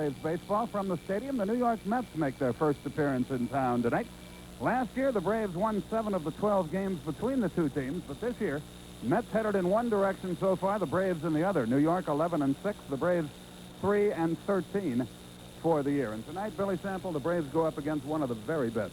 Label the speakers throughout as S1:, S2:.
S1: Braves baseball from the stadium. The New York Mets make their first appearance in town tonight. Last year, the Braves won 7 of the 12 games between the two teams, but this year, Mets headed in one direction so far, the Braves in the other. New York 11-6, the Braves 3-13 for the year. And tonight, Billy Sample, the Braves go up against one of the very best.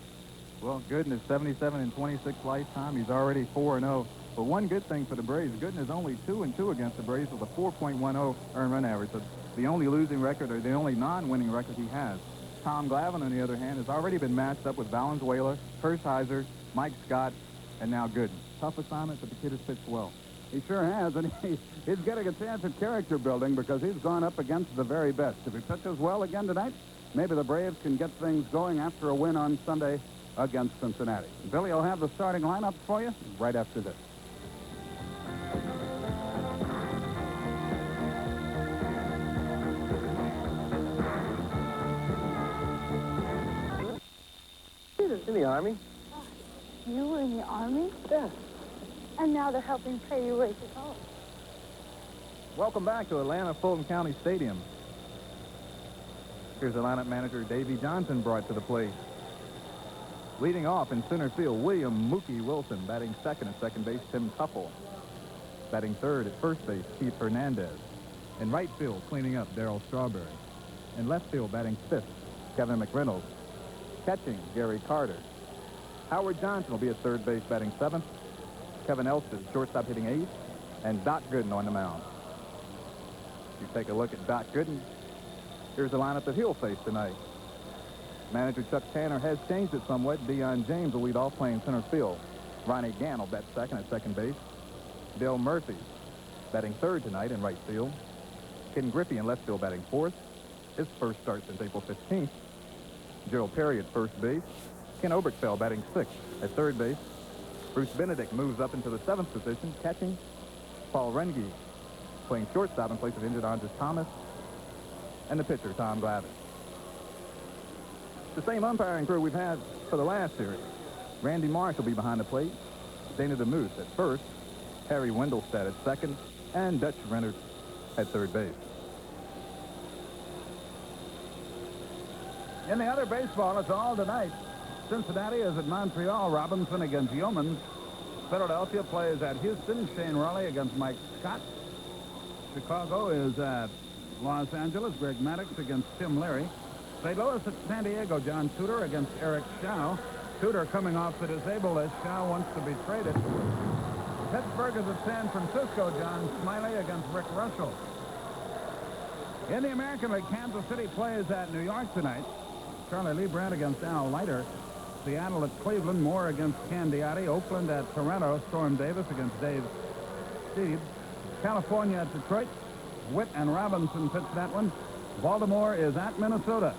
S2: Well, Gooden is 77-26 lifetime. He's already 4-0. But one good thing for the Braves, Gooden is only 2-2 against the Braves with a 4.10 earned run average. So the only losing record, or the only non-winning record he has. Tom Glavine, on the other hand, has already been matched up with Valenzuela, Hershiser, Mike Scott, and now Gooden. Tough assignment, but the kid has pitched well.
S1: He sure has, and he's getting a chance at character building because he's gone up against the very best. If he pitches well again tonight, maybe the Braves can get things going after a win on Sunday against Cincinnati. Billy will have the starting lineup for you right after this.
S3: In the Army.
S4: Oh, you were in the Army?
S3: Yes.
S4: And now they're helping pay your wages. Oh.
S2: Welcome back to Atlanta Fulton County Stadium. Here's the lineup manager Davey Johnson brought to the plate. Leading off in center field, William Mookie Wilson. Batting second at second base, Tim Tuffle. Batting third at first base, Keith Hernandez. In right field, cleaning up, Darryl Strawberry. In left field, batting fifth, Kevin McReynolds. Catching, Gary Carter. Howard Johnson will be at third base, batting seventh. Kevin Elster, shortstop, hitting eighth. And Doc Gooden on the mound. You take a look at Doc Gooden. Here's the lineup that he'll face tonight. Manager Chuck Tanner has changed it somewhat. Deion James will lead off playing center field. Ronnie Gann will bat second at second base. Dale Murphy batting third tonight in right field. Ken Griffey in left field batting fourth. His first start since April 15th. Gerald Perry at first base. Ken Oberkfell batting sixth at third base. Bruce Benedict moves up into the seventh position, catching. Paul Renge playing shortstop in place of injured Andres Thomas. And the pitcher, Tom Glavine. The same umpiring crew we've had for the last series. Randy Marsh will be behind the plate. Dana DeMuth at first. Harry Wendelstedt at second. And Dutch Renner at third base.
S1: In the other baseball, it's all tonight. Cincinnati is at Montreal. Robinson against Yeomans. Philadelphia plays at Houston. Shane Raleigh against Mike Scott. Chicago is at Los Angeles. Greg Maddux against Tim Leary. St. Louis at San Diego. John Tudor against Eric Shaw. Tudor coming off the disabled list. Shaw wants to be traded. Pittsburgh is at San Francisco. John Smiley against Rick Russell. In the American League, Kansas City plays at New York tonight. Charlie Leibrandt against Al Leiter. Seattle at Cleveland. Moore against Candiotti. Oakland at Toronto. Storm Davis against Dave Steve. California at Detroit. Witt and Robinson pitch that one. Baltimore is at Minnesota.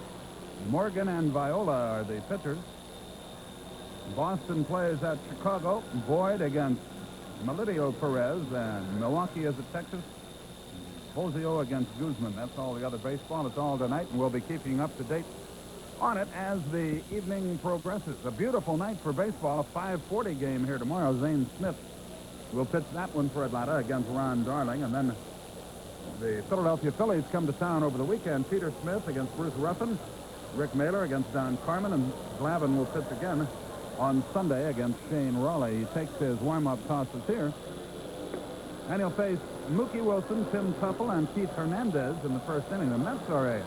S1: Morgan and Viola are the pitchers. Boston plays at Chicago. Boyd against Melidio Perez. And Milwaukee is at Texas. Bozio against Guzman. That's all the other baseball. It's all tonight, and we'll be keeping up to date on it as the evening progresses. A beautiful night for baseball. A 5:40 game here tomorrow. Zane Smith will pitch that one for Atlanta against Ron Darling. And then the Philadelphia Phillies come to town over the weekend. Peter Smith against Bruce Ruffin. Rick Mailer against Don Carmen. And Glavine will pitch again on Sunday against Shane Raleigh. He takes his warm-up tosses here. And he'll face Mookie Wilson, Tim Tuffle, and Keith Hernandez in the first inning. The Mets are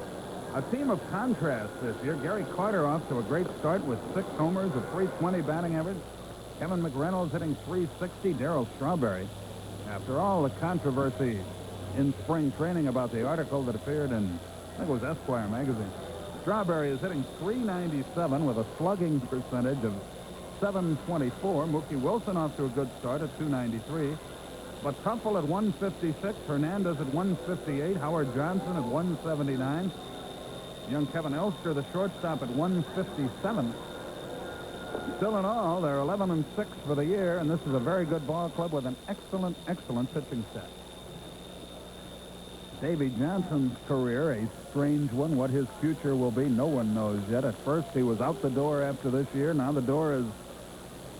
S1: a team of contrast this year. Gary Carter off to a great start with 6 homers, a .320 batting average. Kevin McReynolds hitting .360. Darryl Strawberry. After all the controversy in spring training about the article that appeared in, I think it was Esquire magazine, Strawberry is hitting .397 with a slugging percentage of .724. Mookie Wilson off to a good start at .293. But Tuffle at .156, Hernandez at .158, Howard Johnson at .179, young Kevin Elster, the shortstop, at .157. Still in all, they're 11-6 for the year, and this is a very good ball club with an excellent, excellent pitching staff. Davey Johnson's career, a strange one. What his future will be, no one knows yet. At first, he was out the door after this year. Now the door is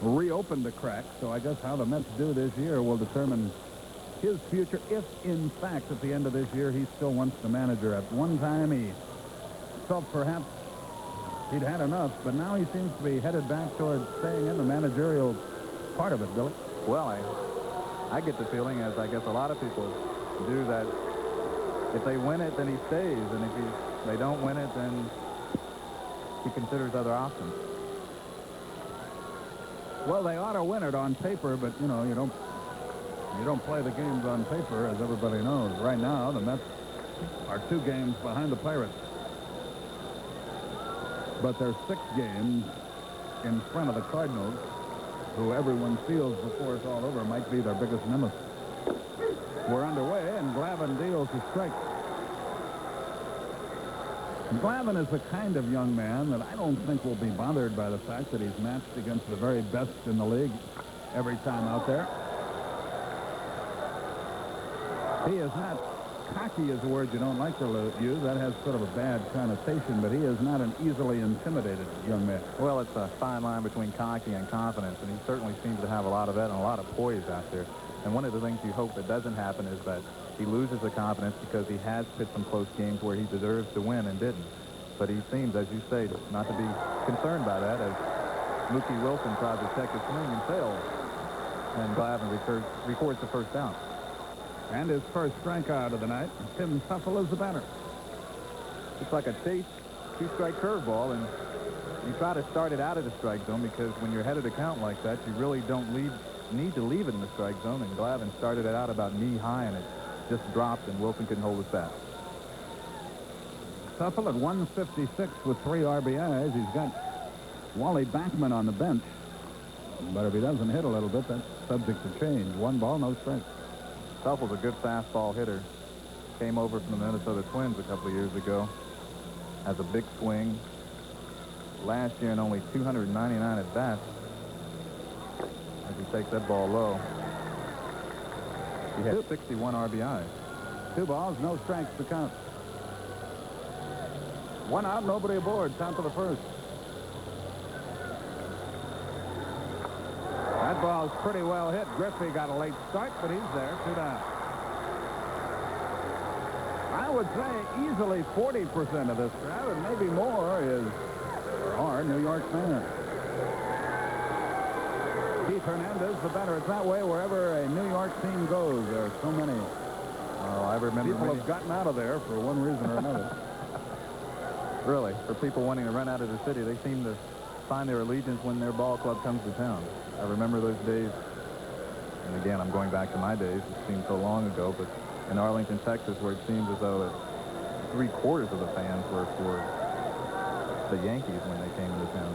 S1: reopened a crack, so I guess how the Mets do this year will determine his future, if in fact at the end of this year he still wants the manager. At one time he felt perhaps he'd had enough, but now he seems to be headed back towards staying in the managerial part of it, Billy.
S2: Well, I get the feeling, as I guess a lot of people do, that if they win it, then he stays, and if they don't win it, then he considers other options.
S1: Well, they ought to win it on paper, but, you know, you don't play the games on paper, as everybody knows. Right now, the Mets are 2 games behind the Pirates. But they're 6 games in front of the Cardinals, who everyone feels before it's all over might be their biggest nemesis. We're underway, and Glavine deals a strike. Glavine is the kind of young man that I don't think will be bothered by the fact that he's matched against the very best in the league every time out there. He is not cocky, is a word you don't like to use. That has sort of a bad connotation, but he is not an easily intimidated young man.
S2: Well, it's a fine line between cocky and confidence, and he certainly seems to have a lot of that and a lot of poise out there. And one of the things you hope that doesn't happen is that he loses the confidence, because he has pitched some close games where he deserves to win and didn't. But he seems, as you say, not to be concerned by that, as Mookie Wilson tries to check his swing and fails. And Glavine records the first out.
S1: And his first strikeout of the night. Tim Teufel is the batter.
S2: It's like a chase 2-strike curveball, and you try to start it out of the strike zone, because when you're headed to count like that, you really don't need to leave it in the strike zone. And Glavine started it out about knee-high, and it just dropped, and Wilson couldn't hold it back.
S1: Teufel at 156 with 3 RBIs. He's got Wally Backman on the bench. But if he doesn't hit a little bit, that's subject to change. 1 ball, no strikes.
S2: Teufel's a good fastball hitter. Came over from the Minnesota Twins a couple of years ago. Has a big swing. Last year in only 299 at-bats. As he takes that ball low. He had 61 RBIs.
S1: 2 balls, no strikes to count. 1 out, nobody aboard. Top of the first. That ball's pretty well hit. Griffey got a late start, but he's there. 2 down. I would say easily 40% of this crowd, and maybe more, are New York fans. Keith Hernandez, the batter. It's that way wherever a New York team goes. There are so many
S2: I remember
S1: people have gotten out of there for one reason or another.
S2: Really, for people wanting to run out of the city, they seem to find their allegiance when their ball club comes to town. I remember those days, and again, I'm going back to my days. It seems so long ago, but in Arlington, Texas, where it seems as though 3/4 of the fans were for the Yankees when they came into town.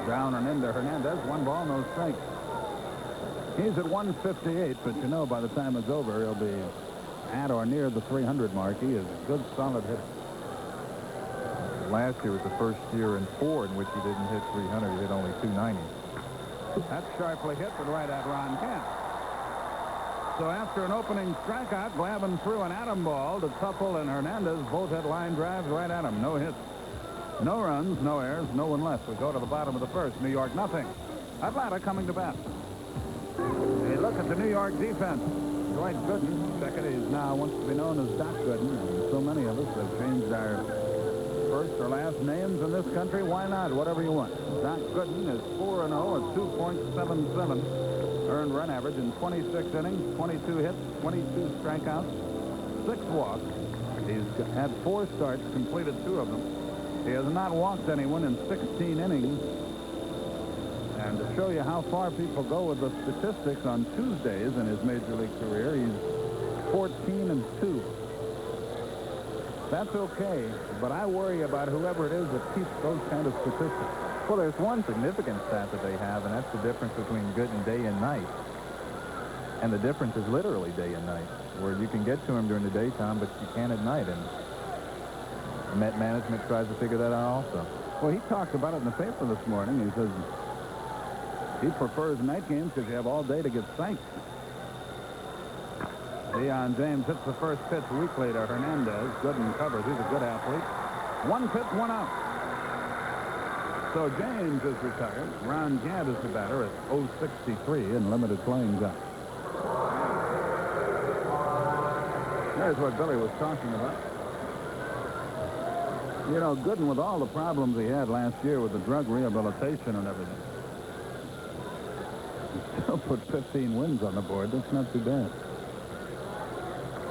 S1: Down and into Hernandez. 1 ball, no strikes. He's at 158, but you know by the time it's over, he'll be at or near the 300 mark. He is a good, solid hitter.
S2: Last year was the first year in 4 in which he didn't hit 300. He hit only 290.
S1: That's sharply hit, but right at Ron Kent. So after an opening strikeout, Glavine threw an atom ball to Teufel and Hernandez. Both hit line drives right at him. No hits. No runs, no errors, no one left. We go to the bottom of the first. New York, nothing. Atlanta coming to bat. A look at the New York defense. Dwight Gooden, second, he's now wants to be known as Doc Gooden. And so many of us have changed our first or last names in this country. Why not? Whatever you want. Doc Gooden is 4-0 at 2.77 earned run average in 26 innings, 22 hits, 22 strikeouts, 6 walks. He's had 4 starts, completed 2 of them. He has not walked anyone in 16 innings. And to show you how far people go with the statistics, on Tuesdays in his major league career, he's 14-2. That's okay, but I worry about whoever it is that keeps those kind of statistics.
S2: Well, there's one significant stat that they have, and that's the difference between Gooden day and night. And the difference is literally day and night, where you can get to him during the daytime, but you can't at night. And Met management tries to figure that out also.
S1: Well, he talked about it in the paper this morning. He says he prefers night games because you have all day to get psyched. Deion James hits the first pitch weakly to Hernandez. Gooden covers. He's a good athlete. 1 pitch, 1 out. So James is retired. Ron Gadd is the batter at 0.63 in limited playing time. There's what Billy was talking about. You know, Gooden, with all the problems he had last year with the drug rehabilitation and everything, he still put 15 wins on the board. That's not too bad.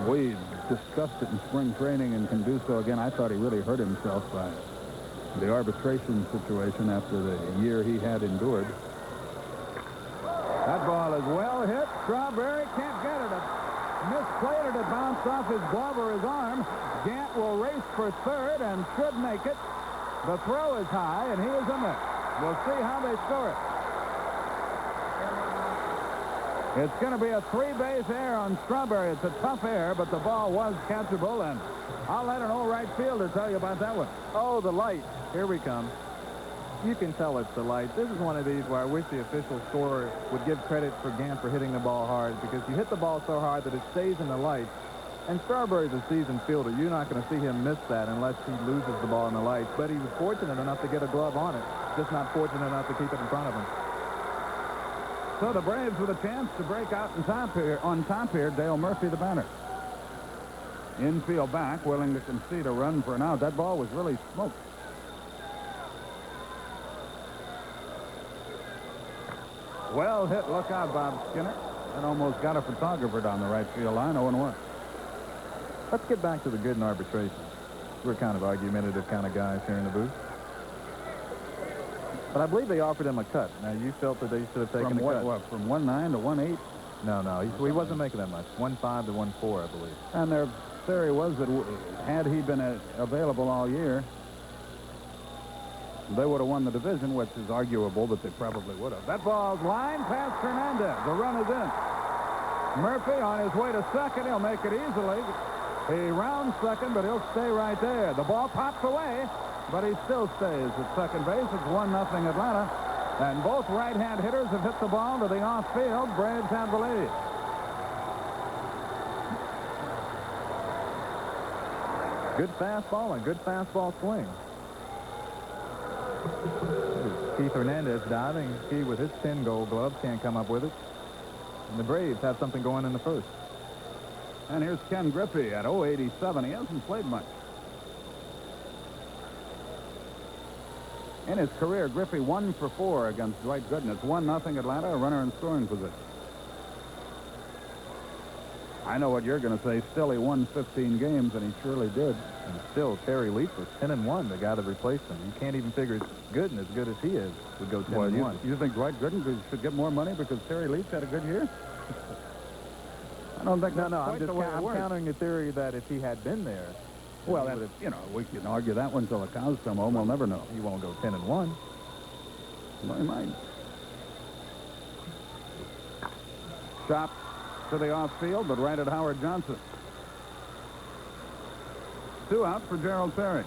S1: We discussed it in spring training and can do so again. I thought he really hurt himself by the arbitration situation after the year he had endured. That ball is well hit. Strawberry can't get it. Misplayed it. It bounced off his glove or his arm. Gant will race for third and should make it. The throw is high, and he is in there. We'll see how they score it. It's going to be a three-base error on Strawberry. It's a tough error, but the ball was catchable, and I'll let an old right fielder tell you about that one.
S2: Oh, the light. Here we come. You can tell it's the light. This is one of these where I wish the official scorer would give credit for Gant for hitting the ball hard, because you hit the ball so hard that it stays in the lights. And Strawberry's a seasoned fielder. You're not going to see him miss that unless he loses the ball in the lights. But he was fortunate enough to get a glove on it, just not fortunate enough to keep it in front of him.
S1: So the Braves with a chance to break out on top here. Dale Murphy, the batter. Infield back, willing to concede a run for an out. That ball was really smoked. Well hit. Look out, Bob Skinner. That almost got a photographer down the right field line. 0-1.
S2: Let's get back to the Gooden arbitration. We're kind of argumentative kind of guys here in the booth. But I believe they offered him a cut. Now, you felt that they should have taken
S1: From
S2: a cut.
S1: what, from 1.9 to 1.8?
S2: No. He wasn't making that much. 1.5 to 1.4, I believe.
S1: And their theory was that had he been available all year, they would have won the division, which is arguable, but they probably would have. That ball's line past Hernandez. The run is in. Murphy on his way to second. He'll make it easily. He rounds second, but he'll stay right there. The ball pops away, but he still stays at second base. It's 1-0 Atlanta. And both right-hand hitters have hit the ball to the off-field. Braves have the lead.
S2: Good fastball and good fastball swing. Keith Hernandez diving. He with his 10 gold gloves can't come up with it. And the Braves have something going in the first.
S1: And here's Ken Griffey at 0.87. He hasn't played much. In his career, Griffey 1 for 4 against Dwight Gooden. It's 1-0 Atlanta, a runner in scoring position. I know what you're going to say. Still, he won 15 games, and he surely did.
S2: And still, Terry Leach was 10-1, the guy that replaced him. You can't even figure Gooden, as good as he is, would go 10-1.
S1: Well, you think Dwight Gooden should get more money because Terry Leach had a good year? I don't think that's quite the way it works.
S2: I'm countering the theory that if he had been there,
S1: well, that's, we can argue that one till the cows come home. We'll never know.
S2: He won't go 10-1.
S1: Well, he might. Shot to the outfield, but right at Howard Johnson. 2 out for Gerald Terry.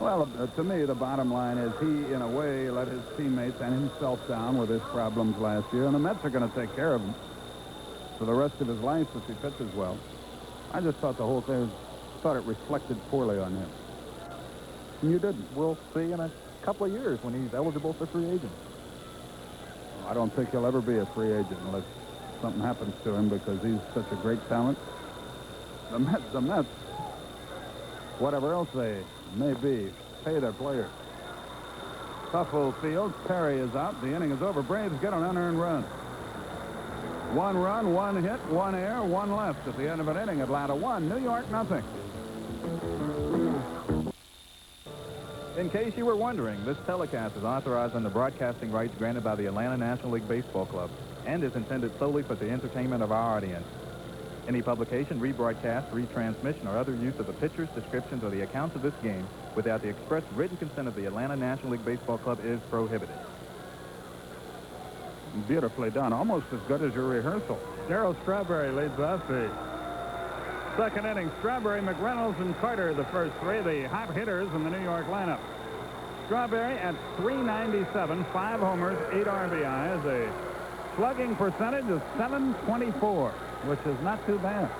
S1: Well, to me, the bottom line is he, in a way, let his teammates and himself down with his problems last year, and the Mets are going to take care of him for the rest of his life if he pitches well. I just thought the whole thing, thought it reflected poorly on him. And you didn't.
S2: We'll see in a couple of years when he's eligible for free agent.
S1: I don't think he'll ever be a free agent unless something happens to him because he's such a great talent. The Mets, whatever else they may be, pay their players. Tuffle field. Terry is out. The inning is over. Braves get an unearned run. 1 run, 1 hit, 1 error, 1 left at the end of an inning. Atlanta 1, New York 0.
S2: In case you were wondering, this telecast is authorized under broadcasting rights granted by the Atlanta National League Baseball Club and is intended solely for the entertainment of our audience. Any publication, rebroadcast, retransmission, or other use of the pictures, descriptions, or the accounts of this game without the express written consent of the Atlanta National League Baseball Club is prohibited.
S1: Beautifully done. Almost as good as your rehearsal. Darryl Strawberry leads off the second inning. Strawberry, McReynolds, and Carter, the first 3, the hot hitters in the New York lineup. Strawberry at .397, 5 homers, 8 RBIs, a slugging percentage of .724, which is not too bad.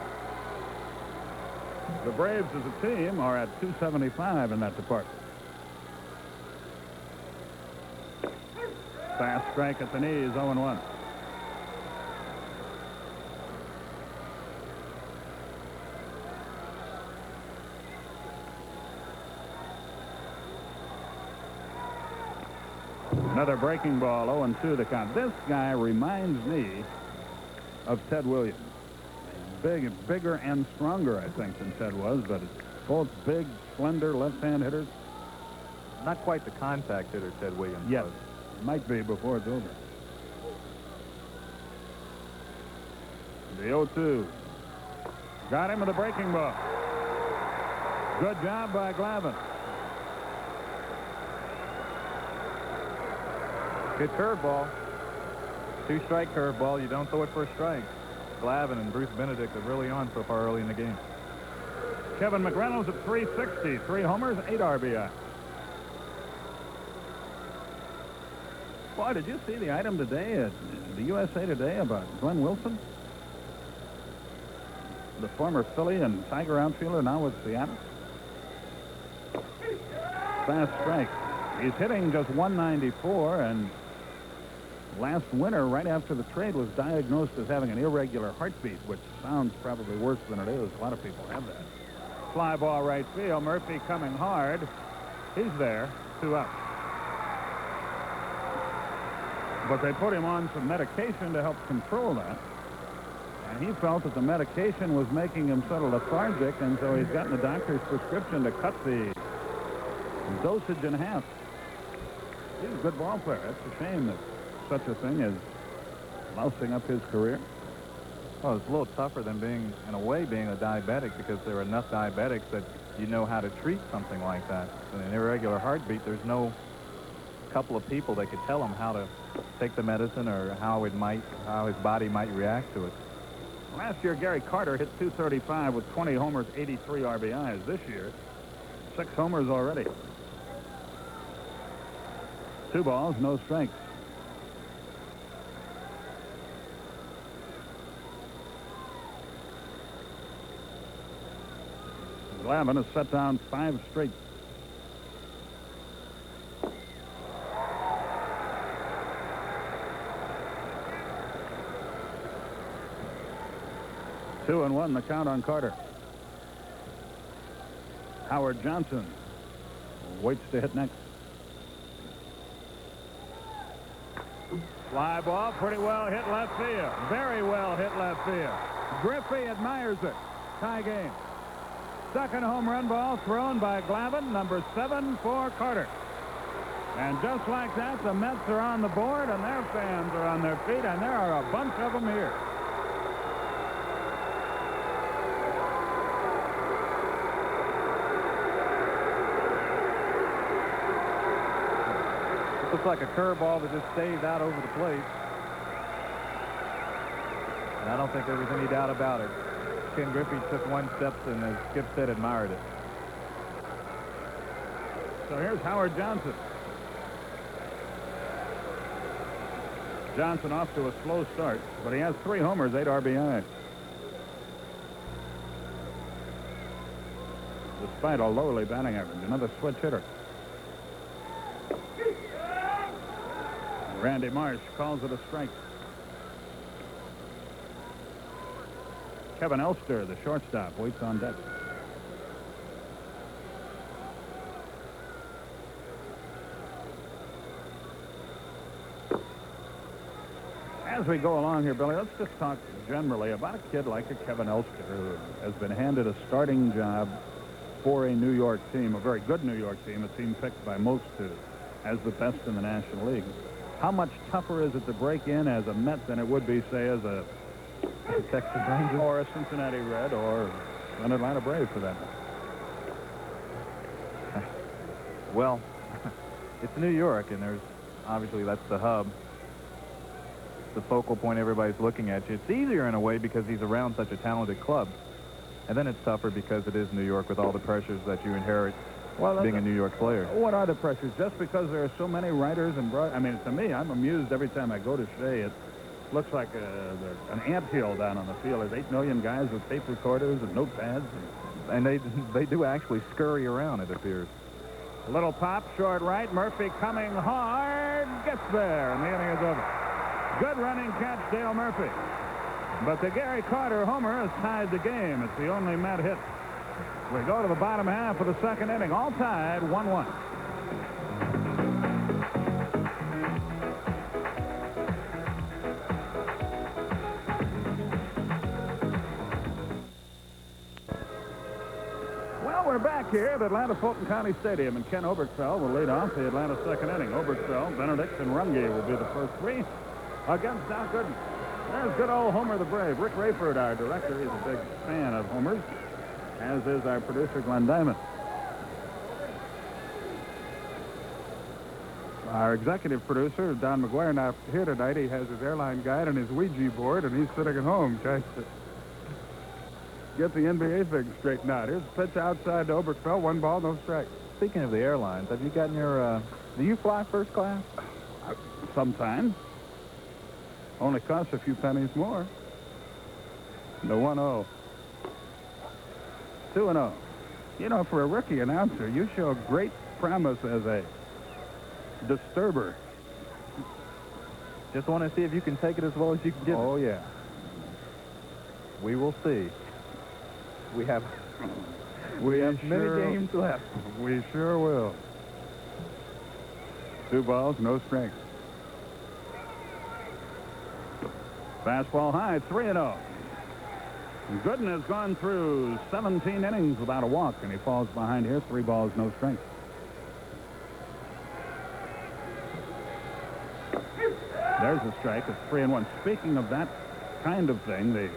S1: The Braves as a team are at .275 in that department. Fast strike at the knees, 0-1. Another breaking ball, 0-2 the count. This guy reminds me of Ted Williams. Bigger and stronger, I think, than Ted was, but it's both big, slender left-hand hitters.
S2: Not quite the contact hitter Ted Williams
S1: Yes,
S2: was.
S1: might be before it's over. The 0-2. Got him with a breaking ball. Good job by Glavine.
S2: Good curveball. Two-strike curveball. You don't throw it for a strike. Glavine and Bruce Benedict are really on so far early in the game.
S1: Kevin McReynolds at 360. 3 homers, 8 RBI. Boy, did you see the item today at the USA Today about Glenn Wilson? The former Philly and Tiger outfielder, now with Seattle. Fast strike. He's hitting just 194, and last winter, right after the trade, was diagnosed as having an irregular heartbeat, which sounds probably worse than it is. A lot of people have that. Fly ball right field. Murphy coming hard. He's there. 2 out. But they put him on some medication to help control that. And he felt that the medication was making him sort of lethargic, and so he's gotten the doctor's prescription to cut the dosage in half. He's a good ball player. It's a shame that such a thing is lousing up his career.
S2: Well, it's a little tougher than being, in a way, being a diabetic, because there are enough diabetics that you know how to treat something like that. In an irregular heartbeat, there's no couple of people that could tell him how to take the medicine or how his body might react to it.
S1: Last year, Gary Carter hit .235 with 20 homers, 83 RBIs. This year, 6 homers already. 2 balls, no strikes. Glavine has set down 5 straight. Two and 1 the count on Carter. Howard Johnson waits to hit next. Fly ball, pretty well hit left field. Very well hit left field. Griffey admires it. Tie game. Second home run ball thrown by Glavine, number 7 for Carter. And just like that, the Mets are on the board, and their fans are on their feet, and there are a bunch of them here.
S2: Looks like a curveball that just stayed out over the plate. And I don't think there was any doubt about it. Ken Griffey took 1 step and, as Skip said, admired it.
S1: So here's Howard Johnson. Johnson off to a slow start, but he has 3 homers, 8 RBI. Despite a lowly batting average, another switch hitter. Randy Marsh calls it a strike. Kevin Elster, the shortstop, waits on deck. As we go along here, Billy, let's just talk generally about a kid like a Kevin Elster who has been handed a starting job for a New York team, a very good New York team, a team picked by most as the best in the National League. How much tougher is it to break in as a Met than it would be, say, as a
S2: Texas Rangers
S1: or a Cincinnati Red or an Atlanta Brave, for that matter?
S2: Well, it's New York, and obviously that's the hub. The focal point everybody's looking at you. It's easier in a way because he's around such a talented club. And then it's tougher because it is New York with all the pressures that you inherit being a New York player.
S1: What are the pressures? Just because there are so many writers and I mean, to me, I'm amused every time I go to Shea. It looks like an anthill down on the field. There's 8 million guys with tape recorders and notepads.
S2: And they do actually scurry around, it appears.
S1: A little pop, short right. Murphy coming hard. Gets there, and the inning is over. Good running catch, Dale Murphy. But the Gary Carter homer has tied the game. It's the only Met hit. We go to the bottom half of the second inning. All tied, 1-1. Well, we're back here at Atlanta Fulton County Stadium, and Ken Oberkfell will lead off the Atlanta second inning. Oberkfell, Benedict, and Runge will be the first three against Doc Gooden. There's good old Homer the Brave. Rick Rayford, our director, he's a big fan of Homer's, as is our producer, Glenn Diamond. Our executive producer, Don McGuire, not here tonight. He has his airline guide and his Ouija board, and he's sitting at home trying to get the NBA thing straightened out. Here's a pitch outside to Oberkfell. 1 ball, no strike.
S2: Speaking of the airlines, have you gotten your, do you fly first class?
S1: Sometimes. Only costs a few pennies more. The 1-0. 2-0. You know, for a rookie announcer, you show great promise as a disturber.
S2: Just want to see if you can take it as well as you can get it.
S1: Oh, yeah.
S2: We will see. We have many games left.
S1: We sure will. 2 balls, no strike. Fastball high, 3-0. Gooden has gone through 17 innings without a walk, and he falls behind here. 3 balls, no strike. There's a strike. It's 3-1. Speaking of that kind of thing,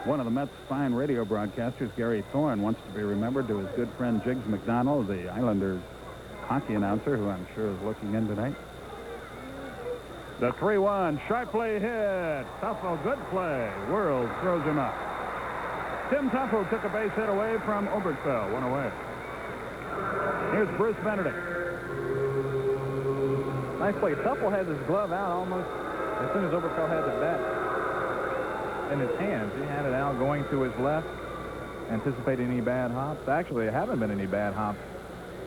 S1: one of the Mets' fine radio broadcasters, Gary Thorne, wants to be remembered to his good friend Jiggs McDonald, the Islanders hockey announcer, who I'm sure is looking in tonight. The 3-1, sharply hit. Tuffle, good play. World throws him up. Tim Tuffle took a base hit away from Oberkfell. 1 away. Here's Bruce Benedict.
S2: Nice play. Tuffle has his glove out almost as soon as Oberkfell had the bat in his hands. He had it out going to his left, anticipating any bad hops. Actually, there haven't been any bad hops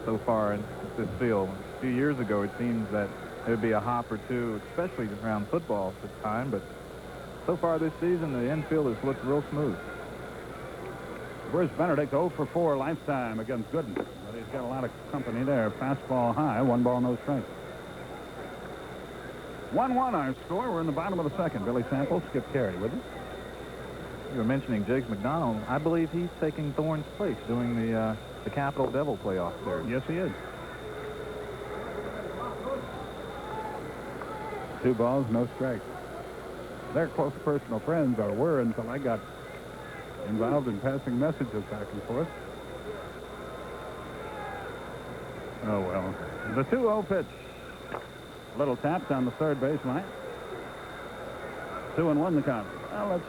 S2: so far in this field. A few years ago, it seems that there would be a hop or two, especially around football this time, but so far this season, the infield has looked real smooth.
S1: Bruce Benedict 0 for 4 lifetime against Gooden. But he's got a lot of company there. Fastball high, 1 ball, no strike. 1-1 our score. We're in the bottom of the second. Billy Sample, Skip Carey with us.
S2: You were mentioning Jiggs McDonald. I believe he's taking Thorne's place doing the Capital Devil playoff series.
S1: Yes, he is. 2 balls, no strikes. They're close personal friends, or were, until I got involved in passing messages back and forth. Oh, well. The 2-0 pitch. Little tap down the third baseline. 2-1 the count. Well, let's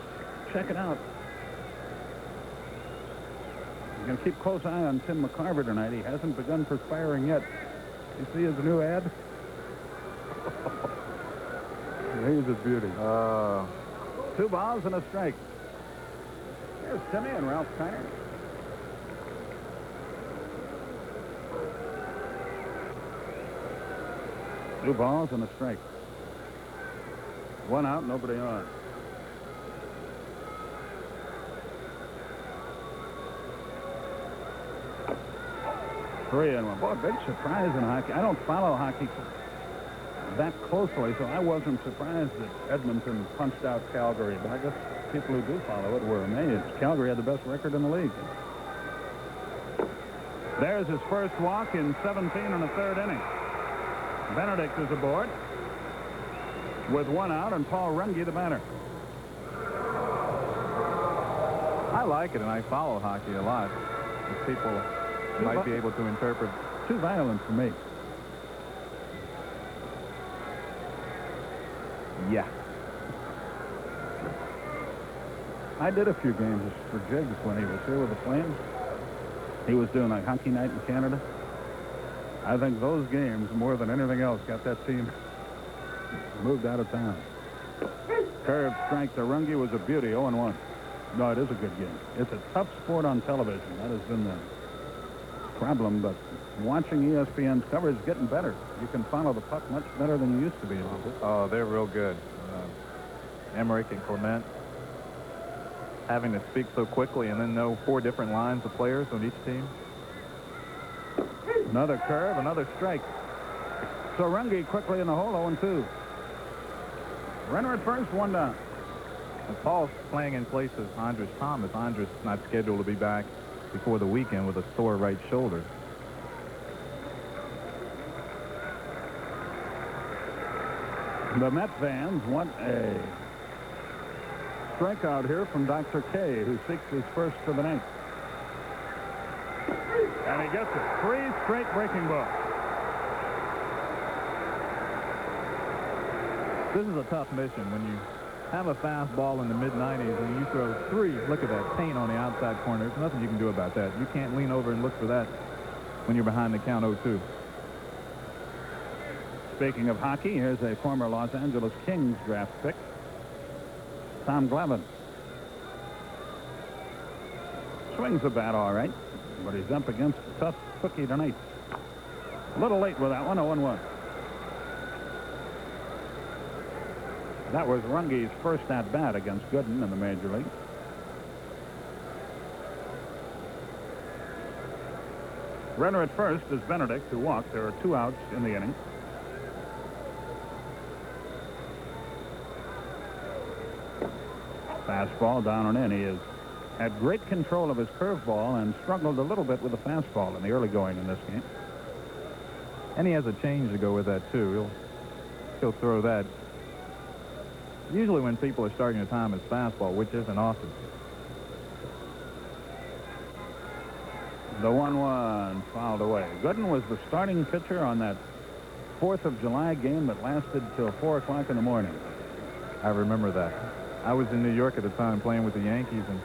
S1: check it out. We're going to keep close eye on Tim McCarver tonight. He hasn't begun perspiring yet. You see his new ad? He's a beauty. 2 balls and a strike. There's Timmy and Ralph Kiner. Two balls and a strike. 1 out, nobody on. Three and 1. Boy, big surprise in hockey. I don't follow hockey that closely, so I wasn't surprised that Edmonton punched out Calgary. But I guess people who do follow it were amazed. Calgary had the best record in the league. There's his first walk in 17 and a third inning. Benedict is aboard with 1 out, and Paul Runge the batter.
S2: I like it, and I follow hockey a lot. As people might be able to interpret.
S1: Too violent for me.
S2: Yeah.
S1: I did a few games for Jiggs when he was here with the Flames. He was doing a hockey night in Canada. I think those games, more than anything else, got that team moved out of town. Curved strike to Runge was a beauty, 0-1. No, it is a good game. It's a tough sport on television. That has been the problem, but watching ESPN's coverage is getting better. You can follow the puck much better than you used to be able to.
S2: Oh, they're real good. Emmerich and Clement having to speak so quickly and then know 4 different lines of players on each team.
S1: Another curve, another strike. So Runge quickly in the hole, 0-2. Renner at first, 1 down.
S2: And Paul's playing in place of Andres Thomas. Andres not scheduled to be back before the weekend with a sore right shoulder.
S1: The Met fans want a strikeout here from Dr. K, who seeks his first for the night. And he gets it. 3 straight breaking balls.
S2: This is a tough mission when you have a fastball in the mid-90s and you throw 3. Look at that paint on the outside corner. There's nothing you can do about that. You can't lean over and look for that when you're behind the count 0-2.
S1: Speaking of hockey, here's a former Los Angeles Kings draft pick, Tom Glavine. Swings the bat all right, but he's up against a tough cookie tonight. A little late with that one, 0-1. That was Runge's first at-bat against Gooden in the Major League. Runner at first is Benedict, who walked. There are 2 outs in the inning. Fastball down and in. He has had great control of his curveball and struggled a little bit with the fastball in the early going in this game.
S2: And he has a change to go with that, too. He'll throw that. Usually when people are starting to time his fastball, which isn't often.
S1: The 1-1 fouled away. Gooden was the starting pitcher on that 4th of July game that lasted till 4 o'clock in the morning.
S2: I remember that. I was in New York at the time playing with the Yankees and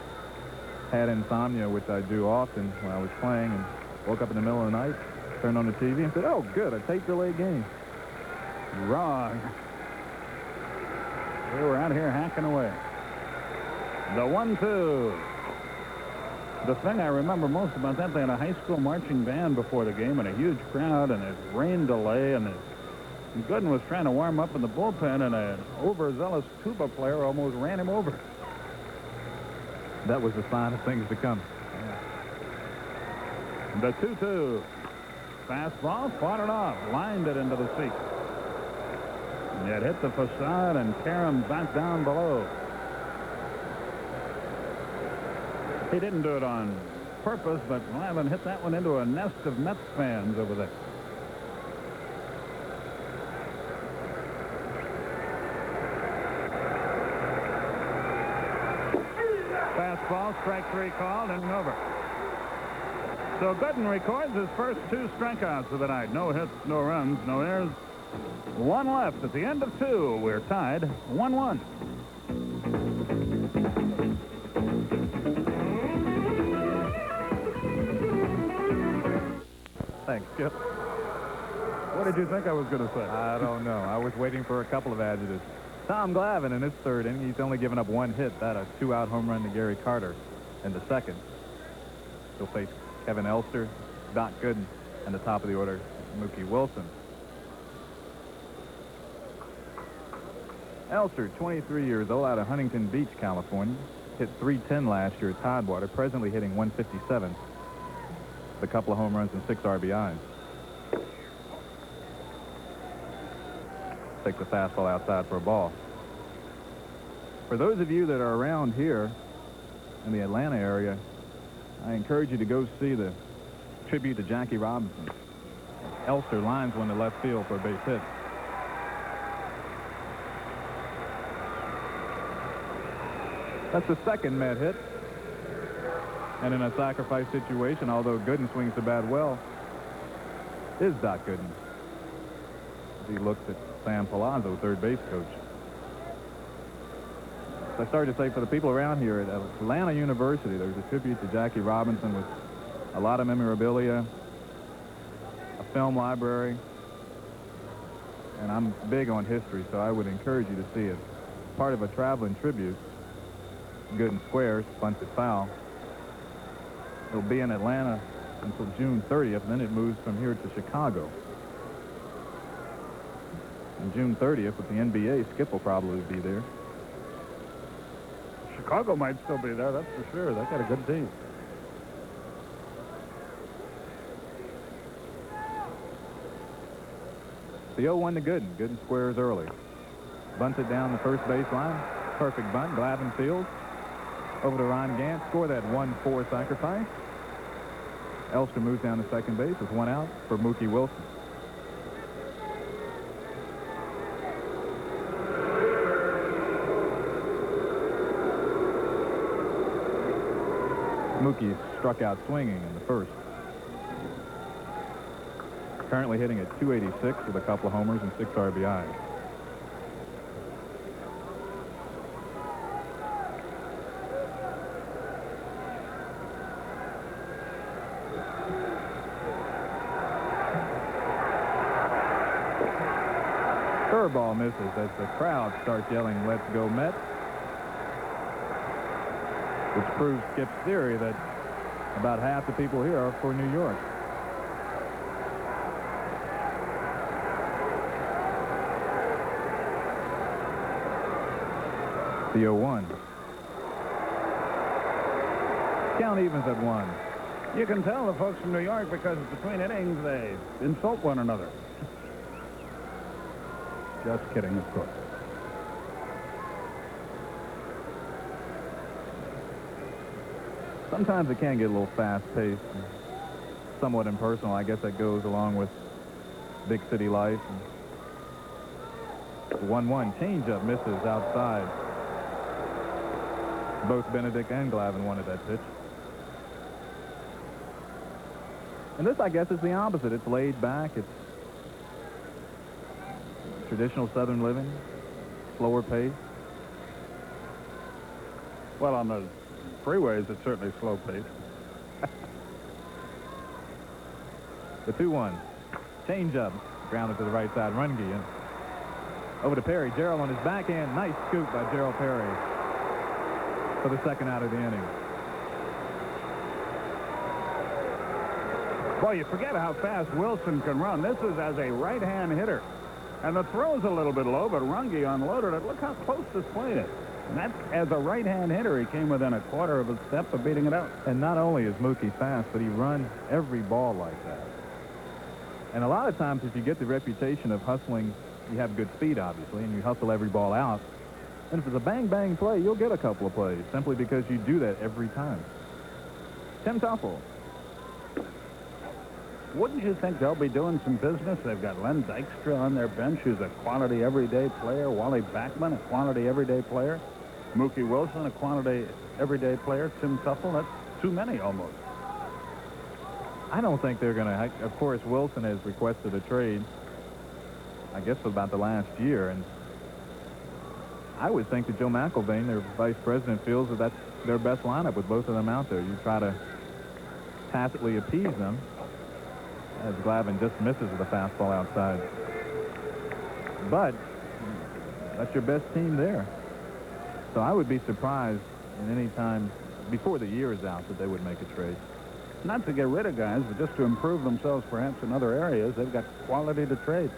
S2: had insomnia, which I do often when I was playing, and woke up in the middle of the night, turned on the TV and said, oh, good, a tape-delay game.
S1: Wrong. They were out here hacking away. The 1-2. The thing I remember most about that, they had a high school marching band before the game and a huge crowd and a rain delay, and Gooden was trying to warm up in the bullpen, and an overzealous tuba player almost ran him over.
S2: That was a sign of things to come.
S1: The 2-2. Fastball, fought it off, lined it into the seat. It hit the facade and Karam back down below. He didn't do it on purpose, but Glavine hit that one into a nest of Mets fans over there. Fastball, strike 3 called, and over. So Gooden records his first 2 strikeouts of the night. No hits, no runs, no errors. 1 left at the end of 2. We're tied 1-1.
S2: Thanks, Skip.
S1: What did you think I was going to say?
S2: I don't know. I was waiting for a couple of adjectives. Tom Glavine in his 3rd inning, he's only given up 1 hit. That a 2-out home run to Gary Carter in the 2nd. He'll face Kevin Elster, Doc Gooden, and the top of the order, Mookie Wilson. Elster, 23 years old, out of Huntington Beach, California. Hit .310 last year at Tidewater, presently hitting .157. A couple of home runs and 6 RBIs. Takes the fastball outside for a ball. For those of you that are around here in the Atlanta area, I encourage you to go see the tribute to Jackie Robinson. Elster lines one to left field for a base hit. That's the 2nd Met hit. And in a sacrifice situation, although Gooden swings the bat well, is Doc Gooden. As he looks at Sam Palazzo, 3rd base coach. So I started to say, for the people around here at Atlanta University, there's a tribute to Jackie Robinson with a lot of memorabilia, a film library, and I'm big on history, so I would encourage you to see it. Part of a traveling tribute. Gooden squares, bunted foul. It'll be in Atlanta until June 30th, and then it moves from here to Chicago. On June 30th, with the NBA, Skip will probably be there.
S1: Chicago might still be there, that's for sure. They got a good team.
S2: The 0-1 to Gooden. Gooden squares early. Bunted down the first baseline. Perfect bunt. Glavine fields. Over to Ron Gant. Score that 1-4 sacrifice. Elster moves down to second base with one out for Mookie Wilson. Mookie struck out swinging in the first. Currently hitting at .286 with a couple of homers and 6 RBIs. Curveball misses as the crowd starts yelling, "Let's go Mets," which proves Skip's theory that about half the people here are for New York. The 0-1. Count evens at 1.
S1: You can tell the folks from New York because between innings they insult one another. Just kidding, of course.
S2: Sometimes it can get a little fast-paced and somewhat impersonal. I guess that goes along with big city life. 1-1 changeup misses outside. Both Benedict and Glavine wanted that pitch. And this, I guess, is the opposite. It's laid back. It's traditional Southern living, slower pace.
S1: Well, on the freeways, it's certainly slow pace.
S2: The 2-1. Changeup. Grounded to the right side. Runge. And over to Perry. Gerald on his backhand. Nice scoop by Gerald Perry for the second out of the inning.
S1: Boy, you forget how fast Wilson can run. This is as a right-hand hitter. And the throw's a little bit low, but Runge unloaded it. Look how close this plate is. And that's as a right-hand hitter. He came within a quarter of a step of beating it out.
S2: And not only is Mookie fast, but he runs every ball like that. And a lot of times, if you get the reputation of hustling, you have good speed, obviously, and you hustle every ball out. And if it's a bang-bang play, you'll get a couple of plays simply because you do that every time. Tim Teufel.
S1: Wouldn't you think they'll be doing some business? They've got Len Dykstra on their bench, who's a quality everyday player. Wally Backman, a quality everyday player. Mookie Wilson, a quality everyday player. Tim Teufel, that's too many almost.
S2: I don't think they're going to. Of course, Wilson has requested a trade, I guess, for about the last year. And I would think that Joe McIlvaine, their vice president, feels that that's their best lineup with both of them out there. You try to tacitly appease them, as Glavine just misses with a fastball outside. But that's your best team there. So I would be surprised in any time before the year is out that they would make a trade.
S1: Not to get rid of guys, but just to improve themselves perhaps in other areas. They've got quality to trade.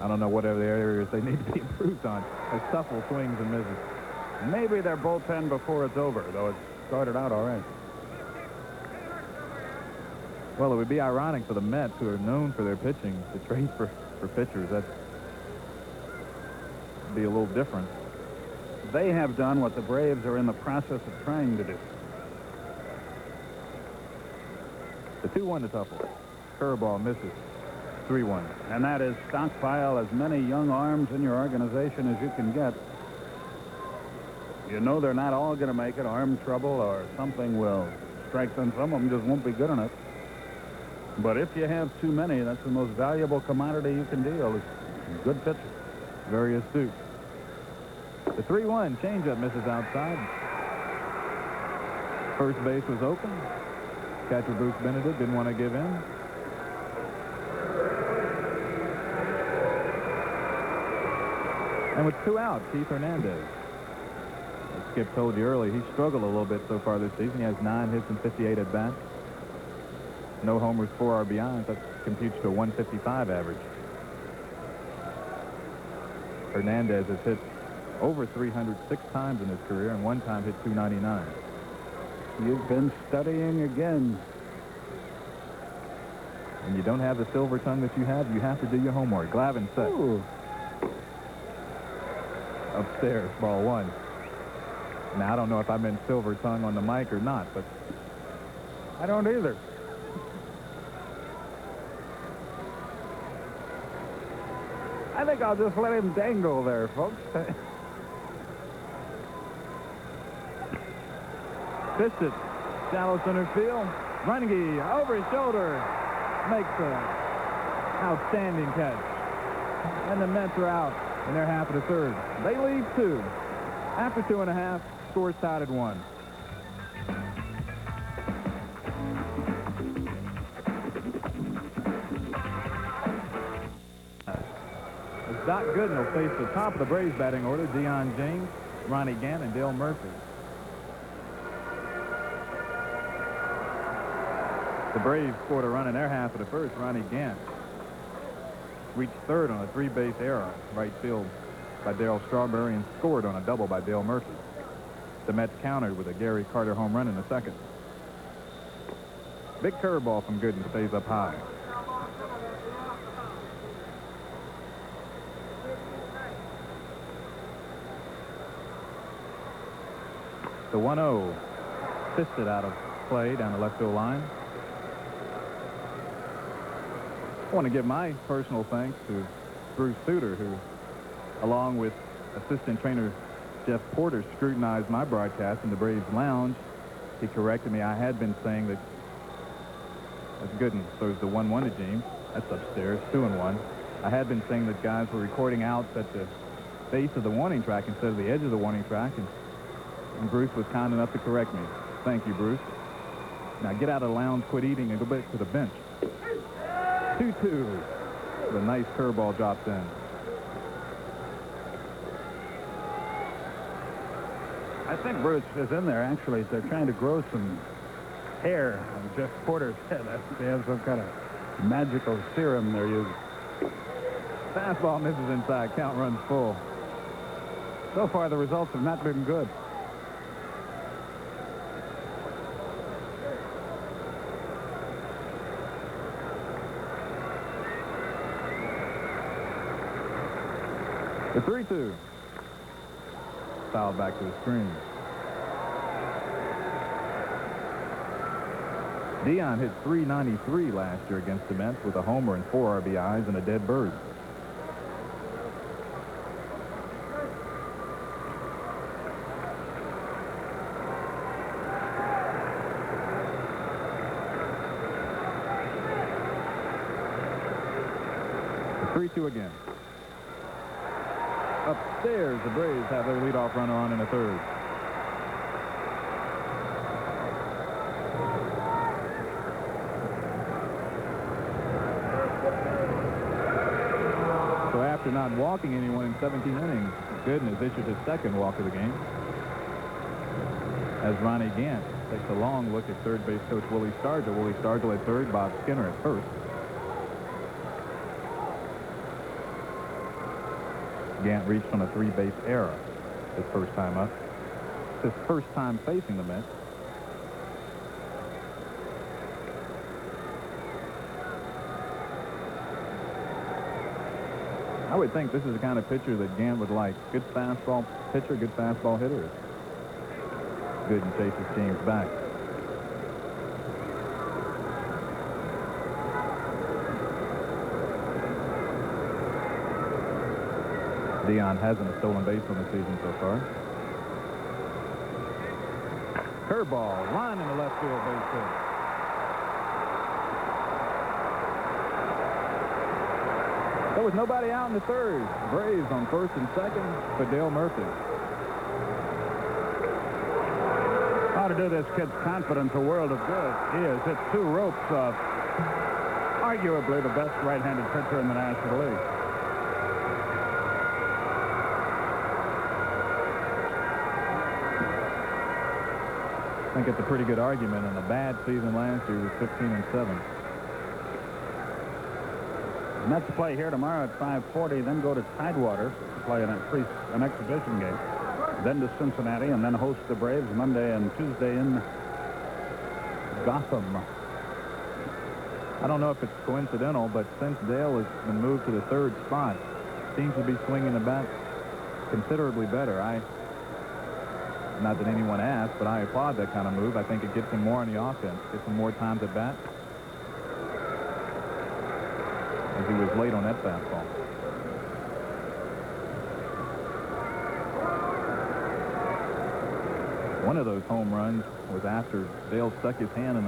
S2: I don't know what other areas they need to be improved on, as Teufel swings and misses.
S1: Maybe their bullpen before it's over, though it started out all right.
S2: Well, it would be ironic for the Mets, who are known for their pitching, to trade for pitchers. That'd be a little different.
S1: They have done what the Braves are in the process of trying to do.
S2: The 2-1 to Teufel. Curveball misses. 3-1.
S1: And that is stockpile as many young arms in your organization as you can get. You know they're not all going to make it. Arm trouble or something will strike them. Some of them just won't be good enough. But if you have too many, that's the most valuable commodity you can deal is good pitchers.
S2: Very astute. The 3-1 changeup misses outside. First base was open. Catcher Bruce Benedict didn't want to give in. And with 2 outs, Keith Hernandez. As Skip told you earlier, he struggled a little bit so far this season. He has 9 hits and 58 at bats. No homers, 4 RBIs. That computes to a 155 average. Hernandez has hit over 306 times in his career and one time hit 299.
S1: You've been studying again.
S2: When you don't have the silver tongue that you have to do your homework. Glavine set.
S1: Ooh.
S2: Upstairs, ball 1. Now, I don't know if I meant silver tongue on the mic or not, but
S1: I don't either. I think I'll just let him dangle there, folks.
S2: Fist it. Shallow center field. Runge over his shoulder makes an outstanding catch. And the Mets are out in their half of the third. They lead 2. After 2.5, scores tied at 1. As Doc Gooden will face the top of the Braves batting order, Dion James, Ronnie Gant, and Dale Murphy. The Braves scored a run in their half of the first. Ronnie Gant reached third on a 3-base error, right field by Darryl Strawberry, and scored on a double by Dale Murphy. The Mets countered with a Gary Carter home run in the second. Big curveball from Gooden stays up high. The 1-0 fisted out of play down the left field line. I want to give my personal thanks to Bruce Suter, who, along with assistant trainer Jeff Porter, scrutinized my broadcast in the Braves lounge. He corrected me. I had been saying that that's Gooden throws the 1-1 to James. That's upstairs, 2-1. I had been saying that guys were recording outs at the base of the warning track instead of the edge of the warning track, and Bruce was kind enough to correct me. Thank you, Bruce. Now get out of the lounge, quit eating, and go back to the bench. 2-2. The nice curveball drops in.
S1: I think Bruce is in there, actually. They're trying to grow some hair on Jeff Porter's head. They have some kind of magical serum they're using.
S2: Fastball misses inside. Count runs full.
S1: So far, the results have not been good.
S2: The 3-2. Fouled back to the screen. Dion hit .393 last year against the Mets with a homer and 4 RBIs and a dead bird. The 3-2 again. Upstairs, the Braves have their leadoff runner on in the third. So after not walking anyone in 17 innings, Gooden has issued his second walk of the game, as Ronnie Gant takes a long look at third base coach Willie Stargell. Willie Stargell at third, Bob Skinner at first. Gant reached on a 3-base error his first time up. His first time facing the Mets. I would think this is the kind of pitcher that Gant would like. Good fastball pitcher, good fastball hitter. Gooden chases James back. Dion hasn't a stolen base on the season so far. Curveball, line in the left field base hit. There was nobody out in the third. Braves on first and second for Dale Murphy.
S1: How to do this kid's confidence a world of good. He has hit 2 ropes off arguably the best right-handed pitcher in the National League.
S2: I think it's a pretty good argument. In a bad season last year, he was 15-7.
S1: Mets play here tomorrow at 5:40, then go to Tidewater to play an exhibition game, then to Cincinnati, and then host the Braves Monday and Tuesday in Gotham.
S2: I don't know if it's coincidental, but since Dale has been moved to the third spot, seems to be swinging the bat considerably better. Not that anyone asked, but I applaud that kind of move. I think it gets him more on the offense, gets him more times at bat. As he was late on that fastball. One of those home runs was after Dale stuck his hand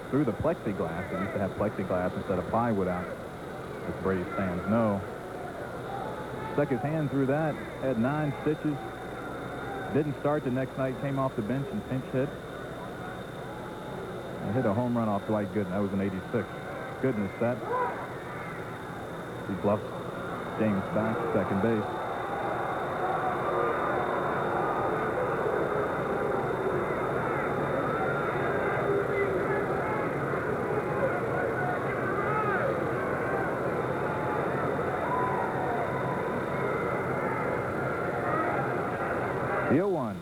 S2: through the plexiglass. They used to have plexiglass instead of plywood out, as Braves fans know. Stuck his hand through that, had 9 stitches. Didn't start the next night, came off the bench and pinch hit. And hit a home run off Dwight Gooden. That was in '86. Gooden is set. He bluffs James back, second base. The 0-1.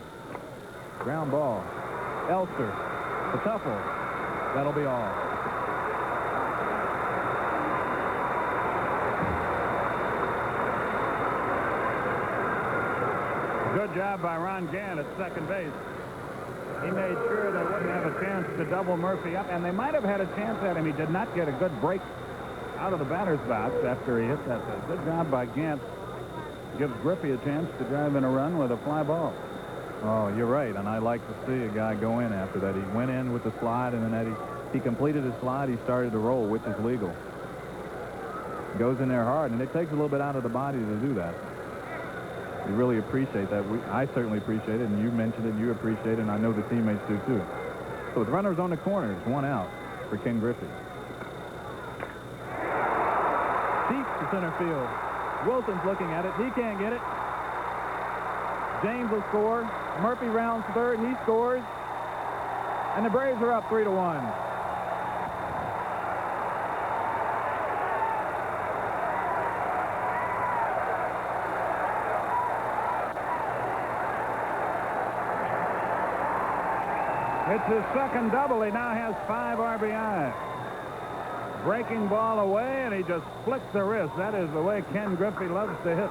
S2: Ground ball. Elster. The tuffle. That'll be all.
S1: Good job by Ron Gant at second base. He made sure they wouldn't have a chance to double Murphy up, and they might have had a chance at him. He did not get a good break out of the batter's box after he hit that. Good job by Gant. Gives Griffey a chance to drive in a run with a fly ball.
S2: Oh, you're right, and I like to see a guy go in after that. He went in with the slide, and then he completed his slide. He started to roll, which is legal. Goes in there hard, and it takes a little bit out of the body to do that. We really appreciate that. I certainly appreciate it, and you mentioned it, you appreciate it, and I know the teammates do too. So with runners on the corners, 1 out for Ken Griffey. Deep to center field. Wilson's looking at it. He can't get it. James will score. Murphy rounds third. He scores. And the Braves are up 3-1.
S1: It's his second double. He now has 5 RBI. Breaking ball away, and he just flicked the wrist. That is the way Ken Griffey loves to hit.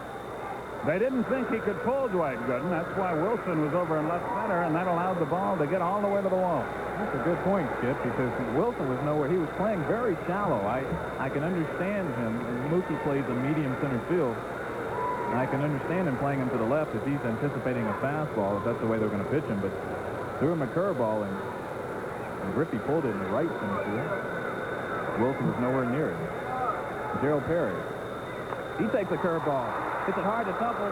S1: They didn't think he could pull Dwight Gooden. That's why Wilson was over in left center, and that allowed the ball to get all the way to the wall.
S2: That's a good point, Skip, because Wilson was nowhere. He was playing very shallow. I can understand him. And Mookie plays a medium center field. And I can understand him playing him to the left if he's anticipating a fastball, if that's the way they're going to pitch him. But threw him a curveball, and Griffey pulled it in the right center field. Wilson was nowhere near it. Gerald Perry. He takes a curveball. Hits it hard to Tuffle.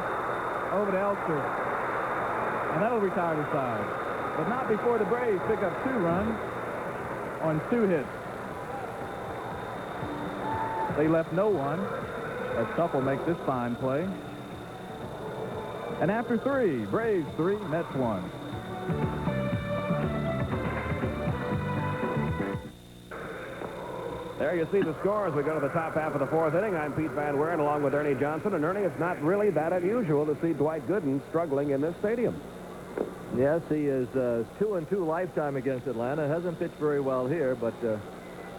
S2: Over to Elster. And that'll retire the side. But not before the Braves pick up 2 runs on 2 hits. They left no one as Tuffle makes this fine play. And after 3, Braves 3, Mets 1.
S3: There you see the score as we go to the top half of the 4th inning. I'm Pete Van Weeren along with Ernie Johnson. And Ernie, it's not really that unusual to see Dwight Gooden struggling in this stadium.
S5: Yes, he is 2-2 lifetime against Atlanta. Hasn't pitched very well here, but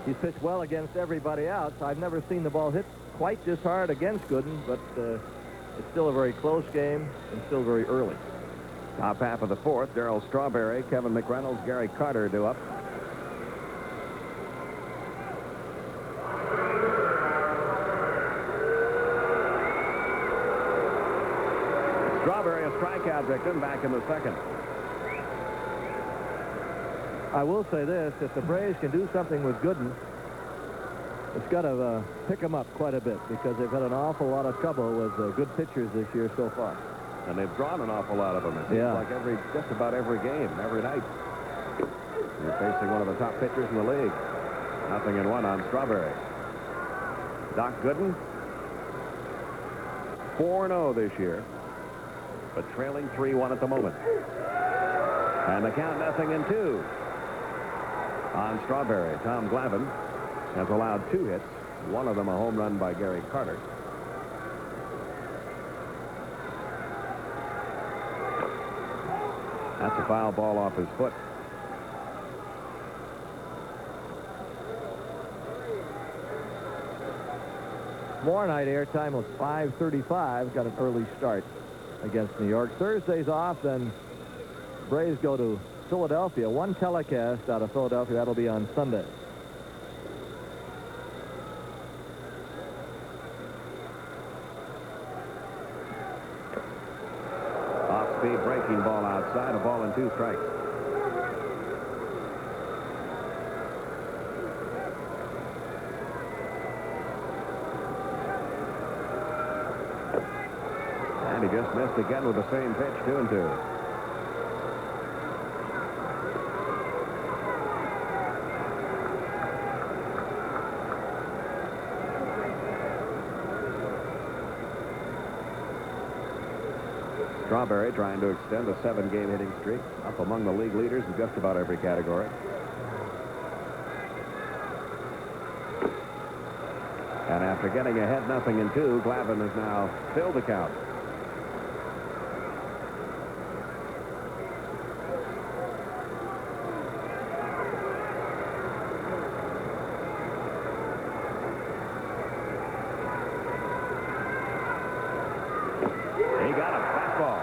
S5: he's pitched well against everybody else. I've never seen the ball hit quite this hard against Gooden, but it's still a very close game and still very early.
S3: Top half of the 4th, Darryl Strawberry, Kevin McReynolds, Gary Carter due up. Strawberry, a strikeout victim, back in the 2nd.
S5: I will say this, if the Braves can do something with Gooden, it's got to pick him up quite a bit because they've had an awful lot of trouble with good pitchers this year so far.
S3: And they've drawn an awful lot of them. It seems like just about every game, every night. You're facing one of the top pitchers in the league. 0-1 on Strawberry. Doc Gooden, 4-0 this year, but trailing 3-1 at the moment. And the count 0-2 on Strawberry. Tom Glavine has allowed 2 hits, one of them a home run by Gary Carter. That's a foul ball off his foot.
S5: Tomorrow night airtime was 5:35. Got an early start against New York. Thursday's off, then Braves go to Philadelphia. One telecast out of Philadelphia. That'll be on Sunday.
S3: Off-speed breaking breaking ball outside, a ball and 2 strikes. And he just missed again with the same pitch, 2-2. Strawberry trying to extend a 7-game hitting streak, up among the league leaders in just about every category. And after getting ahead 0-2, Glavine has now filled the count. He got a fastball.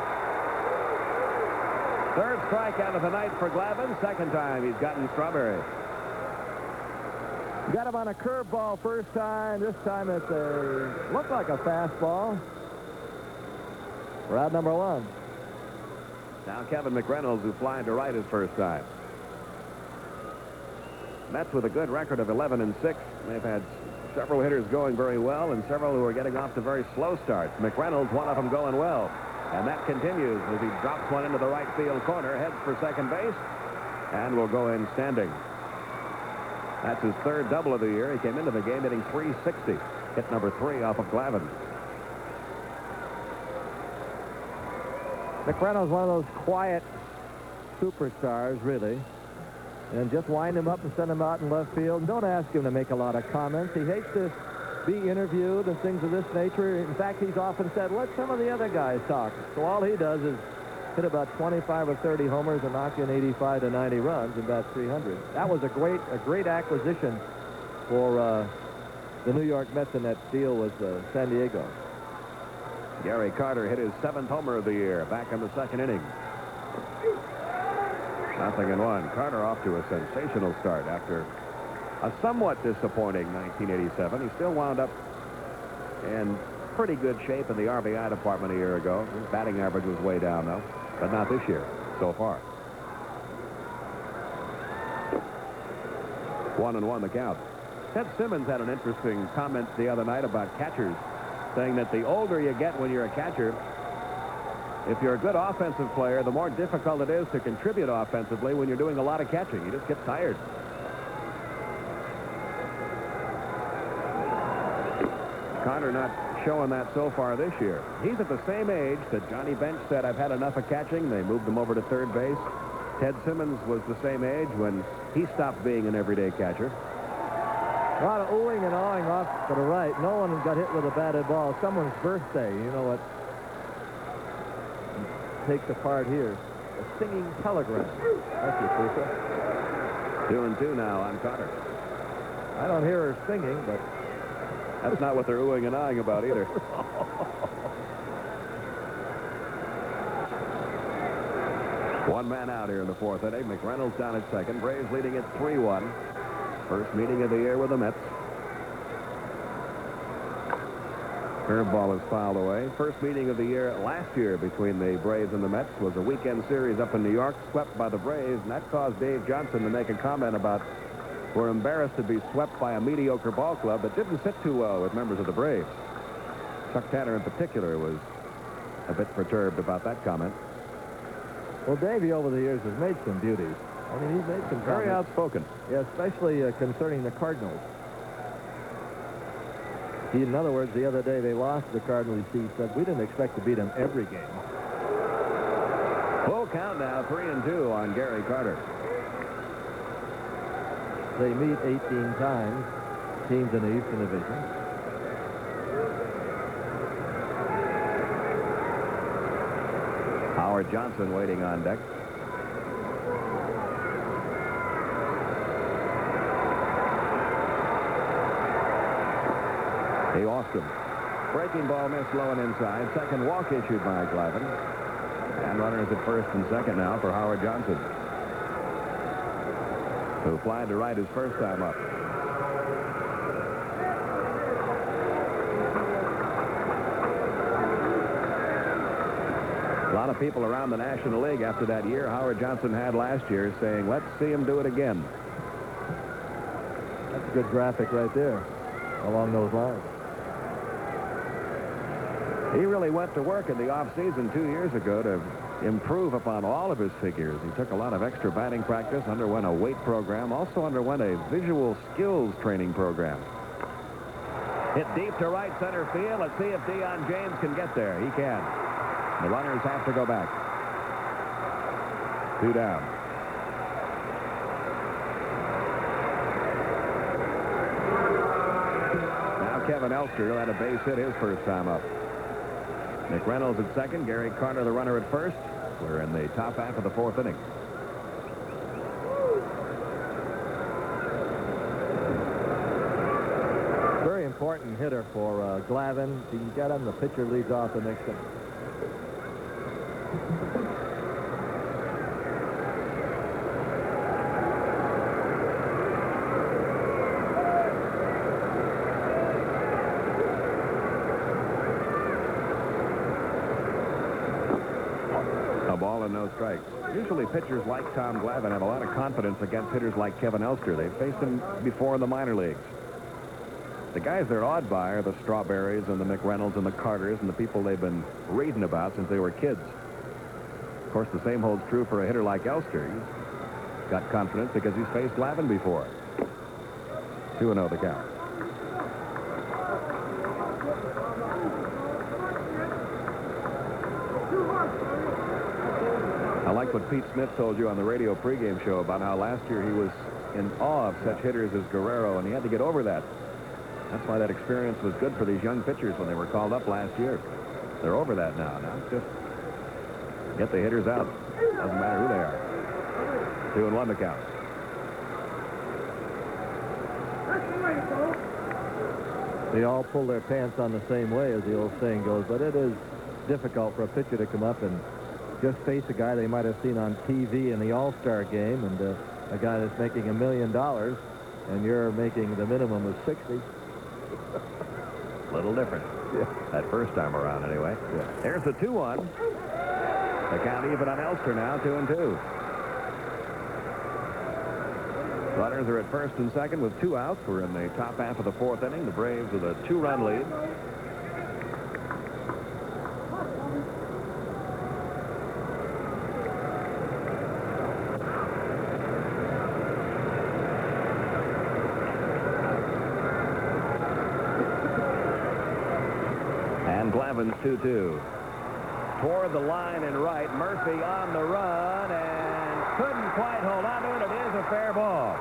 S3: Third strikeout of the night for Glavine. Second time he's gotten Strawberry.
S5: Got him on a curveball first time. This time it's looked like a fastball. Round number 1.
S3: Now Kevin McReynolds, who flied to right his first time. Mets with a good record of 11-6. They've had several hitters going very well and several who are getting off to very slow starts. McReynolds, one of them, going well. And that continues as he drops one into the right field corner, heads for second base, and will go in standing. That's his third double of the year. He came into the game hitting .360. Hit number 3 off of Glavine.
S5: McReynolds, one of those quiet superstars, really. And just wind him up and send him out in left field. And don't ask him to make a lot of comments. He hates to be interviewed and things of this nature. In fact, he's often said, let some of the other guys talk. So all he does is hit about 25 or 30 homers and knock in 85 to 90 runs and bat 300. That was a great acquisition for the New York Mets in that deal with San Diego.
S3: Gary Carter hit his 7th homer of the year back in the second inning. 0-1. Carter off to a sensational start after a somewhat disappointing 1987. He still wound up in pretty good shape in the RBI department a year ago. His batting average was way down, though, but not this year so far. 1-1 the count. Ted Simmons had an interesting comment the other night about catchers, saying that the older you get when you're a catcher, if you're a good offensive player, the more difficult it is to contribute offensively when you're doing a lot of catching. You just get tired. Carter not showing that so far this year. He's at the same age that Johnny Bench said, I've had enough of catching. They moved him over to third base. Ted Simmons was the same age when he stopped being an everyday catcher.
S5: A lot of oohing and awing off to the right. No one got hit with a batted ball. Someone's birthday. You know what takes apart here? A singing telegram. That's your Sousa.
S3: 2-2 now on Carter.
S5: I don't hear her singing, but
S3: that's not what they're oohing and ahhing about either. One man out here in the 4th inning. McReynolds down at second. Braves leading it 3-1. First meeting of the year with the Mets. Curveball is fouled away. First meeting of the year last year between the Braves and the Mets was a weekend series up in New York, swept by the Braves, and that caused Dave Johnson to make a comment about we're embarrassed to be swept by a mediocre ball club that didn't sit too well with members of the Braves. Chuck Tanner in particular was a bit perturbed about that comment.
S5: Well, Davey over the years has made some beauties. I mean, he's made some
S3: Very
S5: comments.
S3: outspoken.
S5: Yeah, especially concerning the Cardinals. In other words, the other day they lost the Cardinals. He said, we didn't expect to beat them every game.
S3: Full count now, 3-2 on Gary Carter.
S5: They meet 18 times, teams in the Eastern Division.
S3: Howard Johnson waiting on deck. He lost him. Breaking ball missed low and inside. Second walk issued by Glavine. And runners at first and second now for Howard Johnson, who flied to right his first time up. lot of people around the National League after that year Howard Johnson had last year saying, let's see him do it again.
S5: That's a good graphic right there along those lines.
S3: He really went to work in the offseason 2 years ago to improve upon all of his figures. He took a lot of extra batting practice, underwent a weight program, also underwent a visual skills training program. Hit deep to right center field. Let's see if Deion James can get there. He can. The runners have to go back. 2 down. Now Kevin Elster had a base hit his first time up. Nick Reynolds at second. Gary Carter, the runner, at first. We're in the top half of the 4th inning.
S5: Very important hitter for Glavine. If he can get him, the pitcher leads off the next inning.
S3: No strikes. Usually pitchers like Tom Glavine have a lot of confidence against hitters like Kevin Elster. They've faced him before in the minor leagues. The guys they're awed by are the Strawberries and the McReynolds and the Carters and the people they've been reading about since they were kids. Of course, the same holds true for a hitter like Elster. He's got confidence because he's faced Glavine before. 2-0 the count. I like what Pete Smith told you on the radio pregame show about how last year he was in awe of such hitters as Guerrero, and he had to get over that. That's why that experience was good for these young pitchers when they were called up last year. They're over that now. Now it's just get the hitters out. Doesn't matter who they are. 2-1 the count.
S5: They all pull their pants on the same way, as the old saying goes, but it is difficult for a pitcher to come up and just face a guy they might have seen on TV in the All-Star game, and a guy that's making $1 million, and you're making the minimum of 60.
S3: Little different. Yeah. That first time around, anyway. Yeah. There's the 2-1. The count even on Elster now, 2-2. Runners are at first and second with 2 outs. We're in the top half of the 4th inning. The Braves with a 2-run lead. Glavine's 2-2. Toward the line and right. Murphy on the run and couldn't quite hold on to it. It is a fair ball.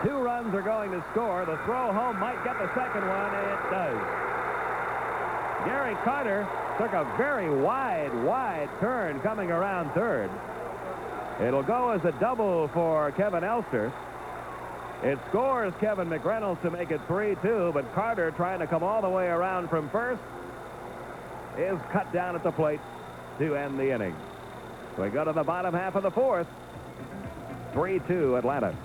S3: 2 runs are going to score. The throw home might get the second one, and it does. Gary Carter took a very wide turn coming around third. It'll go as a double for Kevin Elster. It scores Kevin McReynolds to make it 3-2, but Carter, trying to come all the way around from first, is cut down at the plate to end the inning. We go to the bottom half of the 4th. 3-2 Atlanta.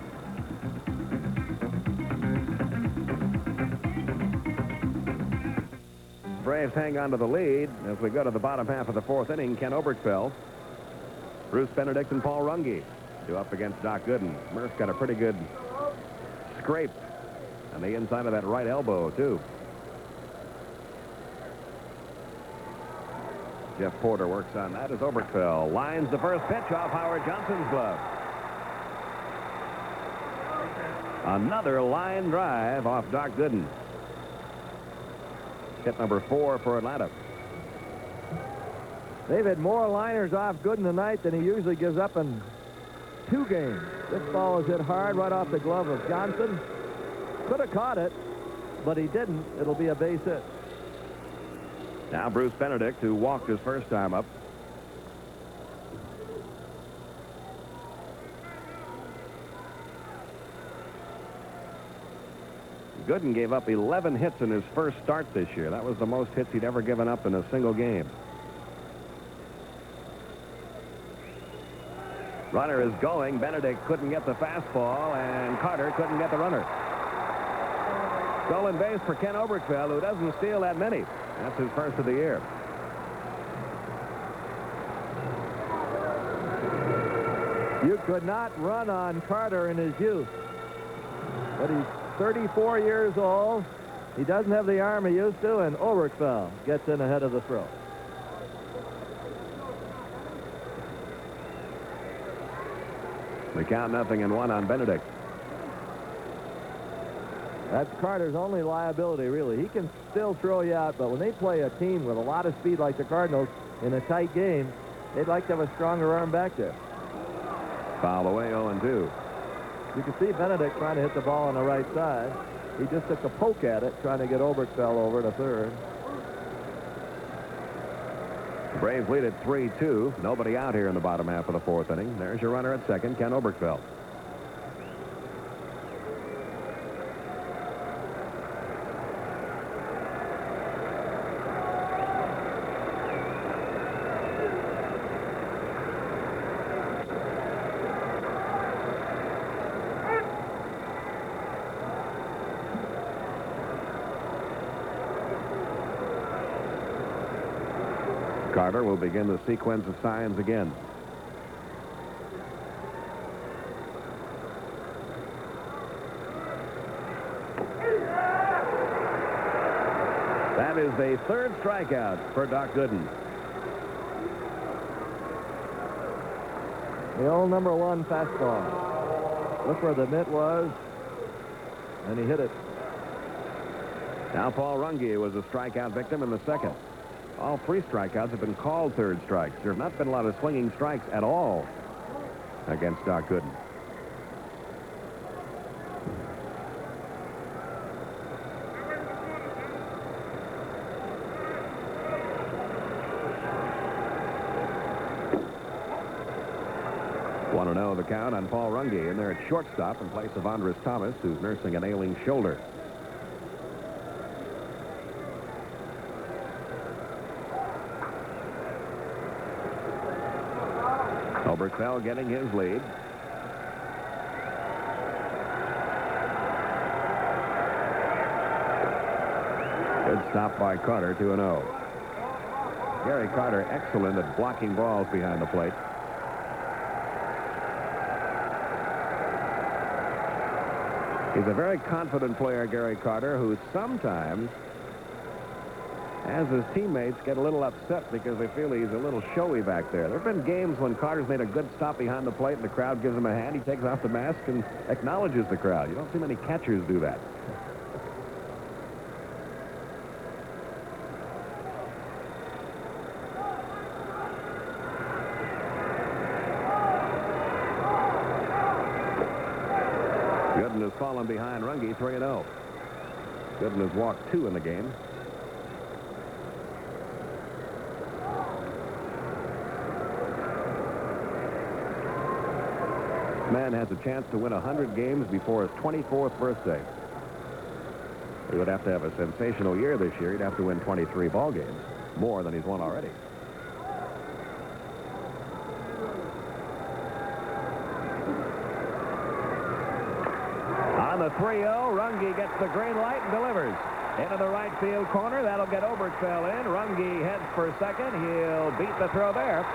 S3: Braves hang on to the lead as we go to the bottom half of the 4th inning. Ken Oberkfell, Bruce Benedict, and Paul Runge do up against Doc Gooden. Murph got a pretty good scrape on the inside of that right elbow, too. Jeff Porter works on that as Oberkfell lines the first pitch off Howard Johnson's glove. Another line drive off Doc Gooden. Hit number 4 for Atlanta.
S5: They've had more liners off Gooden tonight than he usually gives up in 2 games. This ball is hit hard right off the glove of Johnson. Could have caught it, but he didn't. It'll be a base hit.
S3: Now Bruce Benedict, who walked his first time up. Gooden gave up 11 hits in his first start this year. That was the most hits he'd ever given up in a single game. Runner is going. Benedict couldn't get the fastball, and Carter couldn't get the runner. Stolen base for Ken Oberkfell, who doesn't steal that many. That's his first of the year.
S5: You could not run on Carter in his youth. But he's 34 years old. He doesn't have the arm he used to, and Oberkfell gets in ahead of the throw.
S3: The count 0-1 on Benedict.
S5: That's Carter's only liability, really. He can still throw you out, but when they play a team with a lot of speed like the Cardinals in a tight game, they'd like to have a stronger arm back there.
S3: Foul away, 0-2.
S5: You can see Benedict trying to hit the ball on the right side. He just took a poke at it, trying to get Oberkfell over to third.
S3: The Braves lead at 3-2. Nobody out here in the bottom half of the fourth inning. There's your runner at second, Ken Oberkfell. Carter will begin the sequence of signs again. That is the third strikeout for Doc Gooden.
S5: The old number 1 fastball. Look where the mitt was, and he hit it.
S3: Now Paul Runge was a strikeout victim in the second. All 3 strikeouts have been called third strikes. There have not been a lot of swinging strikes at all against Doc Gooden. Want to know the count on Paul Runge in there at shortstop in place of Andres Thomas, who's nursing an ailing shoulder. Oberkfell getting his lead. Good stop by Carter, 2-0. Gary Carter, excellent at blocking balls behind the plate. He's a very confident player, Gary Carter, who sometimes, as his teammates, get a little upset because they feel he's a little showy back there. There have been games when Carter's made a good stop behind the plate and the crowd gives him a hand. He takes off the mask and acknowledges the crowd. You don't see many catchers do that. Gooden has fallen behind Runge, 3-0. Gooden has walked 2 in the game. Man has a chance to win 100 games before his 24th birthday. He would have to have a sensational year this year. He'd have to win 23 ball games, more than he's won already. On the 3-0, Runge gets the green light and delivers into the right field corner. That'll get Oberkfell in. Runge heads for second. He'll beat the throw there.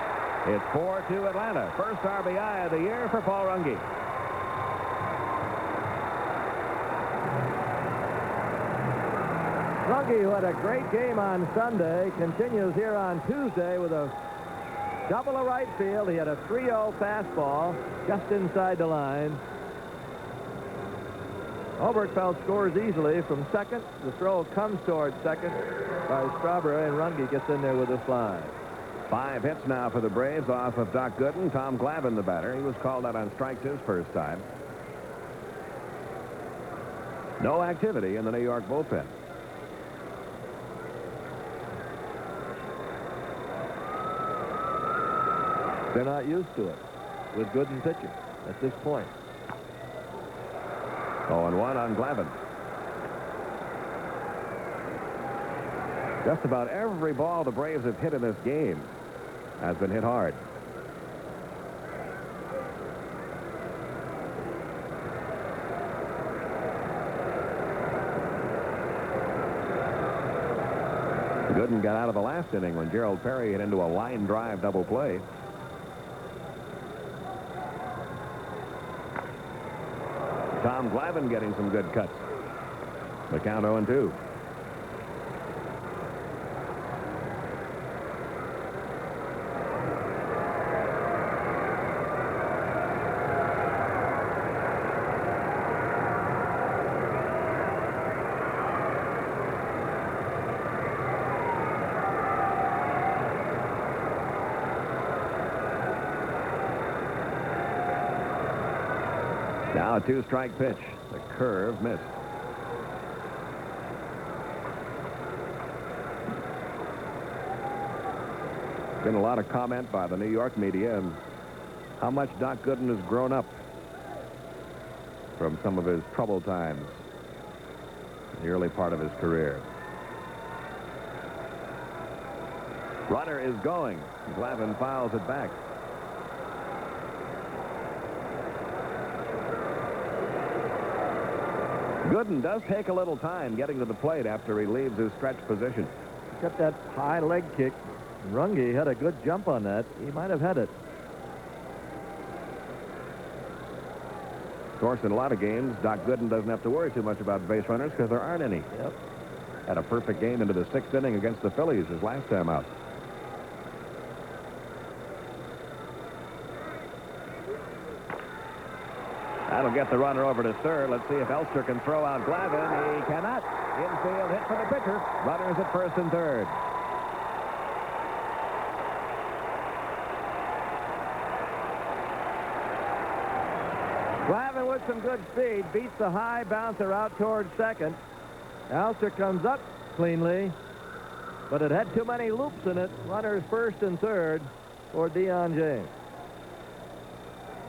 S3: It's 4-2 Atlanta. First RBI of the year for Paul Runge.
S5: Runge, who had a great game on Sunday, continues here on Tuesday with a double to right field. He had a 3-0 fastball just inside the line. Oberkfell scores easily from second. The throw comes towards second by Strawberry, and Runge gets in there with a slide.
S3: 5 hits now for the Braves off of Doc Gooden. Tom Glavine, the batter. He was called out on strikes his first time. No activity in the New York bullpen.
S5: They're not used to it with Gooden pitching at this point.
S3: 0-1 on Glavine. Just about every ball the Braves have hit in this game has been hit hard. Gooden got out of the last inning when Gerald Perry hit into a line drive double play. Tom Glavine getting some good cuts. The count 0-2. Now a 2-strike pitch. The curve missed. Been a lot of comment by the New York media and how much Doc Gooden has grown up from some of his troubled times in the early part of his career. Runner is going. Glavine fouls it back. Gooden does take a little time getting to the plate after he leaves his stretch position.
S5: Got that high leg kick. Runge had a good jump on that. He might have had it.
S3: Of course, in a lot of games, Doc Gooden doesn't have to worry too much about base runners because there aren't any.
S5: Yep.
S3: Had a perfect game into the 6th inning against the Phillies his last time out. That'll get the runner over to third. Let's see if Elster can throw out Glavine. He cannot. Infield hit for the pitcher. Runners at first and third.
S5: Glavine with some good speed beats the high bouncer out towards second. Elster comes up cleanly, but it had too many loops in it. Runners first and third for Dion James.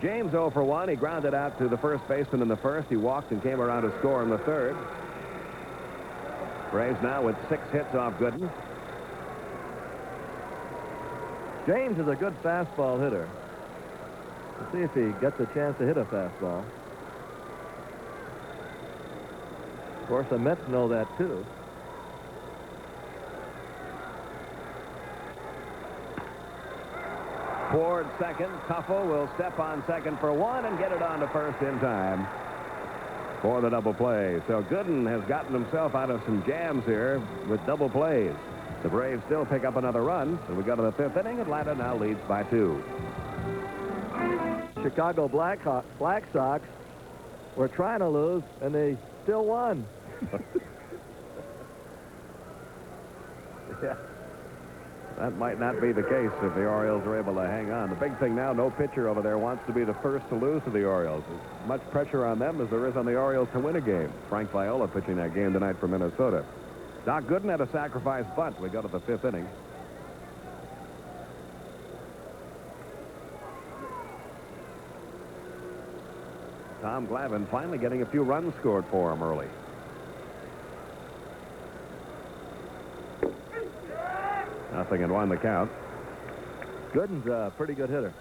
S3: James 0 for 1. He grounded out to the first baseman in the first. He walked and came around to score in the third. Braves now with 6 hits off Gooden.
S5: James is a good fastball hitter. Let's see if he gets a chance to hit a fastball. Of course, the Mets know that, too.
S3: Toward second. Tuffle will step on second for 1 and get it on to first in time for the double play. So Gooden has gotten himself out of some jams here with double plays. The Braves still pick up another run. So we go to the 5th inning. Atlanta now leads by 2.
S5: Chicago Black Sox were trying to lose, and they still won.
S3: Yeah. That might not be the case if the Orioles are able to hang on. The big thing now, no pitcher over there wants to be the first to lose to the Orioles. As much pressure on them as there is on the Orioles to win a game. Frank Viola pitching that game tonight for Minnesota. Doc Gooden had a sacrifice bunt. We go to the 5th inning. Tom Glavine finally getting a few runs scored for him early. Nothing and 1 the count.
S5: Gooden's a pretty good hitter.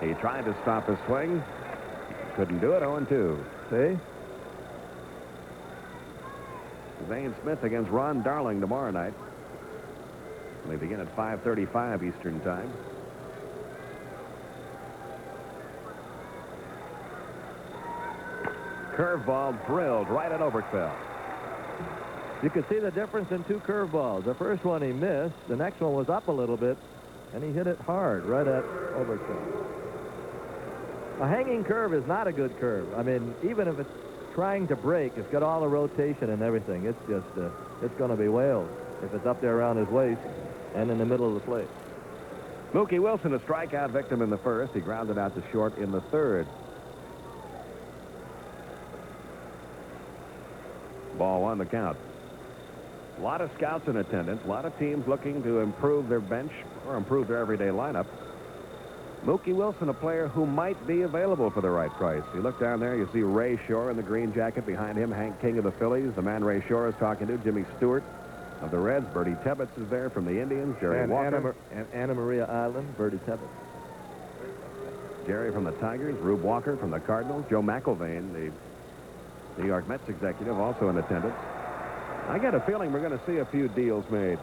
S3: He tried to stop his swing. Couldn't do it. 0-2.
S5: See?
S3: Zane Smith against Ron Darling tomorrow night. They begin at 5:35 Eastern time. Curveball drilled right at Oberkfell.
S5: You could see the difference in 2 curveballs. The first one he missed. The next one was up a little bit, and he hit it hard right at Oberkfell. A hanging curve is not a good curve. I mean, even if it's trying to break, it's got all the rotation and everything. It's just, it's going to be whaled if it's up there around his waist and in the middle of the plate.
S3: Mookie Wilson, a strikeout victim in the first. He grounded out to short in the third. Ball 1 the count. A lot of scouts in attendance. A lot of teams looking to improve their bench or improve their everyday lineup. Mookie Wilson, a player who might be available for the right price. You look down there, you see Ray Shore in the green jacket. Behind him, Hank King of the Phillies. The man Ray Shore is talking to, Jimmy Stewart of the Reds. Bertie Tebbetts is there from the Indians. Jerry Walker.
S5: And Anna Maria Island, Bertie Tebbetts.
S3: Jerry from the Tigers. Rube Walker from the Cardinals. Joe McIlvaine, the New York Mets executive, also in attendance. I get a feeling we're going to see a few deals made.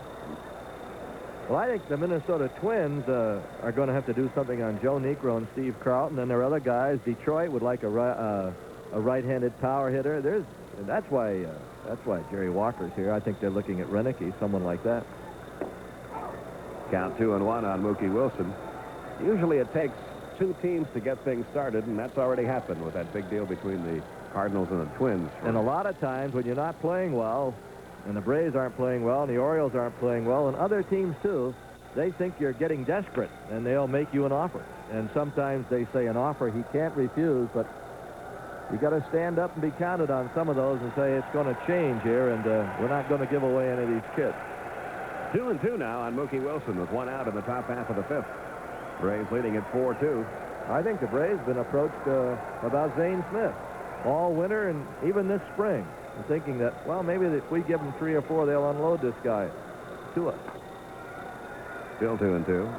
S5: Well, I think the Minnesota Twins are going to have to do something on Joe Niekro and Steve Carlton, and there are other guys. Detroit would like a right-handed power hitter. That's why Jerry Walker's here. I think they're looking at Renicky, someone like that.
S3: Count 2-1 on Mookie Wilson. Usually it takes two teams to get things started, and that's already happened with that big deal between the Cardinals and the Twins.
S5: And a lot of times when you're not playing well, and the Braves aren't playing well, and the Orioles aren't playing well, and other teams too, they think you're getting desperate, and they'll make you an offer. And sometimes they say an offer he can't refuse, but you got to stand up and be counted on some of those and say it's going to change here, and we're not going to give away any of these kids.
S3: 2-2 now on Mookie Wilson with one out in the top half of the fifth. Braves leading at 4-2.
S5: I think the Braves have been approached about Zane Smith all winter and even this spring. I'm thinking that, well, maybe if we give them 3 or 4, they'll unload this guy to us.
S3: Still 2-2.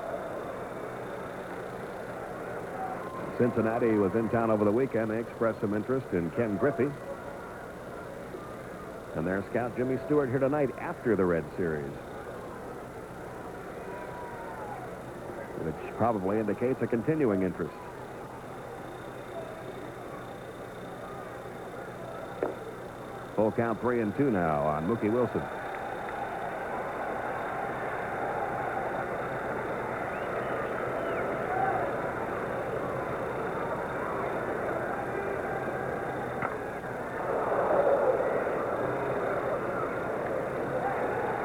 S3: Cincinnati was in town over the weekend. They expressed some interest in Ken Griffey. And their scout Jimmy Stewart here tonight after the Red Series, which probably indicates a continuing interest. Full count 3-2 now on Mookie Wilson.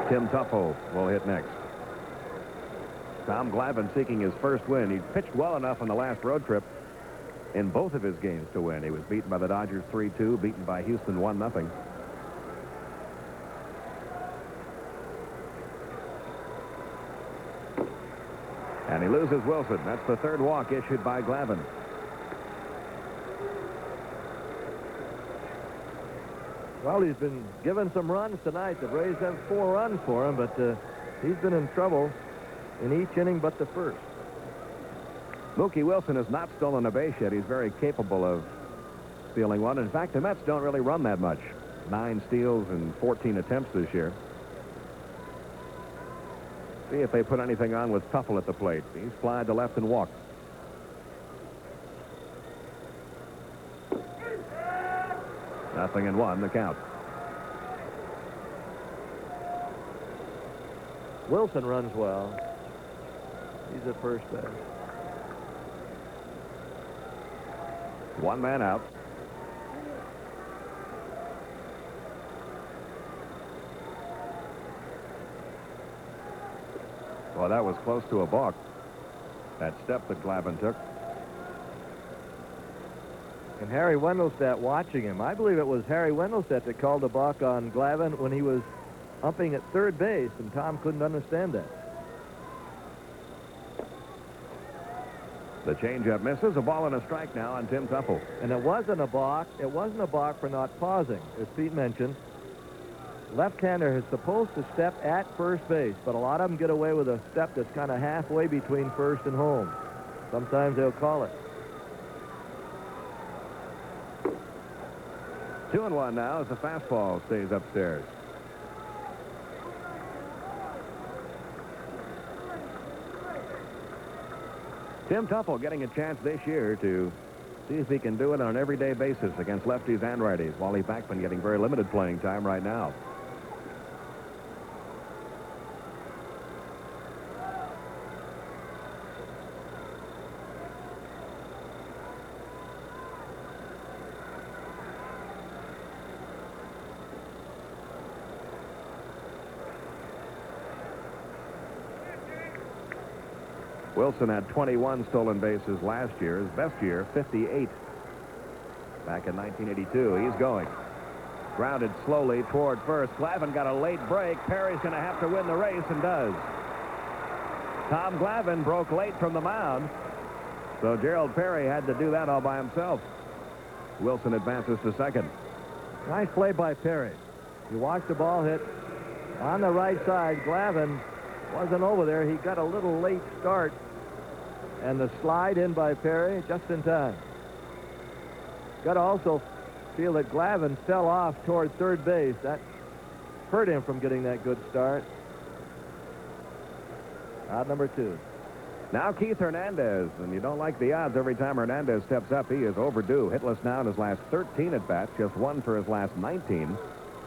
S3: Tim Tuffle will hit next. Tom Glavine seeking his first win. He pitched well enough on the last road trip in both of his games to win. He was beaten by the Dodgers 3-2, beaten by Houston 1-0. And he loses Wilson. That's the third walk issued by Glavine.
S5: Well, he's been given some runs tonight. The Braves have 4 runs for him, but he's been in trouble in each inning but the first.
S3: Mookie Wilson has not stolen a base yet. He's very capable of stealing one. In fact, the Mets don't really run that much. 9 steals and 14 attempts this year. See if they put anything on with Tuffle at the plate. He's flied to left and walked. Nothing in 1, the count.
S5: Wilson runs well. He's at first base.
S3: 1 man out. Well, that was close to a balk. That step that Glavine took.
S5: And Harry Wendelstedt watching him. I believe it was Harry Wendelstedt that called a balk on Glavine when he was umping at third base, and Tom couldn't understand that.
S3: The changeup misses. A ball and a strike now on Tim Tuffle.
S5: And it wasn't a balk. It wasn't a balk for not pausing. As Pete mentioned, left-hander is supposed to step at first base, but a lot of them get away with a step that's kind of halfway between first and home. Sometimes they'll call it.
S3: 2-1 now as the fastball stays upstairs. Tim Tuffle getting a chance this year to see if he can do it on an everyday basis against lefties and righties. Wally Backman getting very limited playing time right now. Wilson had 21 stolen bases last year. His best year, 58. Back in 1982. He's going. Grounded slowly toward first. Glavine got a late break. Perry's going to have to win the race and does. Tom Glavine broke late from the mound. So Gerald Perry had to do that all by himself. Wilson advances to second.
S5: Nice play by Perry. You watch the ball hit on the right side. Glavine wasn't over there. He got a little late start. And the slide in by Perry just in time. Got to also feel that Glavine fell off toward third base. That hurt him from getting that good start. Out number 2.
S3: Now Keith Hernandez, and you don't like the odds every time Hernandez steps up. He is overdue. Hitless now in his last 13 at-bats, just 1 for his last 19.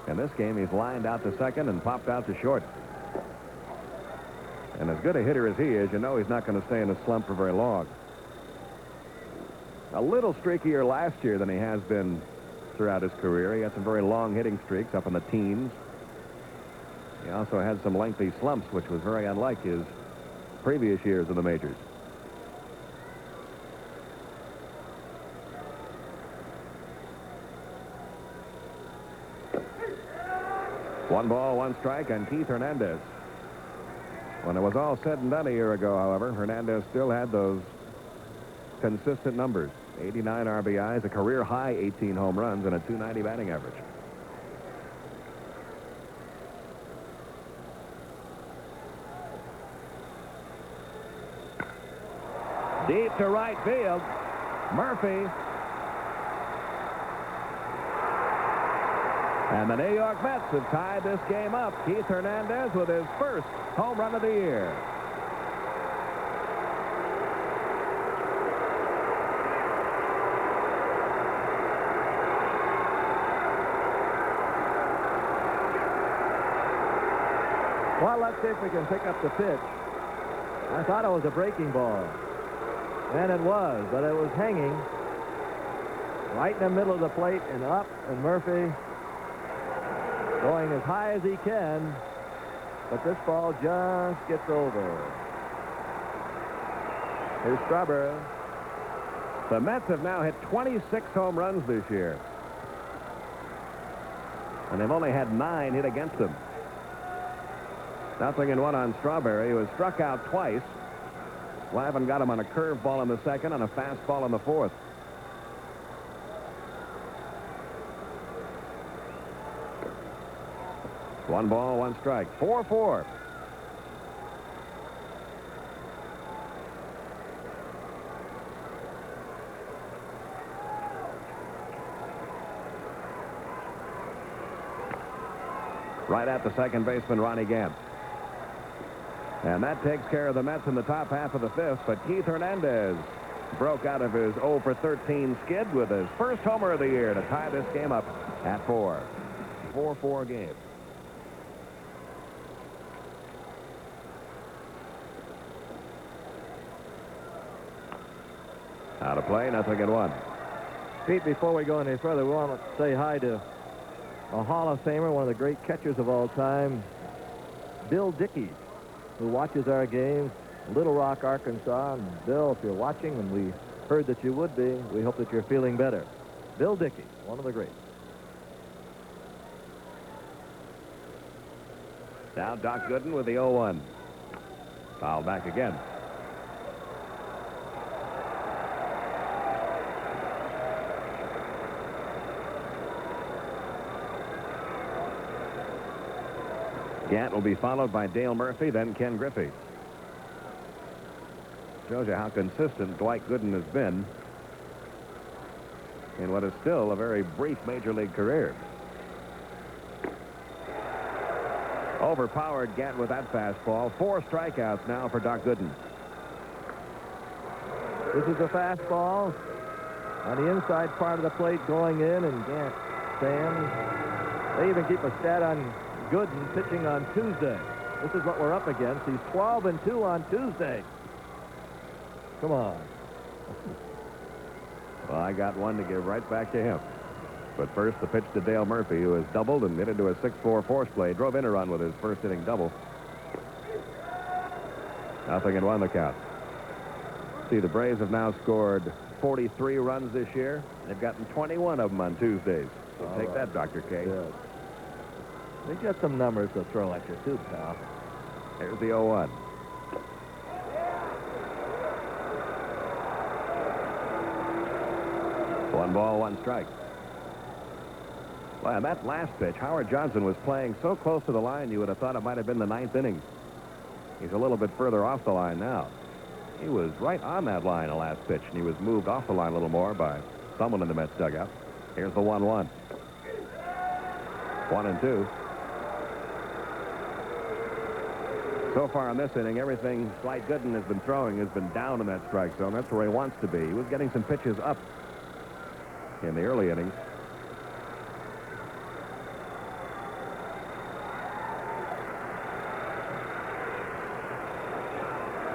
S3: In this game, he's lined out to second and popped out to short. And as good a hitter as he is, you know he's not going to stay in a slump for very long. A little streakier last year than he has been throughout his career. He had some very long hitting streaks up in the teens. He also had some lengthy slumps, which was very unlike his previous years in the majors. One ball, one strike, and Keith Hernandez. When it was all said and done a year ago, however, Hernandez still had those consistent numbers. 89 RBIs, a career high 18 home runs, and a .290 batting average. Deep to right field. Murphy. And the New York Mets have tied this game up. Keith Hernandez with his first home run of the year.
S5: Well, let's see if we can pick up the pitch. I thought it was a breaking ball. And it was, but it was hanging right in the middle of the plate and up, and Murphy going as high as he can, but this ball just gets over. Here's Strawberry.
S3: The Mets have now hit 26 home runs this year. And they've only had 9 hit against them. 0-1 on Strawberry, who was struck out twice. Glavine got him on a curveball in the second and a fastball in the fourth. One ball, one strike. 4-4. Right at the second baseman, Ronnie Gant. And that takes care of the Mets in the top half of the fifth, but Keith Hernandez broke out of his 0 for 13 skid with his first homer of the year to tie this game up at 4. 4-4 game. Out of play, 0-1.
S5: Pete, before we go any further, we want to say hi to a Hall of Famer, one of the great catchers of all time, Bill Dickey, who watches our games, Little Rock, Arkansas. And Bill, if you're watching, and we heard that you would be, we hope that you're feeling better. Bill Dickey, one of the greats.
S3: Now Doc Gooden with the 0-1. Foul back again. Gant will be followed by Dale Murphy, then Ken Griffey. Shows you how consistent Dwight Gooden has been in what is still a very brief major league career. Overpowered Gant with that fastball. 4 strikeouts now for Doc Gooden.
S5: This is a fastball on the inside part of the plate going in, and Gant stands. They even keep a stat on Gooden pitching on Tuesday. This is what we're up against. He's 12-2 on Tuesday. Come on.
S3: Well, I got one to give right back to him. But first, the pitch to Dale Murphy, who has doubled and hit into a 6-4 force play. Drove in a run with his first inning double. 0-1 the count. See, the Braves have now scored 43 runs this year. They've gotten 21 of them on Tuesdays. So take that, Dr. K.
S5: Good. We got some numbers to throw at you, too, pal.
S3: Here's the 0-1. One ball, one strike. Well, that last pitch, Howard Johnson was playing so close to the line, you would have thought it might have been the 9th inning. He's a little bit further off the line now. He was right on that line the last pitch, and he was moved off the line a little more by someone in the Mets dugout. Here's the 1-1. 1-2. So far in this inning, everything Dwight Gooden has been throwing has been down in that strike zone. That's where he wants to be. He was getting some pitches up in the early innings.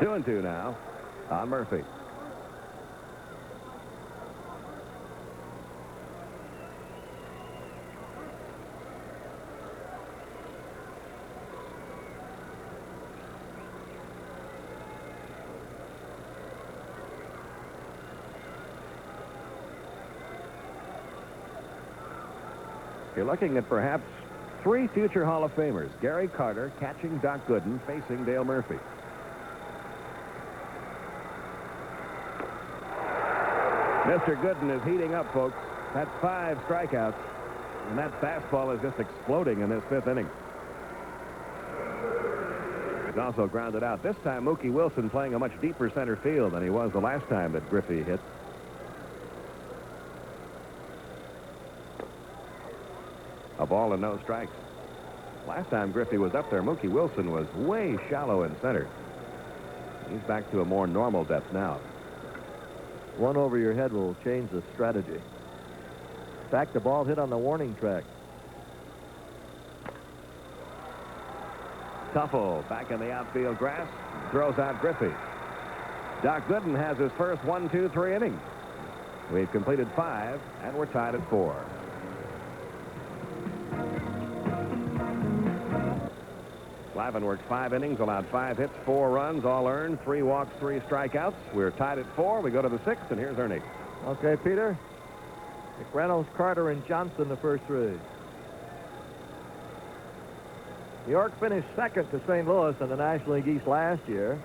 S3: Two and two now on Murphy. You're looking at perhaps 3 future Hall of Famers. Gary Carter catching Doc Gooden, facing Dale Murphy. Mr. Gooden is heating up, folks. That's 5 strikeouts, and that fastball is just exploding in this 5th inning. He's also grounded out. This time, Mookie Wilson playing a much deeper center field than he was the last time that Griffey hit. A ball and no strikes. Last time Griffey was up there, Mookie Wilson was way shallow in center. He's back to a more normal depth now.
S5: One over your head will change the strategy. In fact, the ball hit on the warning track.
S3: Tuffle back in the outfield grass, throws out Griffey. Doc Gooden has his first 1-2-3 inning. We've completed 5, and we're tied at 4. Glavine worked 5 innings, allowed 5 hits, 4 runs, all earned, 3 walks, 3 strikeouts. We're tied at 4. We go to the 6th, and here's Ernie.
S5: Okay, Peter. McReynolds, Carter, and Johnson, the first 3. New York finished second to St. Louis in the National League East last year.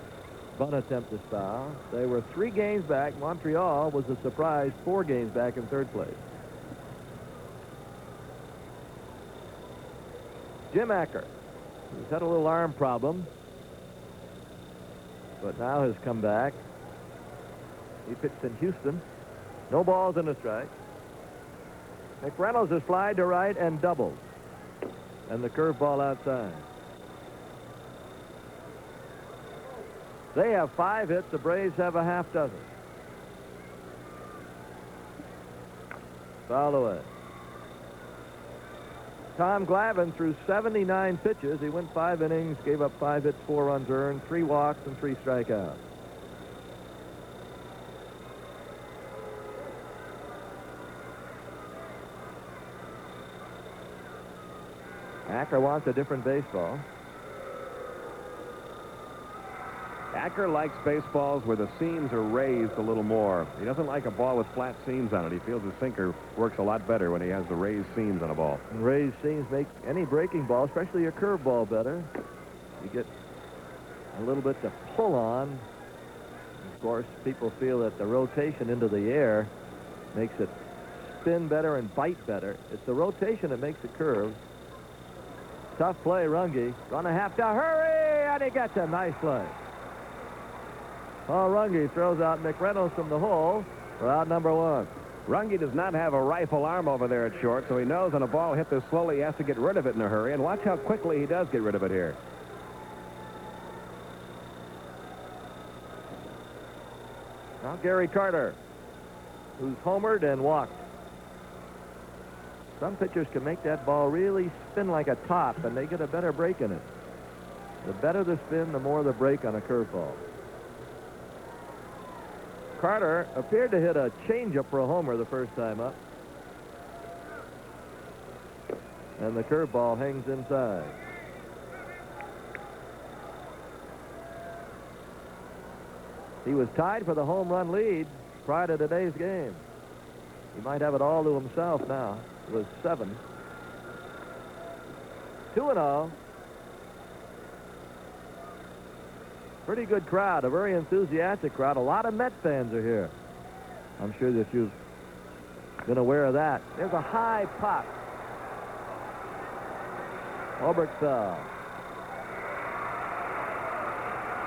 S5: Bunt attempt to foul. They were 3 games back. Montreal was a surprise 4 games back in 3rd place. Jim Acker. He's had a little arm problem, but now has come back. He pitched in Houston. No balls and a strike. McReynolds is fly to right and doubled. And the curveball outside. They have 5 hits. The Braves have a half dozen. Foul away. Tom Glavine threw 79 pitches. He went 5 innings, gave up 5 hits, 4 runs earned, 3 walks, and 3 strikeouts. Acker wants a different baseball.
S3: Acker likes baseballs where the seams are raised a little more. He doesn't like a ball with flat seams on it. He feels his sinker works a lot better when he has the raised seams on a ball.
S5: And raised seams make any breaking ball, especially a curveball, better. You get a little bit to pull on. Of course, people feel that the rotation into the air makes it spin better and bite better. It's the rotation that makes it curve. Tough play, Runge. Gonna have to hurry, and he gets a nice play. Paul Runge throws out McReynolds from the hole for out number 1.
S3: Runge does not have a rifle arm over there at short, so he knows on a ball hit this slowly, he has to get rid of it in a hurry. And watch how quickly he does get rid of it here.
S5: Now Gary Carter, who's homered and walked. Some pitchers can make that ball really spin like a top, and they get a better break in it. The better the spin, the more the break on a curveball. Carter appeared to hit a changeup for a homer the first time up. And the curveball hangs inside. He was tied for the home run lead prior to today's game. He might have it all to himself now. It was 7. 2-0. Pretty good crowd, a very enthusiastic crowd. A lot of Met fans are here. I'm sure that you've been aware of that. There's a high pop. Oberkfell.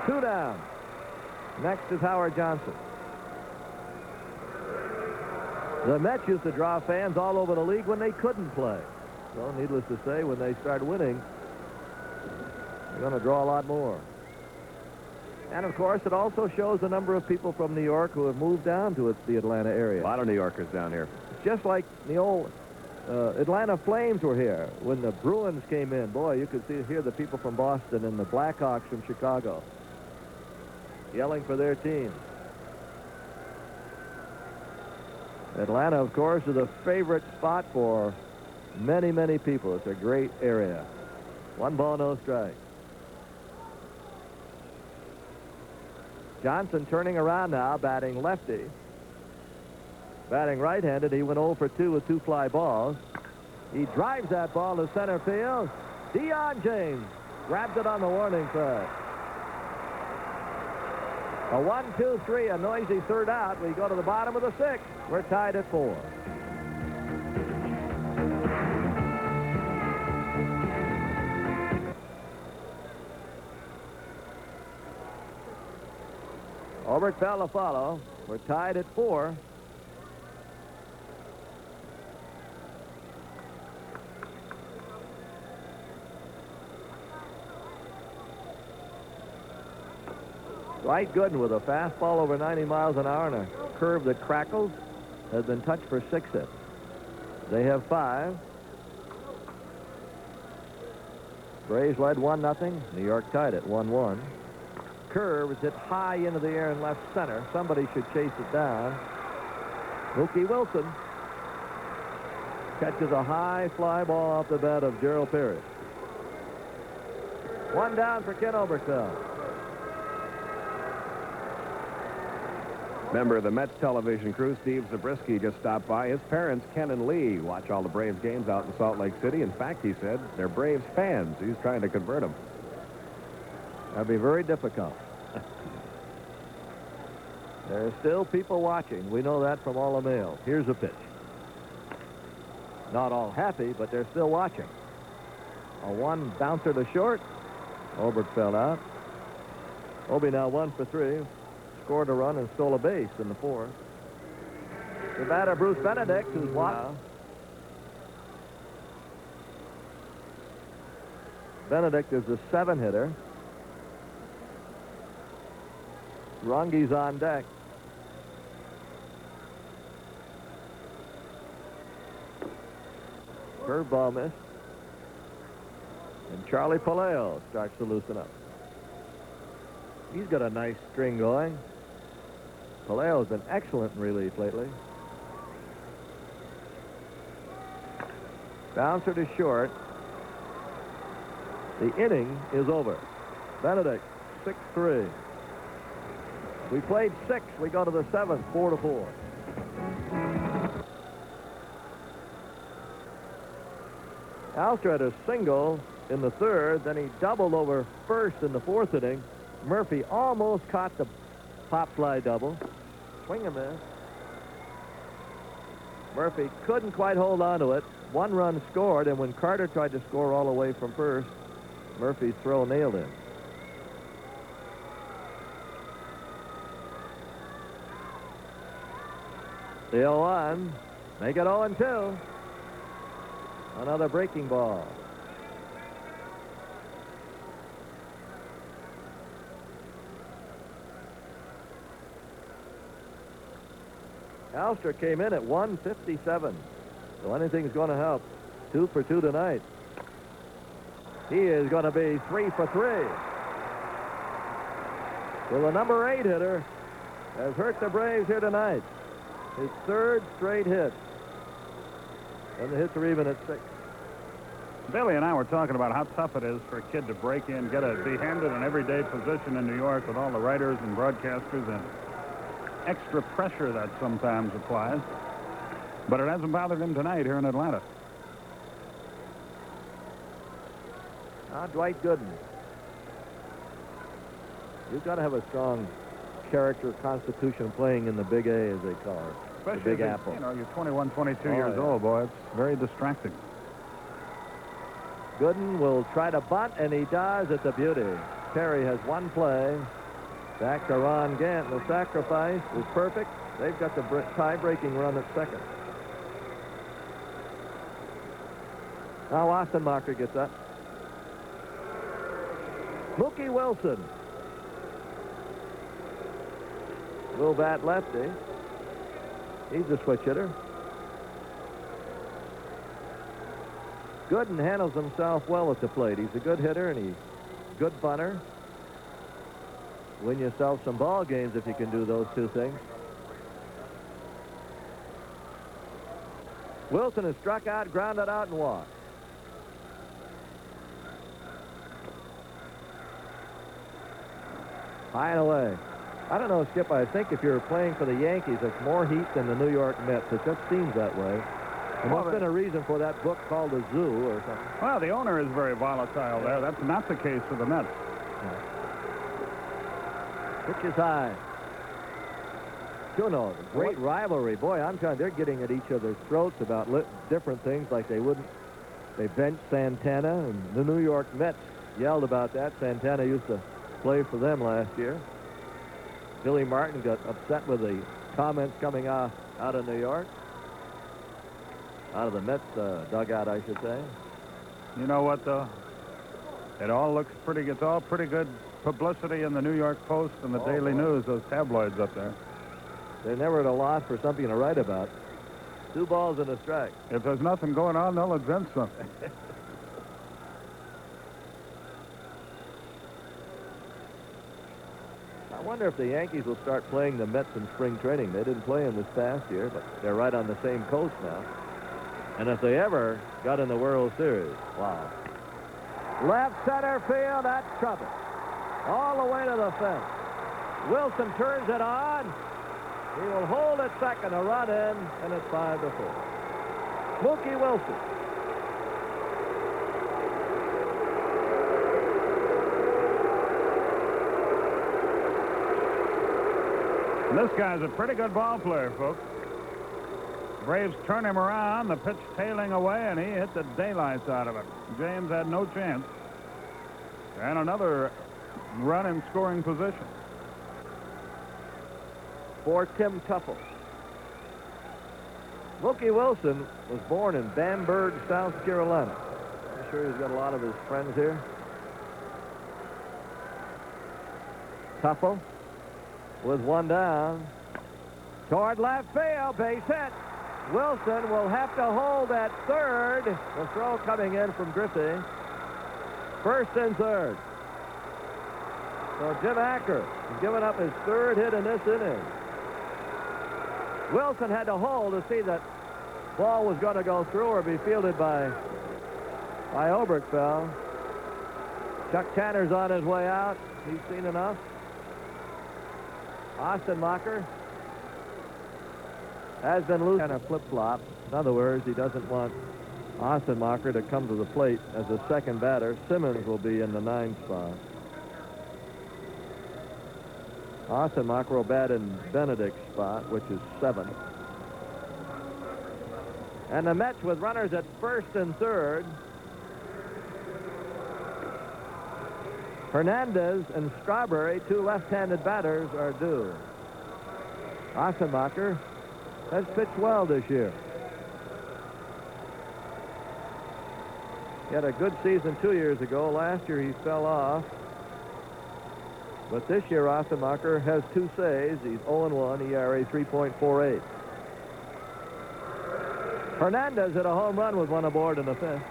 S5: 2 down. Next is Howard Johnson. The Mets used to draw fans all over the league when they couldn't play. So, needless to say, when they start winning, they're going to draw a lot more. And, of course, it also shows a number of people from New York who have moved down to the Atlanta area.
S3: A lot of New Yorkers down here.
S5: Just like the old Atlanta Flames were here when the Bruins came in. Boy, you could hear the people from Boston and the Blackhawks from Chicago yelling for their team. Atlanta, of course, is a favorite spot for many, many people. It's a great area. 1 ball, no strike. Johnson turning around now, batting lefty. Batting right-handed, he went 0 for 2 with 2 fly balls. He drives that ball to center field. Deion James grabs it on the warning track. A 1-2-3, a noisy third out. We go to the bottom of the 6th. We're tied at 4. Oberkfell to follow. We're tied at 4. Dwight Gooden with a fastball over 90 miles an hour and a curve that crackles has been touched for 6 hits. They have 5. Braves led 1-0. New York tied at 1-1. Curve is hit high into the air in left center. Somebody should chase it down. Mookie Wilson catches a high fly ball off the bat of Gerald Perry. 1 down for Ken Oberkfell.
S3: Member of the Mets television crew, Steve Zabriskie, just stopped by. His parents, Ken and Lee, watch all the Braves games out in Salt Lake City. In fact, he said they're Braves fans. He's trying to convert them.
S5: That'd be very difficult. There are still people watching. We know that from all the mail. Here's a pitch. Not all happy, but they're still watching. A 1 bouncer to short. Oberkfell out. Obi now 1 for 3. Scored a run and stole a base in the 4th. The batter, Bruce Benedict, who's won. Benedict is the 7-hitter. Runge's on deck. Curveball missed. And Charlie Palaio starts to loosen up. He's got a nice string going. Palaio's been excellent in relief lately. Bouncer to short. The inning is over. Benedict, 6-3. We played 6. We go to the 7th, 4-4. Alster had a single in the 3rd. Then he doubled over first in the 4th inning. Murphy almost caught the pop fly double. Swing and miss. Murphy couldn't quite hold on to it. 1 run scored, and when Carter tried to score all the way from first, Murphy's throw nailed him. The 0-1. Make it 0-2. Another breaking ball. Alster came in at 157. So anything's going to help. 2 for 2 tonight. He is going to be 3 for 3. Well, the number 8 hitter has hurt the Braves here tonight. His 3rd straight hit. And the hits are even at 6.
S1: Billy and I were talking about how tough it is for a kid to break in, be handed an everyday position in New York with all the writers and broadcasters and extra pressure that sometimes applies. But it hasn't bothered him tonight here in Atlanta.
S5: Now Dwight Gooden. You've got to have a strong character constitution playing in the Big A, as they call it.
S1: Especially
S5: the Big
S1: if
S5: Apple.
S1: You know, you're 21, 22 years old, boy. It's very distracting.
S5: Gooden will try to bunt, and he does. It's a beauty. Perry has 1 play. Back to Ron Gant. The sacrifice is perfect. They've got the tie-breaking run at 2nd. Now Wassenmacher gets up. Mookie Wilson will bat lefty. He's a switch hitter. Gooden handles himself well at the plate. He's a good hitter and he's a good bunter. Win yourself some ball games if you can do those two things. Wilson is struck out, grounded out, and walked. High and away. I don't know, Skip. I think if you're playing for the Yankees, it's more heat than the New York Mets. It just seems that way. There must have been a reason for that book called The Zoo or something.
S1: Well, the owner is very volatile there. That's not the case for the Mets.
S5: Pitch is high. 2-0. Great rivalry. Boy, I'm telling you, they're getting at each other's throats about different things like they wouldn't. They benched Santana, and the New York Mets yelled about that. Santana used to play for them last year. Billy Martin got upset with the comments coming out of New York. Out of the Mets dugout, I should say.
S1: You know what, though? It all looks pretty. It's all pretty good publicity in the New York Post and the Daily News, those tabloids up there.
S5: They're never at a loss for something to write about. 2 balls and a strike.
S1: If there's nothing going on, they'll invent something.
S5: I wonder if the Yankees will start playing the Mets in spring training. They didn't play them this past year, but they're right on the same coast now. And if they ever got in the World Series, wow. Left center field, that's trouble. All the way to the fence. Wilson turns it on. He will hold at second, a run in, and it's 5-4. Mookie Wilson.
S1: And this guy's a pretty good ball player, folks. Braves turn him around, the pitch tailing away, and he hit the daylights out of it. James had no chance. And another run in scoring position.
S5: For Tim Tuffle. Mookie Wilson was born in Bamberg, South Carolina. I'm sure he's got a lot of his friends here. Tuffle with one down. Toward left field, base hit. Wilson will have to hold at third. The throw coming in from Griffey. First and third. So Jim Acker has given up his third hit in this inning. Wilson had to hold to see that ball was going to go through or be fielded by Oberkfell. Chuck Tanner's on his way out. He's seen enough. Ostenmacher has been loose and a flip-flop. In other words, he doesn't want Ostenmacher to come to the plate as a second batter. Simmons will be in the 9 spot. Ostenmacher will bat in Benedict's spot, which is 7. And the Mets with runners at first and third. Hernandez and Strawberry, 2 left-handed batters, are due. Ostenmacher has pitched well this year. He had a good season 2 years ago. Last year he fell off. But this year Ostenmacher has 2 saves. He's 0-1, ERA 3.48. Hernandez hit a home run with one aboard in the 5th.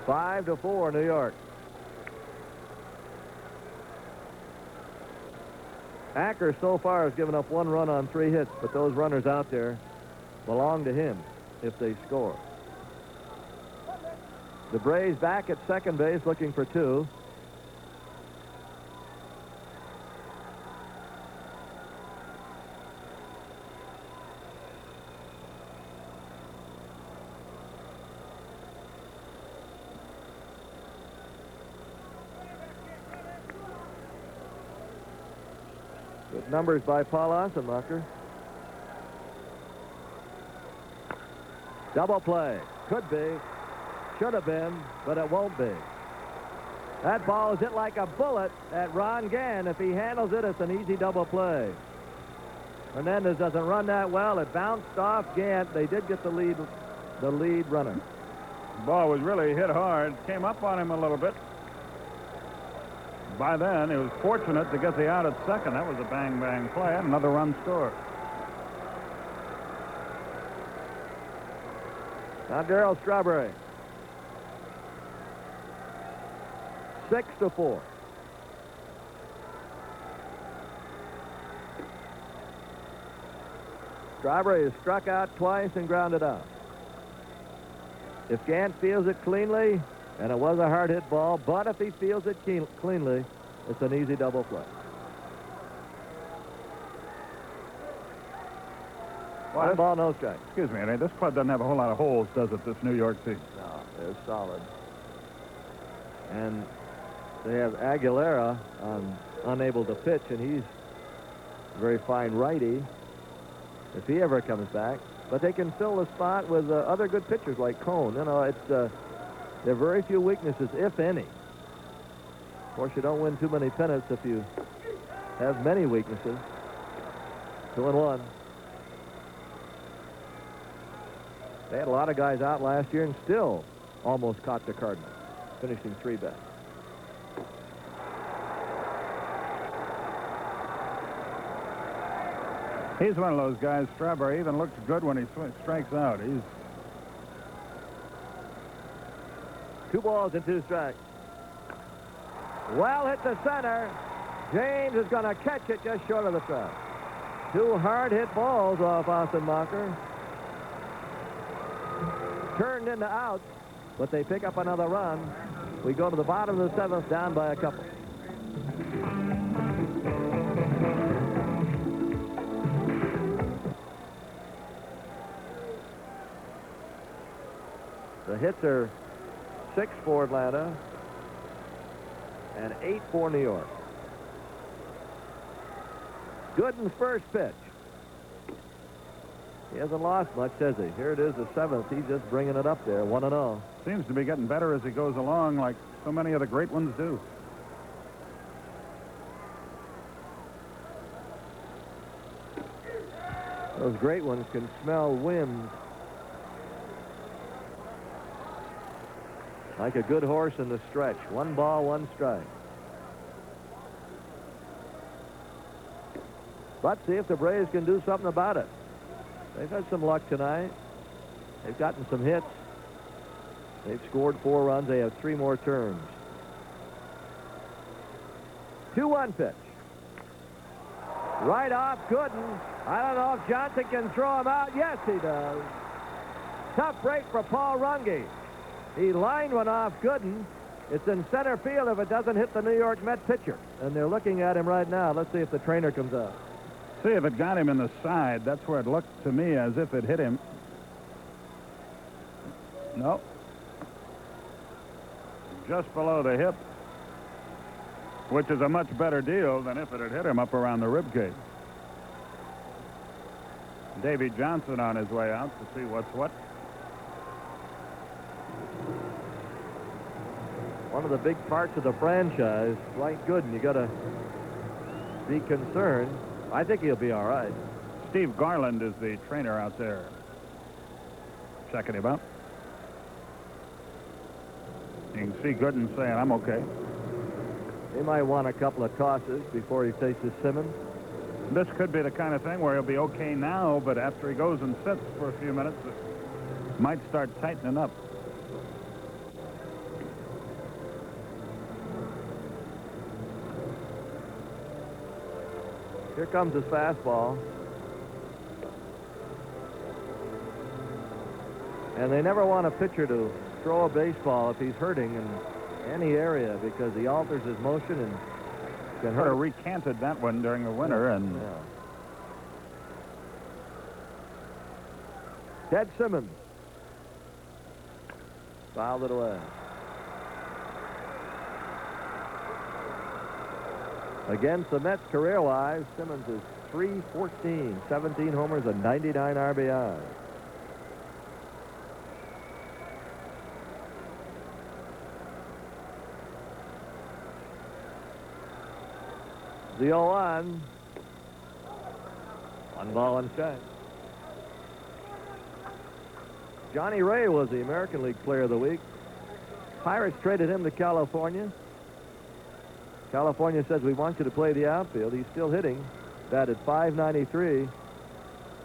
S5: Five to 4, New York. Acker so far has given up 1 run on 3 hits, but those runners out there belong to him if they score. The Braves back at second base looking for 2. Good numbers by Paul Ostenmacher. Double play. Could be. Should have been, but it won't be. That ball is hit like a bullet at Ron Gann. If he handles it, it's an easy double play. Hernandez doesn't run that well. It bounced off Gann. They did get the lead runner.
S1: The ball was really hit hard. Came up on him a little bit. By then, he was fortunate to get the out at second. That was a bang-bang play. Another run scored.
S5: Now Darryl Strawberry. 6-4. Strawberry has struck out twice and grounded out. If Gant fields it cleanly, and it was a hard hit ball, but if he fields it cleanly, it's an easy double play. One ball, no strike.
S1: Excuse me, this club doesn't have a whole lot of holes, does it, this New York team?
S5: No, they're solid. And they have Aguilera unable to pitch, and he's a very fine righty if he ever comes back. But they can fill the spot with other good pitchers like Cone. You know, it's there are very few weaknesses, if any. Of course, you don't win too many pennants if you have many weaknesses. 2-1. They had a lot of guys out last year and still almost caught the Cardinals, finishing 3 back.
S1: He's one of those guys, Strawberry, even looks good when he strikes out. He's
S5: 2 balls and 2 strikes. Well hit to center. James is going to catch it just short of the track. 2 hard hit balls off Ossenmacher. Turned into outs, but they pick up another run. We go to the bottom of the 7th, down by a couple. The hits are 6 for Atlanta and 8 for New York. Gooden's first pitch. He hasn't lost much, has he? Here it is, the 7th. He's just bringing it up there, 1-0.
S1: seems to be getting better as he goes along, like so many of the great ones do.
S5: Those great ones can smell wind like a good horse in the stretch. 1 ball, 1 strike. But see if the Braves can do something about it. They've had some luck tonight. They've gotten some hits. They've scored 4 runs. They have 3 more turns. 2-1 pitch. Right off Gooden. I don't know if Johnson can throw him out. Yes, he does. Tough break for Paul Runge. He lined one off Gooden. It's in center field if it doesn't hit the New York Met pitcher. And they're looking at him right now. Let's see if the trainer comes out.
S1: See if it got him in the side. That's where it looked to me as if it hit him. No. Just below the hip, which is a much better deal than if it had hit him up around the rib cage. Davy Johnson on his way out to see what's what.
S5: One of the big parts of the franchise, like Gooden, you got to be concerned. I think he'll be all right.
S1: Steve Garland is the trainer out there. Checking him out. You can see Gooden saying, I'm okay.
S5: He might want a couple of tosses before he faces Simmons.
S1: This could be the kind of thing where he'll be okay now, but after he goes and sits for a few minutes, it might start tightening up.
S5: Here comes his fastball. And they never want a pitcher to throw a baseball if he's hurting in any area because he alters his motion and can hurt.
S1: Recanted that one during the winter. And
S5: yeah. Ted Simmons fouled it away. Against the Mets career-wise, Simmons is .314, 17 homers and 99 RBI. The 0-1. 1 ball, 1 strike. Johnny Ray was the American League Player of the Week. Pirates traded him to California. California says we want you to play the outfield. He's still hitting. Batted .593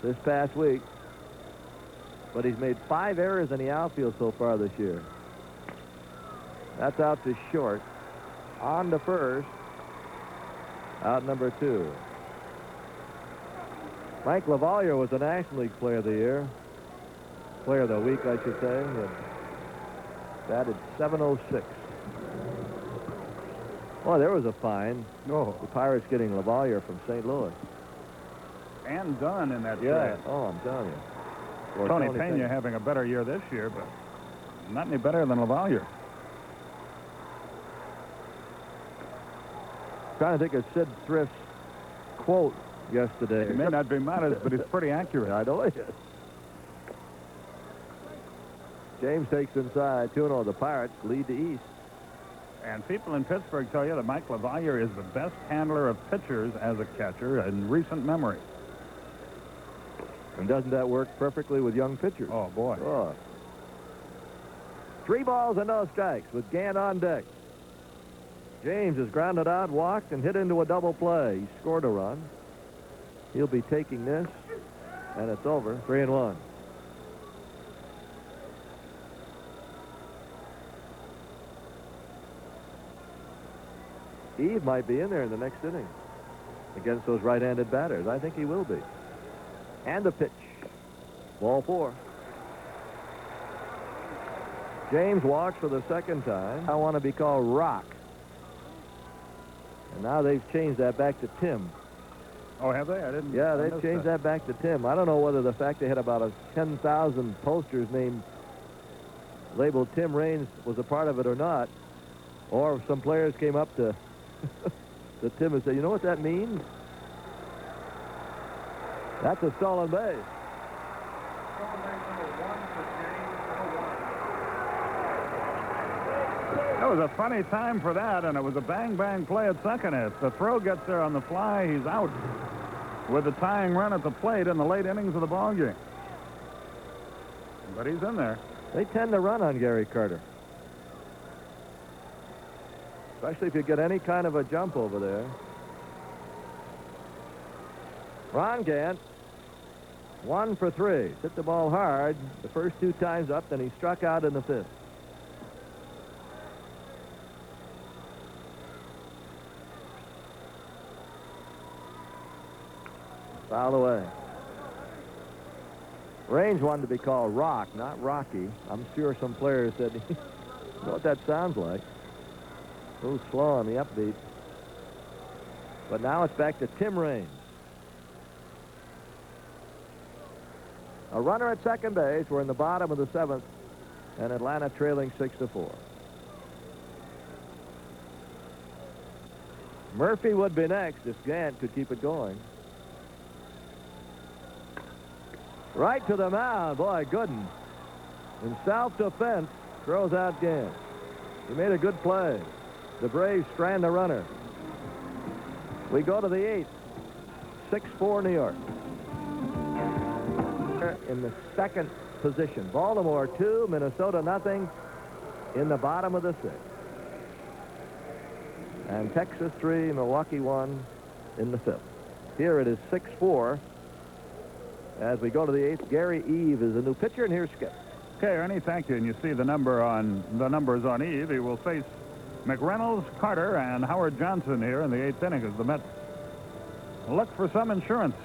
S5: this past week. But he's made 5 errors in the outfield so far this year. That's out to short. On to first. Out number 2. Mike LaValliere was the National League Player of the Year. Player of the Week, I should say. And batted .706. Well, there was a fine.
S1: Oh,
S5: The Pirates getting LaValliere from St. Louis.
S1: and Dunn in that
S5: Yeah.
S1: trade.
S5: Oh, I'm telling you. Or
S1: Tony Pena having a better year this year, but not any better than LaValliere.
S5: Trying to think of Sid Thrift's quote yesterday.
S1: He may not be modest, but he's pretty accurate.
S5: I know he is. James takes inside 2-0. The Pirates lead the East.
S1: And people in Pittsburgh tell you that Mike LaValliere is the best handler of pitchers as a catcher in recent memory.
S5: And doesn't that work perfectly with young pitchers?
S1: Oh, boy.
S5: Oh. 3 balls and no strikes with Gant on deck. James is grounded out, walked, and hit into a double play. He scored a run. He'll be taking this, and it's over. 3-1. Eve might be in there in the next inning against those right-handed batters. I think he will be. And the pitch. Ball 4. James walks for the second time. I want to be called Rock. And now they've changed that back to Tim.
S1: Oh, have they? I didn't.
S5: Yeah,
S1: I
S5: they've
S1: missed
S5: changed that back to Tim. I don't know whether the fact they had about 10,000 posters labeled Tim Raines was a part of it or not, or if some players came up to Tim and said, you know what that means? That's a stolen base.
S1: It was a funny time for that, and it was a bang-bang play at second. If the throw gets there on the fly, he's out with the tying run at the plate in the late innings of the ballgame. But he's in there.
S5: They tend to run on Gary Carter. Especially if you get any kind of a jump over there. Ron Gant, 1 for 3. Hit the ball hard the first 2 times up, then he struck out in the 5th. Foul away. Raines wanted to be called Rock, not Rocky. I'm sure some players said, you know what that sounds like? A little slow on the upbeat. But now it's back to Tim Raines. A runner at second base. We're in the bottom of the 7th, and Atlanta trailing 6-4. Murphy would be next if Gant could keep it going. Right to the mound. Boy, Gooden, in self-defense, throws out Gant. He made a good play. The Braves strand a runner. We go to the 8th. 6-4 New York. In the 2nd position. Baltimore 2, Minnesota nothing in the bottom of the 6th. And Texas 3, Milwaukee 1 in the 5th. Here it is 6-4. As we go to the 8th, Gary Eve is a new pitcher, and here's Skip.
S1: Okay, Ernie, thank you. And you see the numbers on Eve. He will face McReynolds, Carter, and Howard Johnson here in the 8th inning as the Mets look for some insurance.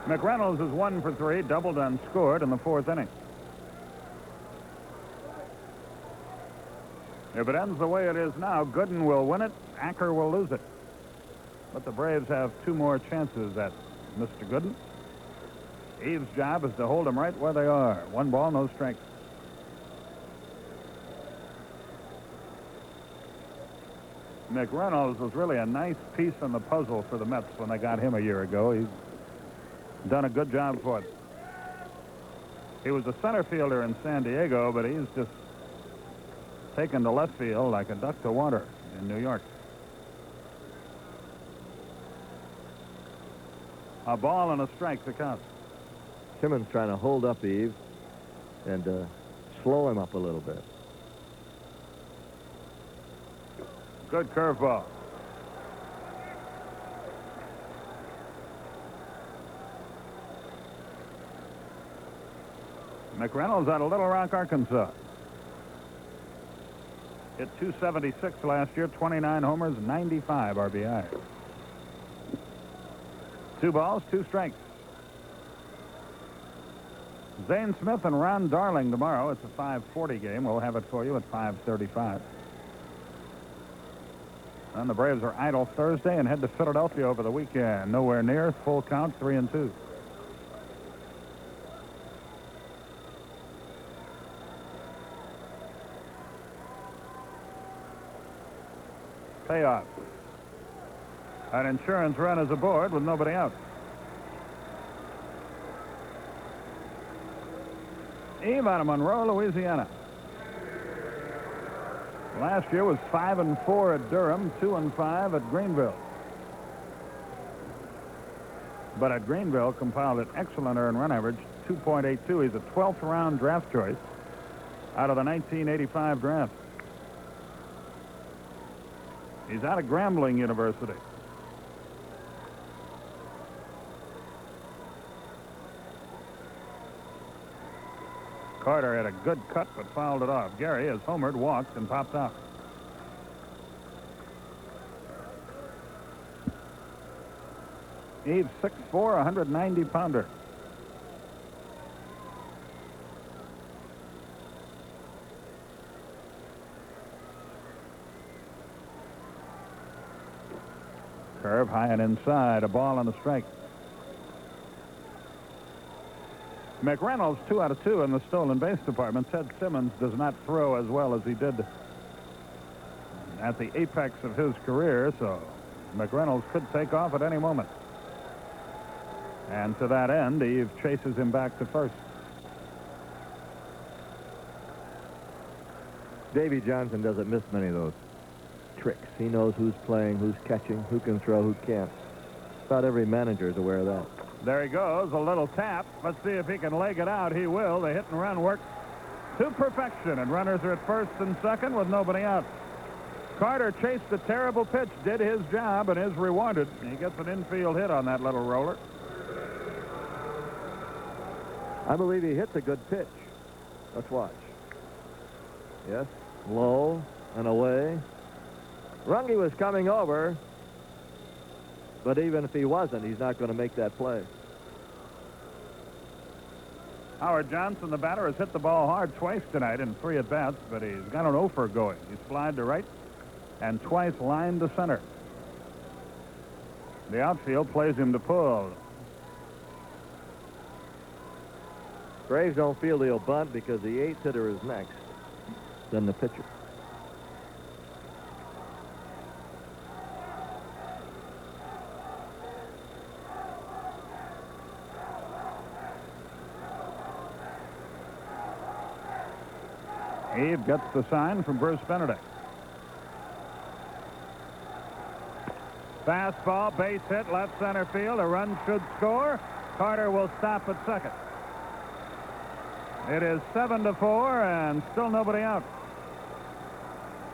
S1: McReynolds is 1 for 3, doubled and scored in the 4th inning. If it ends the way it is now, Gooden will win it, Acker will lose it. But the Braves have 2 more chances at Mr. Gooden. Eve's job is to hold them right where they are. 1 ball, no strikes. McReynolds was really a nice piece in the puzzle for the Mets when they got him a year ago. He's done a good job for it. He was a center fielder in San Diego, but he's just taken to left field like a duck to water in New York. A ball and a strike to count.
S5: Simmons trying to hold up Eve and slow him up a little bit.
S1: Good curveball. McReynolds out of Little Rock, Arkansas. Hit 276 last year, 29 homers, 95 RBI. 2 balls, 2 strikes. Zane Smith and Ron Darling tomorrow. It's a 5:40 game. We'll have it for you at 5:35. And the Braves are idle Thursday and head to Philadelphia over the weekend. Nowhere near. Full count, 3-2. Payoff. An insurance run is aboard with nobody out. Eve out of Monroe, Louisiana. Last year was 5-4 at Durham, 2-5 at Greenville. But at Greenville compiled an excellent earned run average, 2.82. He's a 12th round draft choice out of the 1985 draft. He's out of Grambling University. Carter had a good cut but fouled it off. Gary has homered, walked, and popped out. Eve 6'4", 190-pounder. Curve high and inside. A ball on the strike. McReynolds 2 out of 2 in the stolen base department. Ted Simmons does not throw as well as he did at the apex of his career, so McReynolds could take off at any moment. And to that end, Eve chases him back to first.
S5: Davy Johnson doesn't miss many of those tricks. He knows who's playing, who's catching, who can throw, who can't. About every manager is aware of that.
S1: There he goes, a little tap. Let's see if he can leg it out. He will. The hit and run work to perfection, and runners are at first and second with nobody out. Carter chased a terrible pitch, did his job, and is rewarded. He gets an infield hit on that little roller.
S5: I believe he hits a good pitch. Let's watch. Yes, low and away. Runge was coming over, but even if he wasn't, he's not going to make that play.
S1: Howard Johnson, the batter, has hit the ball hard twice tonight in 3 at-bats, but he's got an offer going. He's flied to right and twice lined to center. The outfield plays him to pull.
S5: Braves don't feel he'll bunt because the 8th hitter is next, then the pitcher.
S1: Eve gets the sign from Bruce Benedict. Fastball, base hit, left center field. A run should score. Carter will stop at second. It is 7-4 and still nobody out.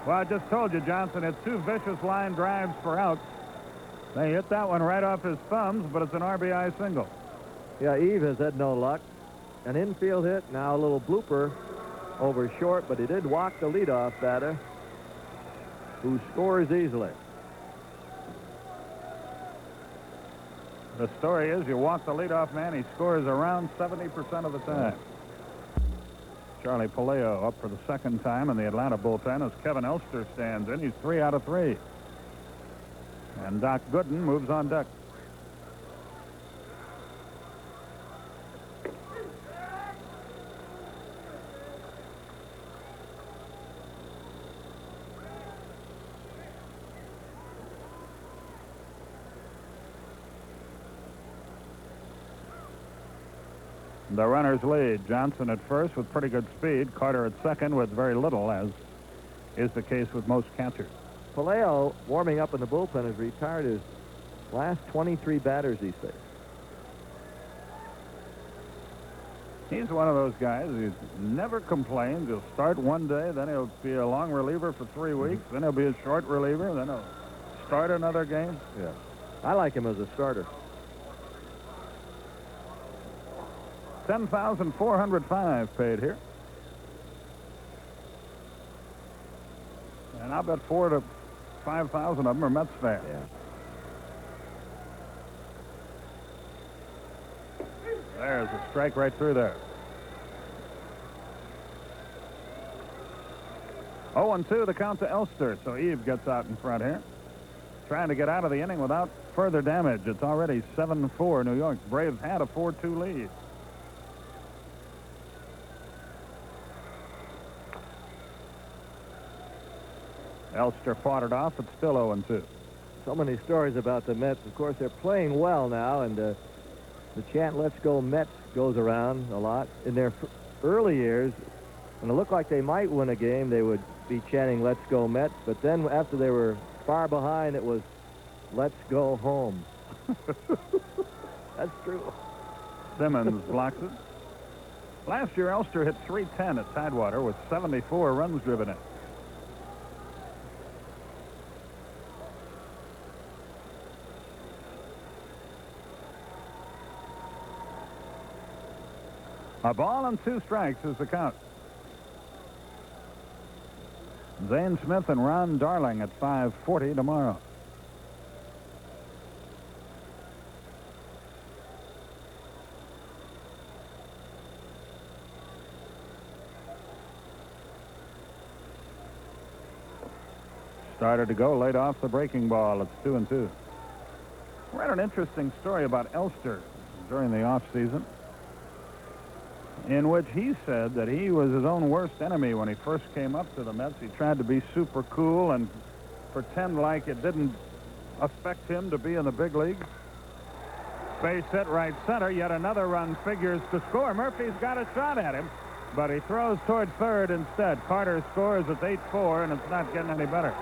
S1: Well, I just told you, Johnson hit 2 vicious line drives for outs. They hit that one right off his thumbs, but it's an RBI single.
S5: Yeah, Eve has had no luck. An infield hit, now a little blooper over short, but he did walk the leadoff batter, who scores easily.
S1: The story is you walk the leadoff man, he scores around 70% of the time. Charlie Palaio up for the second time in the Atlanta bullpen as Kevin Elster stands in. He's 3 out of 3. And Doc Gooden moves on deck. The runners lead. Johnson at first with pretty good speed. Carter at second with very little, as is the case with most catchers.
S5: Palaio, warming up in the bullpen, has retired his last 23 batters he's faced.
S1: He's one of those guys. He never complains. He'll start one day, then he'll be a long reliever for 3 weeks, then he'll be a short reliever, then he'll start another game.
S5: Yeah. I like him as a starter.
S1: 10,405 paid here. And I'll bet 4,000 to 5,000 of them are Mets fans.
S5: Yeah.
S1: There's a strike right through there. 0-2 the count to Elster, so Eve gets out in front here. Trying to get out of the inning without further damage. It's already 7-4 New York. Braves had a 4-2 lead. Elster fought it off. It's still 0-2.
S5: So many stories about the Mets. Of course, they're playing well now, and the chant "Let's Go Mets" goes around a lot. In their early years, when it looked like they might win a game, they would be chanting "Let's Go Mets." But then after they were far behind, it was "Let's go home." That's true.
S1: Simmons blocks it. Last year, Elster hit .310 at Tidewater with 74 runs driven in. A ball and 2 strikes is the count. Zane Smith and Ron Darling at 5:40 tomorrow. Started to go, laid off the breaking ball. It's 2-2. Read an interesting story about Elster during the offseason, in which he said that he was his own worst enemy when he first came up to the Mets. He tried to be super cool and pretend like it didn't affect him to be in the big leagues. Base hit right center. Yet another run figures to score. Murphy's got a shot at him, but he throws toward third instead. Carter scores. It's 8-4, and it's not getting any better.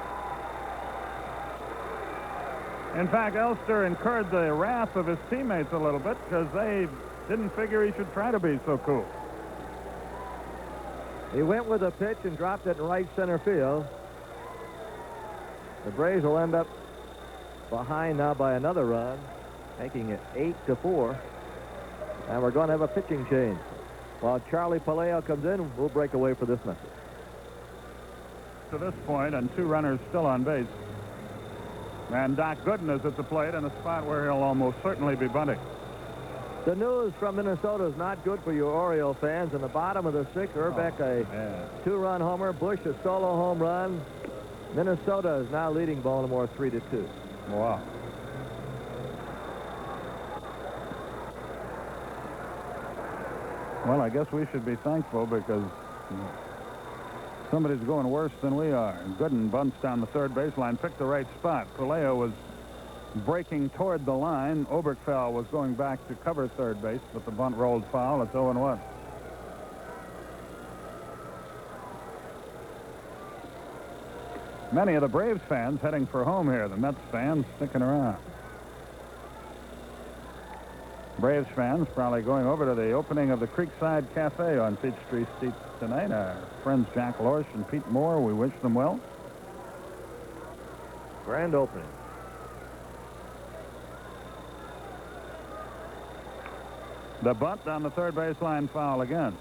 S1: In fact, Elster incurred the wrath of his teammates a little bit because they didn't figure he should try to be so cool.
S5: He went with a pitch and dropped it in right center field. The Braves will end up behind now by another run, making it 8-4. And we're going to have a pitching change. While Charlie Palaio comes in, we'll break away for this message.
S1: To this point, and 2 runners still on base. And Doc Gooden is at the plate in a spot where he'll almost certainly be bunting.
S5: The news from Minnesota is not good for you Oriole fans. In the bottom of the 6th, Urbeck a 2-run homer, Bush a solo home run. Minnesota is now leading Baltimore 3-2.
S1: Wow. Well, I guess we should be thankful because somebody's going worse than we are. Gooden bunts down the third baseline, picked the right spot. Palaio was breaking toward the line. Oberkfell was going back to cover third base, but the bunt rolled foul. It's 0-1. Many of the Braves fans heading for home here. The Mets fans sticking around. Braves fans probably going over to the opening of the Creekside Cafe on Peachtree Street tonight. Our friends Jack Lorsch and Pete Moore, we wish them well.
S5: Grand opening.
S1: The bunt on the third baseline, foul again.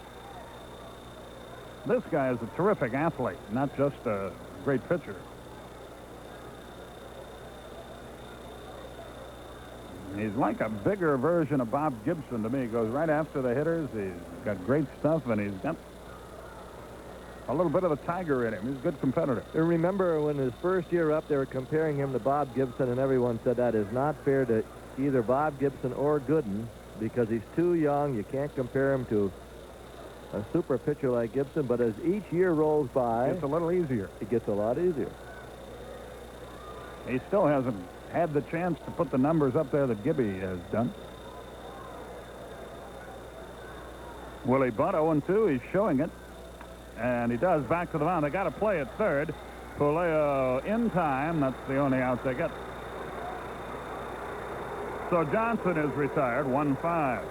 S1: This guy is a terrific athlete, not just a great pitcher. He's like a bigger version of Bob Gibson to me. He goes right after the hitters. He's got great stuff, and he's got a little bit of the tiger in him. He's a good competitor.
S5: You remember when his first year up, they were comparing him to Bob Gibson, and everyone said that is not fair to either Bob Gibson or Gooden because he's too young. You can't compare him to a super pitcher like Gibson, but as each year rolls by,
S1: It's a little easier.
S5: it gets a lot easier.
S1: He still hasn't had the chance to put the numbers up there that Gibby has done. Willie Butt 0-2. He's showing it. And he does back to the mound. They got to play at third. Palaio in time. That's the only out they get. So Johnson is retired. 1-5.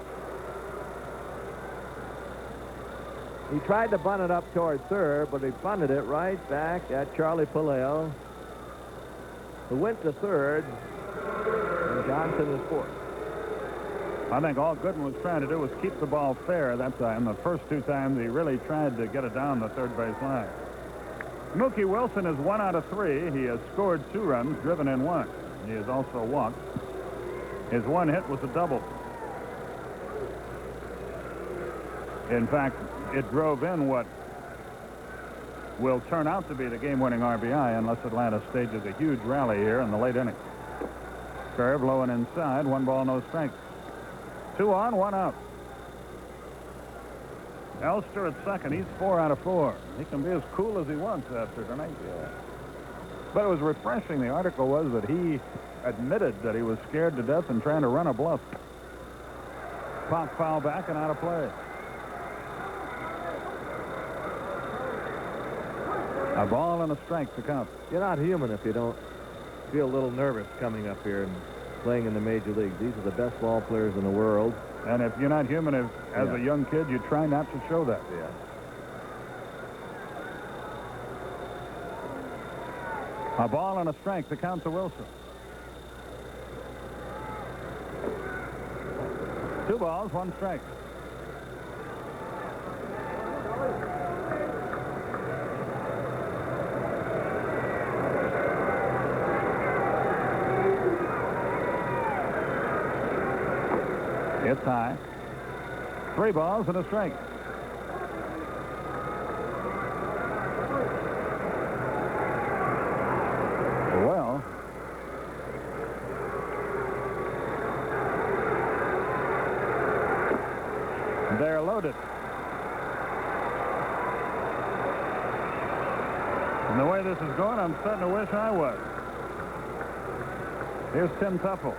S5: He tried to bunt it up toward third, but he bunted it right back at Charlie Puleo, who went to third, and Johnson is fourth.
S1: I think all Gooden was trying to do was keep the ball fair that time. The first two times he really tried to get it down the third base line. Mookie Wilson is 1 out of 3. He has scored 2 runs, driven in 1. He has also walked. His one hit was a double. In fact, it drove in what will turn out to be the game-winning RBI unless Atlanta stages a huge rally here in the late inning. Curve low and inside, 1 ball, no strikes. 2 on, 1 out. Elster at second. He's 4 out of 4. He can be as cool as he wants after tonight. Yeah. But it was refreshing. The article was that he admitted that he was scared to death and trying to run a bluff. Pop foul back and out of play. A ball and a strike to count.
S5: You're not human if you don't feel a little nervous coming up here and playing in the major leagues. These are the best ball players in the world.
S1: And if you're not human, as a young kid, you try not to show that.
S5: Yeah.
S1: A ball and a strike to count to Wilson. 2 balls, 1 strike. It's high. 3 balls and a strike. Well, they're loaded. And the way this is going, I'm starting to wish I was. Here's Tim Tuffle.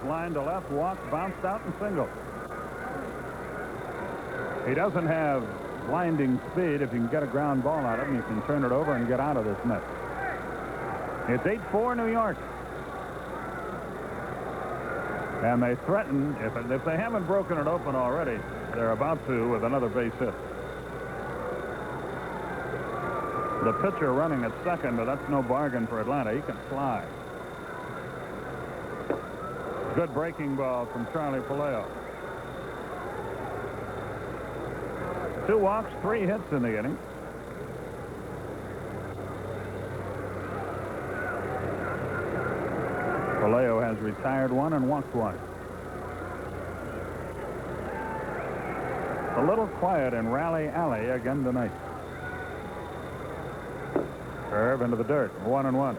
S1: Line to left, walked, bounced out, and single. He doesn't have blinding speed. If you can get a ground ball out of him, you can turn it over and get out of this net. It's 8-4 New York. And they threaten, if they haven't broken it open already, they're about to with another base hit. The pitcher running at second, but that's no bargain for Atlanta. He can fly. Good breaking ball from Charlie Puleo. 2 walks, 3 hits in the inning. Puleo has retired 1 and walked 1. A little quiet in Rally Alley again tonight. Curve into the dirt, 1-1.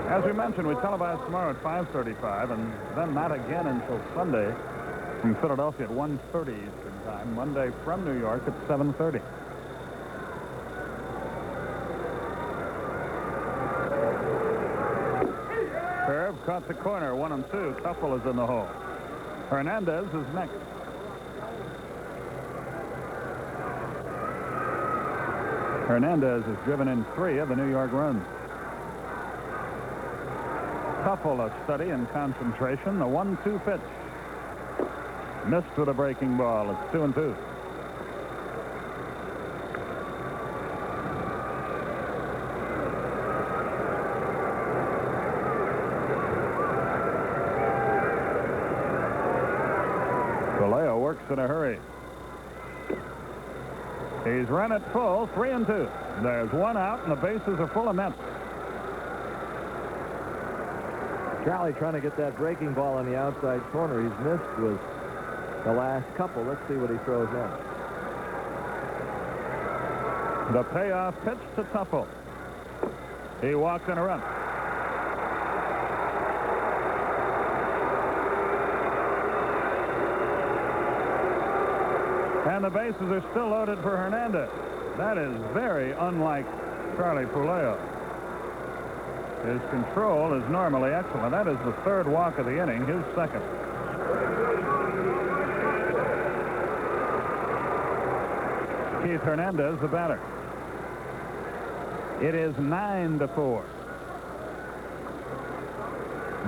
S1: As we mentioned, we televise tomorrow at 5:35, and then not again until Sunday from Philadelphia at 1:30 Eastern Time. Monday from New York at 7:30. Curve caught the corner, 1-2. Tuffle is in the hole. Hernandez is next. Hernandez has driven in 3 of the New York runs. Tuffle of study and concentration. The 1-2 pitch. Missed with a breaking ball. It's 2-2. Puleo works in a hurry. He's run it full, 3-2. There's 1 out, and the bases are full of Mets.
S5: Charlie trying to get that breaking ball on the outside corner. He's missed with the last couple. Let's see what he throws next.
S1: The payoff pitch to Tuffle. He walks in a run. And the bases are still loaded for Hernandez. That is very unlike Charlie Puleo. His control is normally excellent. That is the 3rd walk of the inning, his 2nd. Keith Hernandez, the batter. It is 9-4.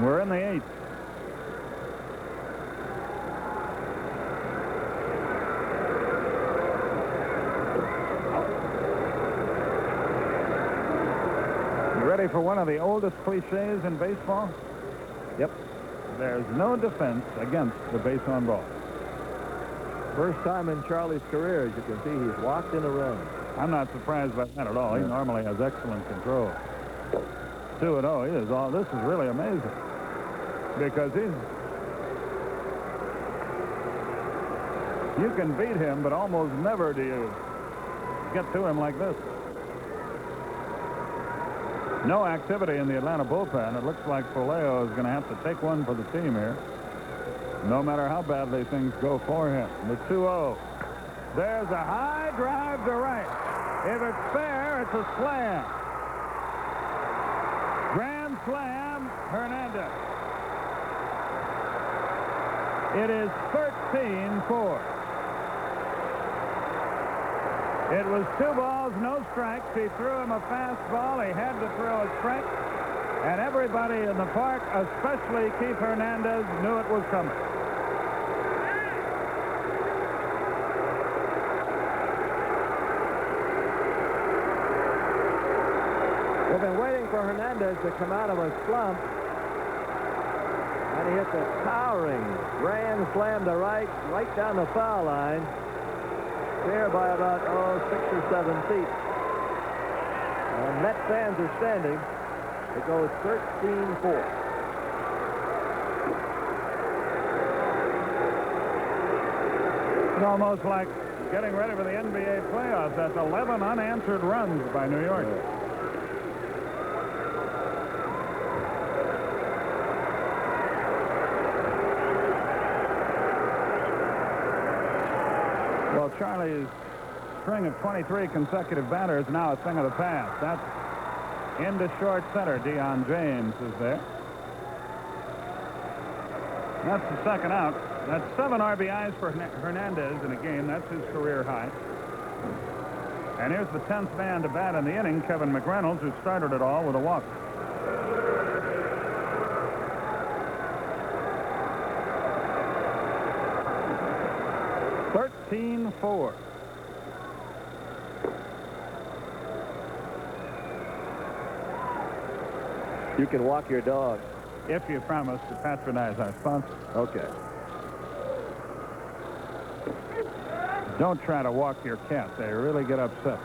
S1: We're in the 8th. You ready for one of the oldest cliches in baseball?
S5: Yep.
S1: There's no defense against the base on ball.
S5: First time in Charlie's career, as you can see, he's walked in a run.
S1: I'm not surprised by that at all. He normally has excellent control. 2-0. He is all. This is really amazing because you can beat him, but almost never do you get to him like this. No activity in the Atlanta bullpen. It looks like Puleo is going to have to take one for the team here, no matter how badly things go for him. The 2-0. There's a high drive to right. If it's fair, it's a slam. Grand slam, Hernandez. It is 13-4. It was 2 balls, no strikes. He threw him a fastball. He had to throw a strike. And everybody in the park, especially Keith Hernandez, knew it was coming.
S5: We've been waiting for Hernandez to come out of a slump. And he hits a towering grand slam to right down the foul line. There by about, 6 or 7 feet. And Met fans are standing. It goes 13-4.
S1: It's almost like getting ready for the NBA playoffs. That's 11 unanswered runs by New York. Well, Charlie's string of 23 consecutive batters now a thing of the past. That's into short center. Deion James is there. That's the second out. That's 7 RBIs for Hernandez in a game. That's his career high. And here's the 10th man to bat in the inning, Kevin McReynolds, who started it all with a walk. (13-4).
S5: You can walk your dog.
S1: If you promise to patronize our sponsor.
S5: Okay.
S1: Don't try to walk your cat. They really get upset.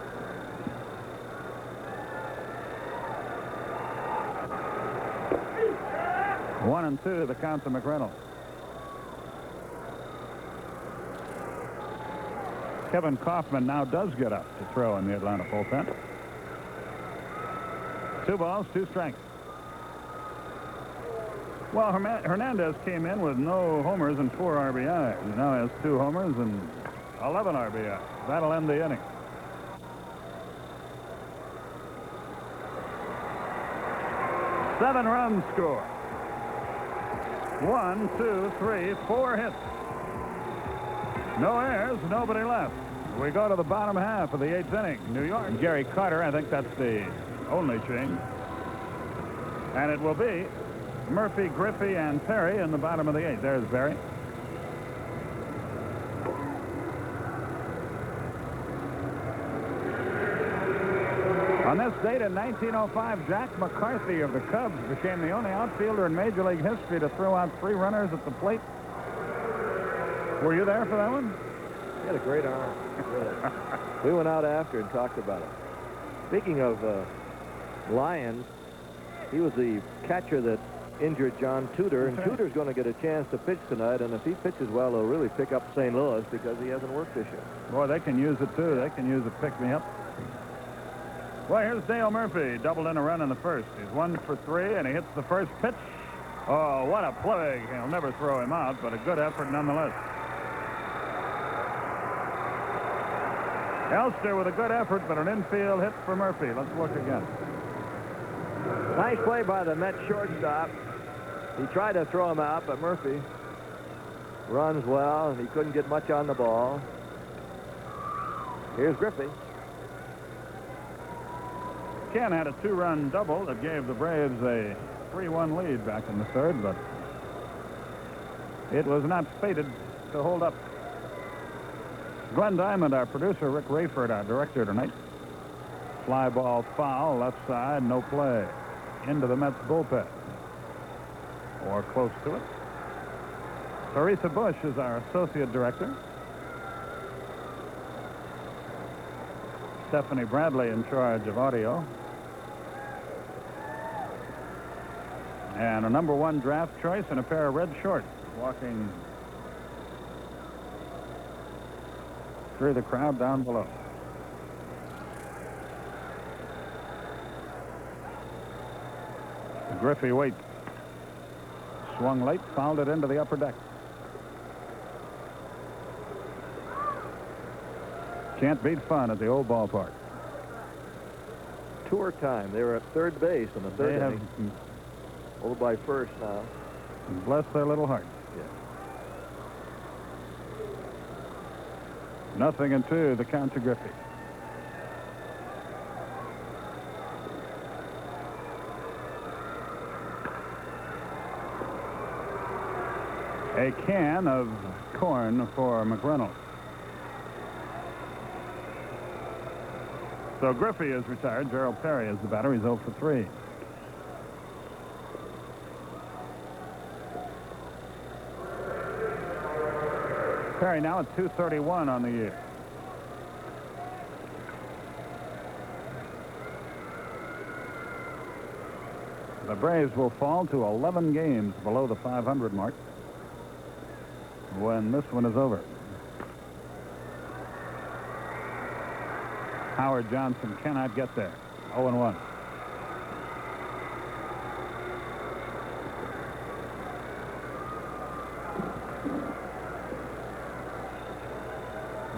S1: One and two, the count to McReynolds. Kevin Kaufman now does get up to throw in the Atlanta bullpen. 2 balls, 2 strikes. Well, Hernandez came in with no homers and 4 RBIs. He now has 2 homers and 11 RBIs. That'll end the inning. Seven runs scored. 1, 2, 3, 4 hits. No errors, nobody left. We go to the bottom half of the 8th inning. New York. And Gary Carter, I think that's the only change. And it will be Murphy, Griffey, and Perry in the bottom of the 8th. There's Perry. On this date in 1905, Jack McCarthy of the Cubs became the only outfielder in Major League history to throw out 3 runners at the plate. Were you there for that one?
S5: He had a great arm. Really. We went out after and talked about it. Speaking of Lions, he was the catcher that injured John Tudor, and Tudor's going to get a chance to pitch tonight, and if he pitches well, he'll really pick up St. Louis because he hasn't worked this year.
S1: Boy, they can use it, too. They can use a pick-me-up. Well, here's Dale Murphy, doubled in a run in the first. He's 1 for 3, and he hits the first pitch. Oh, what a play. He'll never throw him out, but a good effort nonetheless. Elster with a good effort, but an infield hit for Murphy. Let's look again.
S5: Nice play by the Met shortstop. He tried to throw him out, but Murphy runs well, and he couldn't get much on the ball. Here's Griffey.
S1: Ken had a 2-run double that gave the Braves a 3-1 lead back in the third, but it was not fated to hold up. Glenn Diamond, our producer, Rick Rayford, our director tonight. Fly ball foul, left side, no play. Into the Mets bullpen. Or close to it. Teresa Bush is our associate director. Stephanie Bradley in charge of audio. And a #1 draft choice and a pair of red shorts walking through the crowd down below. Griffey waits. Swung late, fouled it into the upper deck. Can't beat fun at the old ballpark.
S5: Tour time. They were at third base in the third
S1: They
S5: inning. Over by first now.
S1: Bless their little hearts.
S5: Yeah.
S1: 0-2, the count to Griffey. A can of corn for McReynolds. So Griffey is retired. Gerald Perry is the batter. He's 0 for 3. Perry now at 231 on the year. The Braves will fall to 11 games below the 500 mark when this one is over. Howard Johnson cannot get there. 0-1.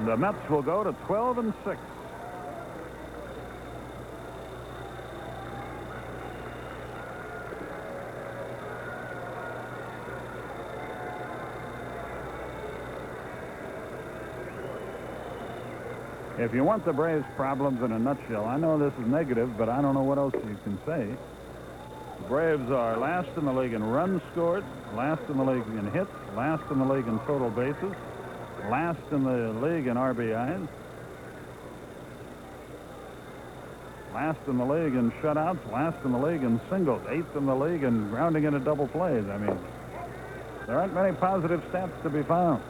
S1: The Mets will go to 12-6. If you want the Braves' problems in a nutshell, I know this is negative, but I don't know what else you can say. The Braves are last in the league in runs scored, last in the league in hits, last in the league in total bases, last in the league in RBIs, last in the league in shutouts, last in the league in singles, 8th in the league in grounding into double plays. I mean, there aren't many positive stats to be found.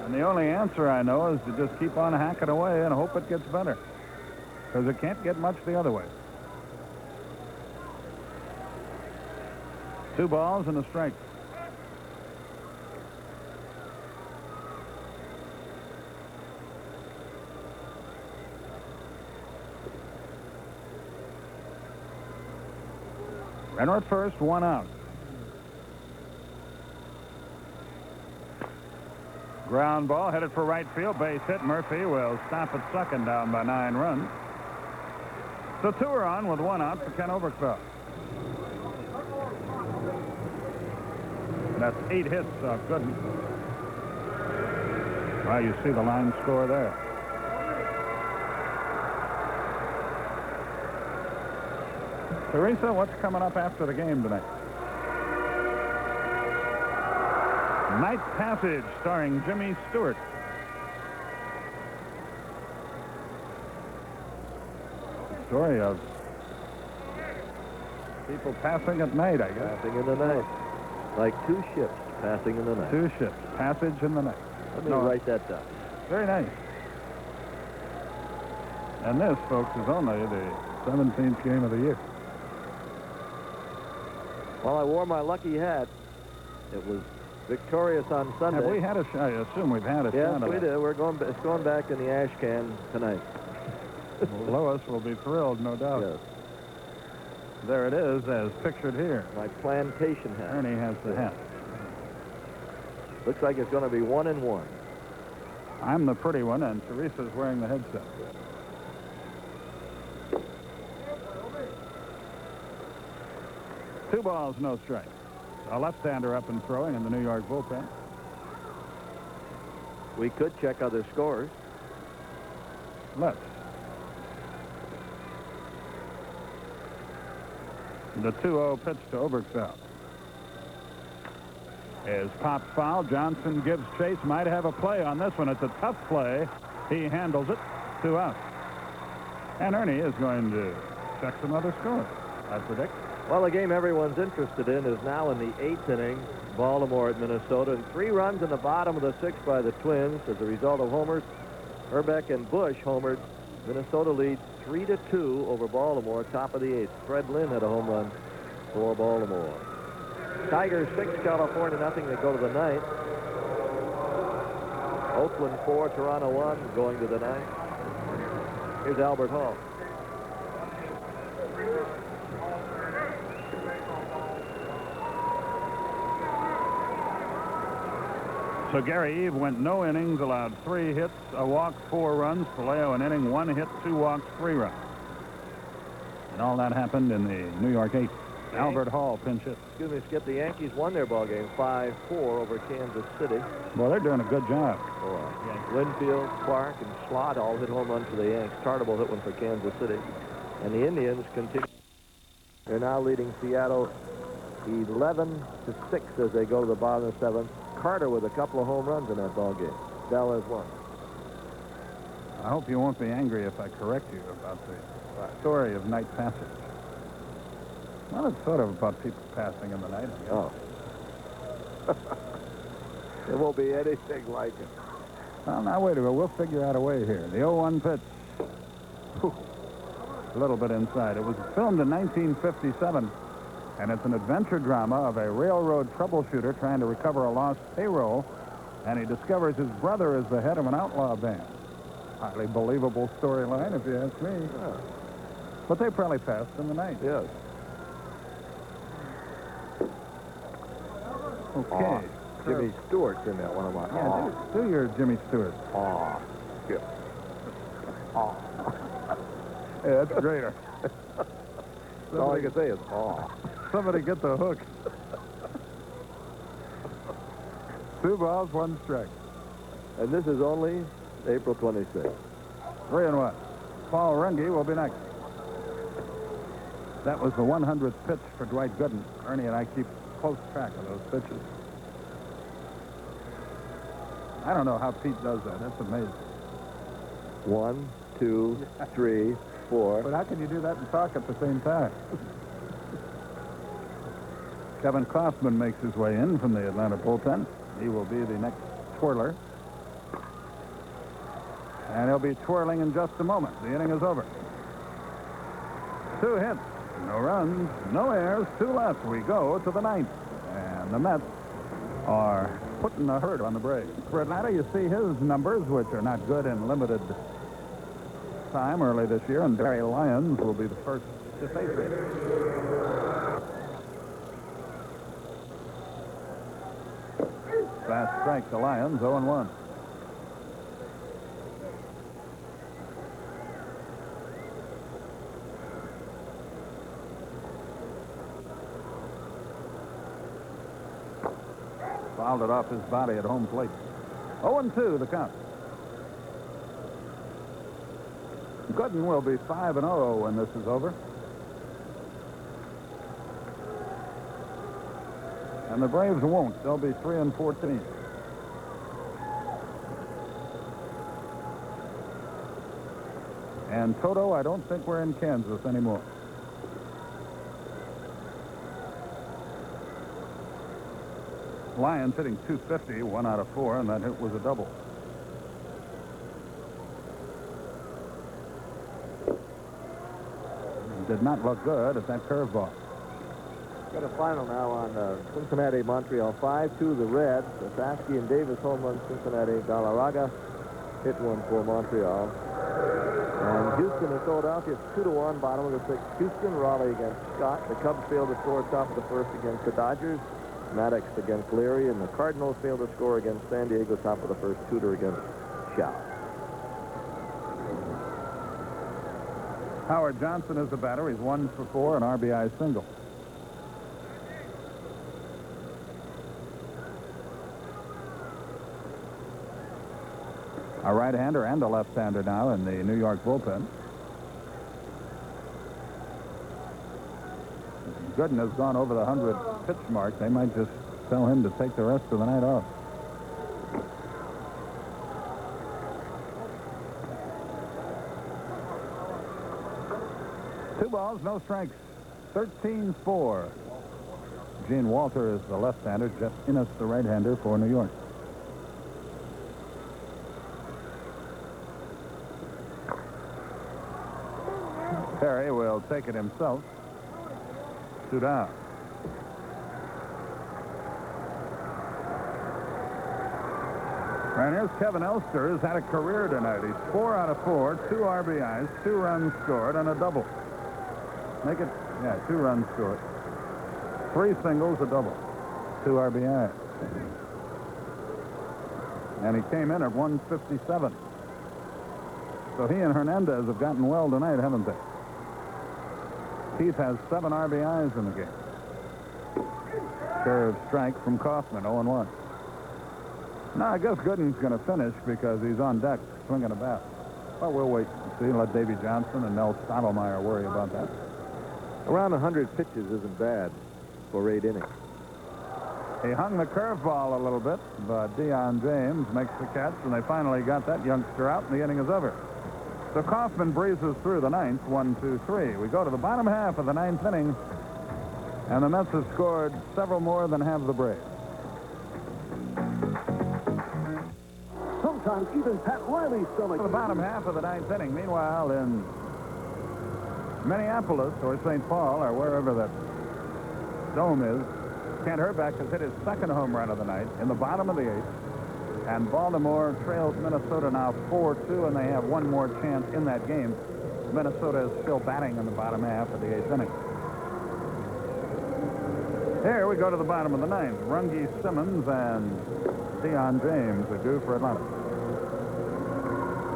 S1: And the only answer I know is to just keep on hacking away and hope it gets better, because it can't get much the other way. 2 balls and a strike. Runner at first, 1 out. Ground ball headed for right field, base hit. Murphy will stop at second, down by 9 runs. So 2 are on with 1 out for Ken Oberkfell. That's 8 hits off Gooden. Well, you see the line score there. Teresa, what's coming up after the game tonight? Night Passage, starring Jimmy Stewart. The story of people passing at night, I guess.
S5: Passing in the night. Like 2 ships passing in the night.
S1: 2 ships, passage in the night.
S5: Let me write that down.
S1: Very nice. And this, folks, is only the 17th game of the year.
S5: Well, I wore my lucky hat. It was victorious on Sunday.
S1: Have we had a shot? I assume we've had a
S5: Yes,
S1: shot of
S5: we
S1: it.
S5: did. It's going back in the ash can tonight.
S1: Lois will be thrilled, no doubt.
S5: Yes.
S1: There it is, as pictured here.
S5: My plantation hat.
S1: Ernie has the hat.
S5: Looks like it's going to be 1-1.
S1: I'm the pretty one, and Teresa's wearing the headset. Two balls, no strikes. A left-hander up and throwing in the New York bullpen.
S5: We could check other scores.
S1: Let's. The 2-0 pitch to Obergfell. Is popped foul. Johnson gives chase. Might have a play on this one. It's a tough play. He handles it. 2 out. And Ernie is going to check some other scores, I predict.
S5: Well, the game everyone's interested in is now in the 8th inning. Baltimore at Minnesota, and 3 runs in the bottom of the 6th by the Twins as a result of homers. Herbeck and Bush homered. Minnesota leads 3-2 over Baltimore, top of the 8th. Fred Lynn had a home run for Baltimore. Tigers 6, California nothing. They go to the 9th. Oakland 4, Toronto 1, going to the 9th. Here's Albert Hall.
S1: So Gary Eve went no innings, allowed 3 hits, a walk, 4 runs. Palaio an inning, 1 hit, 2 walks, 3 runs. And all that happened in the New York 8th. Albert Hall pinch hit.
S5: Excuse me, Skip. The Yankees won their ball game 5-4 over Kansas City.
S1: Well, they're doing a good job.
S5: Winfield, Clark, and Slott all hit home runs for the Yanks. Tartable hit one for Kansas City. And the Indians continue. They're now leading Seattle 11-6 as they go to the bottom of the 7th. Carter with a couple of home runs in that ball game. Dell has 1.
S1: I hope you won't be angry if I correct you about the story of night passage. Well, it's sort of about people passing in the night.
S5: Oh. There won't be anything like it.
S1: Well, now, wait a minute. We'll figure out a way here. The 0-1 pitch. Whew. A little bit inside. It was filmed in 1957, and it's an adventure drama of a railroad troubleshooter trying to recover a lost payroll, and he discovers his brother is the head of an outlaw band. Highly believable storyline, if you ask me.
S5: Yeah.
S1: But they probably passed in the night.
S5: Yes.
S1: Okay.
S5: Jimmy Stewart's in that one of my.
S1: Yeah, do your Jimmy Stewart.
S5: Skip.
S1: Yeah, that's greater.
S5: That's all I can say is
S1: Somebody get the hook. 2 balls, 1 strike.
S5: And this is only April 26th.
S1: 3-1. Paul Runge will be next. That was the 100th pitch for Dwight Gooden. Ernie and I keep close track of those pitches. I don't know how Pete does that. That's amazing.
S5: 1, 2, 3, 4.
S1: But how can you do that and talk at the same time? Kevin Kaufman makes his way in from the Atlanta bullpen. He will be the next twirler. And he'll be twirling in just a moment. The inning is over. 2 hits, no runs, no errors, 2 left. We go to the 9th. And the Mets are putting a hurt on the Braves. For Atlanta, you see his numbers, which are not good in limited time early this year, and Barry Lyons will be the first to face it. Fast strike to Lyons, 0-1. Fouled it off his body at home plate. 0-2 the count. Gooden will be 5-0 when this is over. And the Braves won't. They'll be 3-14. And Toto, I don't think we're in Kansas anymore. Lyons hitting .250, 1 out of 4, and that hit was a double. Did not look good at that curveball.
S5: Got a final now on Cincinnati, Montreal. 5-2 the Reds. Saski and Davis home run Cincinnati. Galarraga hit one for Montreal. And Houston and Philadelphia, 2-1, bottom of the 6th. Houston, Raleigh against Scott. The Cubs failed to score top of the 1st against the Dodgers. Maddox against Leary, and the Cardinals failed to score against San Diego, top of the 1st. Tudor against Shaw.
S1: Howard Johnson is the batter. He's 1 for 4, an RBI single. A right-hander and a left-hander now in the New York bullpen. Gooden has gone over the 100 pitch mark, they might just tell him to take the rest of the night off. Two balls, no strikes. 13-4. Gene Walter is the left-hander. Jeff Innes, the right-hander for New York. Perry will take it himself. 2 down. And here's Kevin Elster, who's had a career tonight. He's 4 out of 4, 2 RBIs, 2 runs scored, and a double. Make it, 2 runs scored. 3 singles, a double. 2 RBIs. And he came in at 157. So he and Hernandez have gotten well tonight, haven't they? Keith has 7 RBIs in the game. Curve strike from Kaufman, 0-1. Now, I guess Gooden's going to finish because he's on deck swinging a bat. But we'll wait and see. Let Davy Johnson and Nell Stottlemyre worry about that.
S5: Around 100 pitches isn't bad for 8 innings.
S1: He hung the curveball a little bit, but Deion James makes the catch, and they finally got that youngster out, and the inning is over. So Kaufman breezes through the 9th, 1-2-3. We go to the bottom half of the 9th inning, and the Mets have scored several more than have the Braves.
S6: Sometimes even Pat Riley's stomach.
S1: The bottom half of the 9th inning. Meanwhile, in Minneapolis or St. Paul or wherever that dome is, Kent Hrbek has hit his 2nd home run of the night in the bottom of the 8th. And Baltimore trails Minnesota now 4-2, and they have one more chance in that game. Minnesota is still batting in the bottom half of the 8th inning. Here we go to the bottom of the 9th. Runge Simmons and Deion James are due for Atlanta.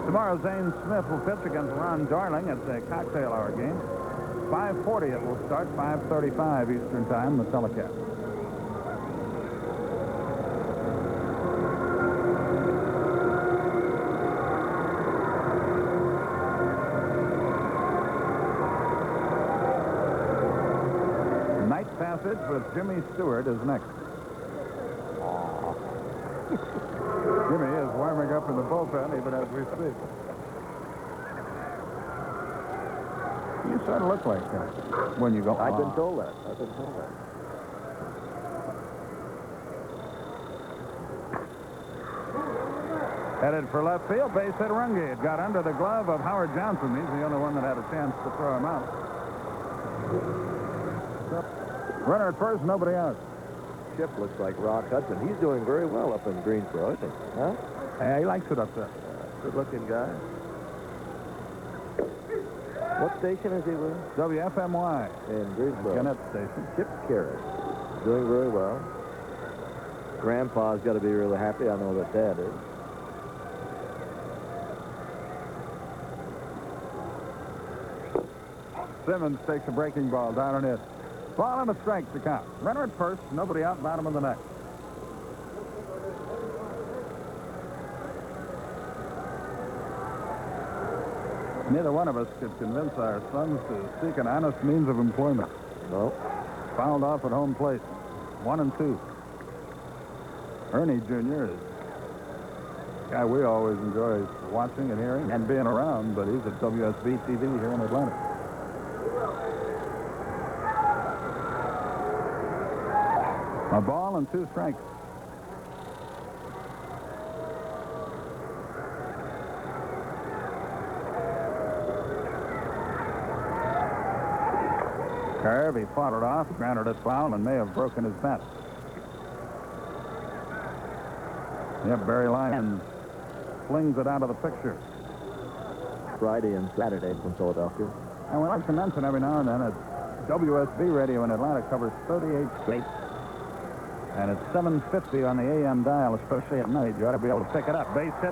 S1: Tomorrow, Zane Smith will pitch against Ron Darling. It's a cocktail hour game. 5:40 it will start, 5:35 Eastern Time, the telecast. Night Passage with Jimmy Stewart is next. Jimmy is warming up in the bullpen even as we speak. You sort of look like that when you go.
S5: I've been told that.
S1: Headed for left field, base hit Runge. It got under the glove of Howard Johnson. He's the only one that had a chance to throw him out. Runner at first, nobody out.
S5: Chip looks like Rock Hudson. He's doing very well up in Greensboro, I think. Huh?
S1: Yeah, he likes it up there.
S5: Good-looking guy. What station is he with?
S1: WFMY.
S5: In Greensboro.
S1: Gannett Station.
S5: Chip Carey. Doing very well. Grandpa's got to be really happy. I know that Dad is.
S1: Simmons takes a breaking ball down on it. Ball and a strike to count. Runner at first, nobody out, bottom of the ninth. Neither one of us could convince our sons to seek an honest means of employment.
S5: No.
S1: Fouled off at home plate. 1-2. Ernie Jr. is a guy we always enjoy watching and hearing and being around, but he's at WSB TV here in Atlanta. A ball and 2 strikes. Curve, he fought it off, grounded it foul, and may have broken his bat. Yep, Barry Lyons flings it out of the picture.
S5: Friday and Saturday from Philadelphia.
S1: And we like to mention every now and then that WSB radio in Atlanta covers 38 states. And it's 7:50 on the AM dial, especially at night. You ought to be able to pick it up. Base hit.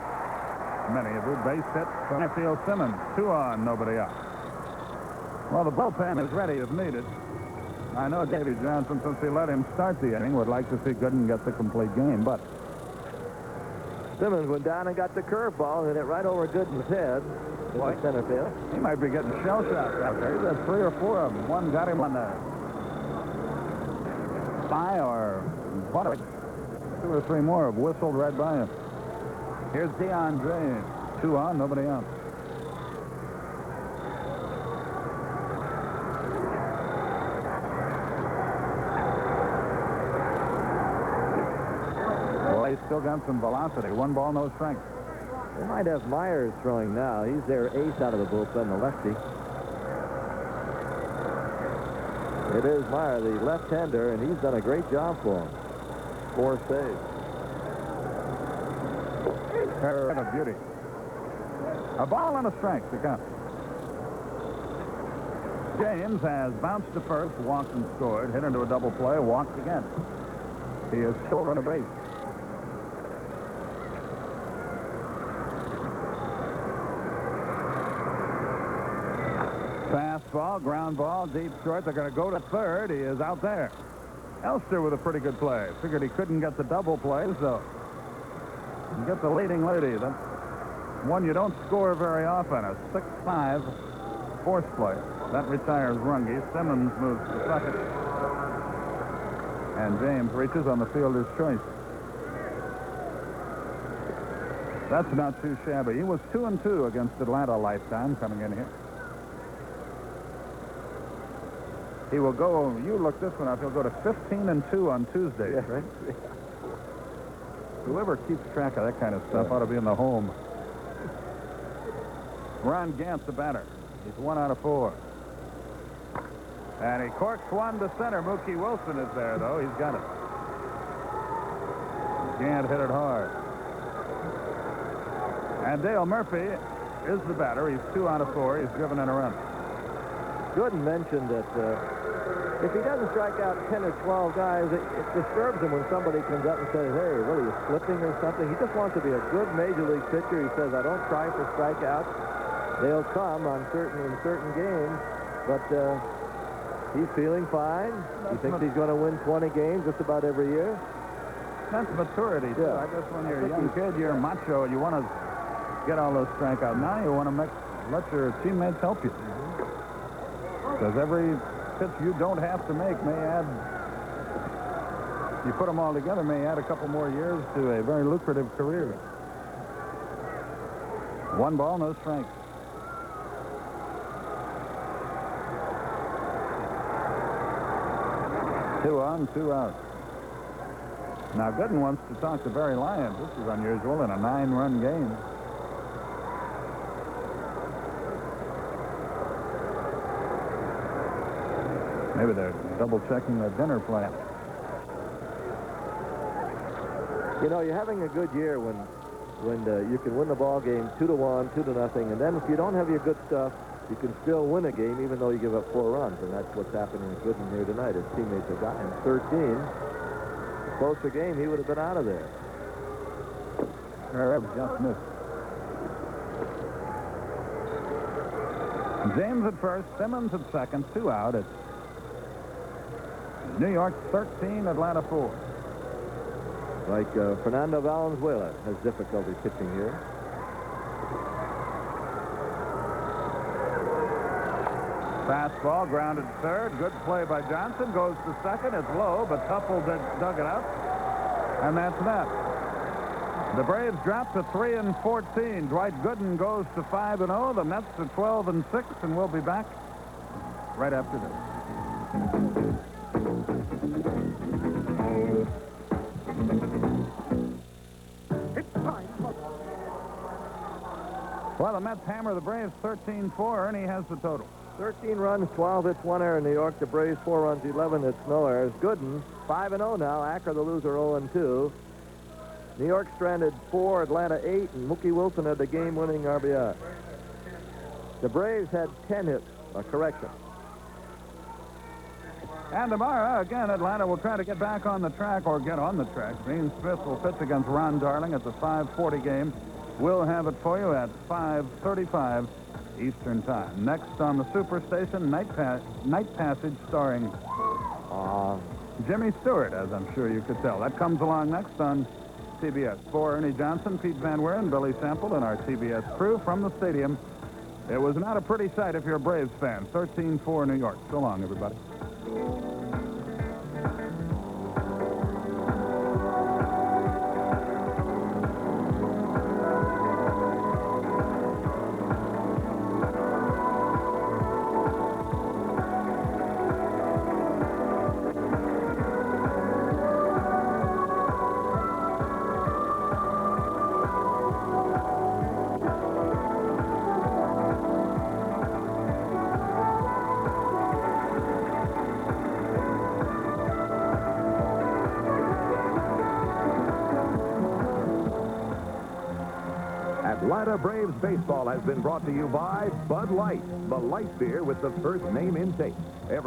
S1: Many of you. Base hit. Field Simmons. 2 on, nobody out. Well, the bullpen is ready if needed. I know Davy Johnson, since he let him start the inning, would like to see Gooden get the complete game, but
S5: Simmons went down and got the curveball and hit it right over Gooden's head in the center field.
S1: He might be getting shell shocked out there. He's had 3 or 4 of them. One got him on the by or what? 2 or 3 more have whistled right by him. Here's DeAndre. 2 on, nobody out. Well, he's still got some velocity. 1 ball, no strikes.
S5: They might have Myers throwing now. He's their ace out of the bullpen, the lefty. It is Meyer, the left-hander, and he's done a great job for him. 4 saves.
S1: What a beauty. A ball and a strike to count. James has bounced to first, walked and scored, hit into a double play, walked again. He is still on a base. Fastball, ground ball, deep short. They're going to go to third. He is out there. Elster with a pretty good play. Figured he couldn't get the double play, so you get the leading lady. That's one you don't score very often. A 6-5 force play. That retires Runge. Simmons moves to second. And James reaches on the fielder's choice. That's not too shabby. He was 2-2 against Atlanta lifetime coming in here. He will go, you look this one up, he'll go to 15-2 on Tuesday.
S5: Yeah, right?
S1: Whoever keeps track of that kind of stuff ought to be in the home. Ron Gant, the batter. He's 1 out of 4. And he corks one to center. Mookie Wilson is there, though. He's got it. Gant hit it hard. And Dale Murphy is the batter. He's 2 out of 4. He's driven in a run.
S5: Gooden mentioned that if he doesn't strike out 10 or 12 guys, it disturbs him when somebody comes up and says, hey, what are you slipping or something? He just wants to be a good major league pitcher. He says, I don't try for strikeouts. They'll come in certain games, but he's feeling fine. He thinks he's going to win 20 games just about every year.
S1: That's maturity, too.
S5: Yeah.
S1: I guess when you're a young kid, you're macho. You want to get all those strikeouts. Now you want to let your teammates help you. Because every pitch you don't have to make may add, you put them all together, may add a couple more years to a very lucrative career. 1 ball, no strikes. Two on, 2 out. Now Gooden wants to talk to Barry Lyons. This is unusual in a 9-run game. Maybe they're double-checking the dinner plan.
S5: You know, you're having a good year when you can win the ball game 2-1, 2-0, and then if you don't have your good stuff, you can still win a game even though you give up 4 runs, and that's what's happening with Gooden here tonight. His teammates have gotten him 13. Closer game, he would have been out of there.
S1: Just missed. James at first, Simmons at second, 2 out. It's New York 13, Atlanta 4.
S5: Like Fernando Valenzuela has difficulty pitching here.
S1: Fastball grounded third. Good play by Johnson. Goes to second. It's low, but Tuffle dug it up. And that's that. The Braves drop to 3-14. Dwight Gooden goes to 5-0. The Mets to 12-6, and we'll be back right after this. Well, the Mets hammer the Braves 13-4. Ernie has the total.
S5: 13 runs, 12 hits, 1 error in New York. The Braves 4 runs, 11 hits, no errors. Gooden 5-0 now. Acker the loser 0-2. New York stranded 4, Atlanta 8, and Mookie Wilson had the game-winning RBI. The Braves had 10 hits. A correction.
S1: And tomorrow, again, Atlanta will try to get back on the track or get on the track. Dean Smith will pitch against Ron Darling at the 5:40 game. We'll have it for you at 5:35 Eastern Time. Next on the Superstation, Night Passage starring Jimmy Stewart, as I'm sure you could tell. That comes along next on CBS. For Ernie Johnson, Pete Van Wieren, Billy Sample, and our CBS crew from the stadium, it was not a pretty sight if you're a Braves fan. 13-4 New York. So long, everybody.
S7: Atlanta Braves baseball has been brought to you by Bud Light, the light beer with the first name in taste.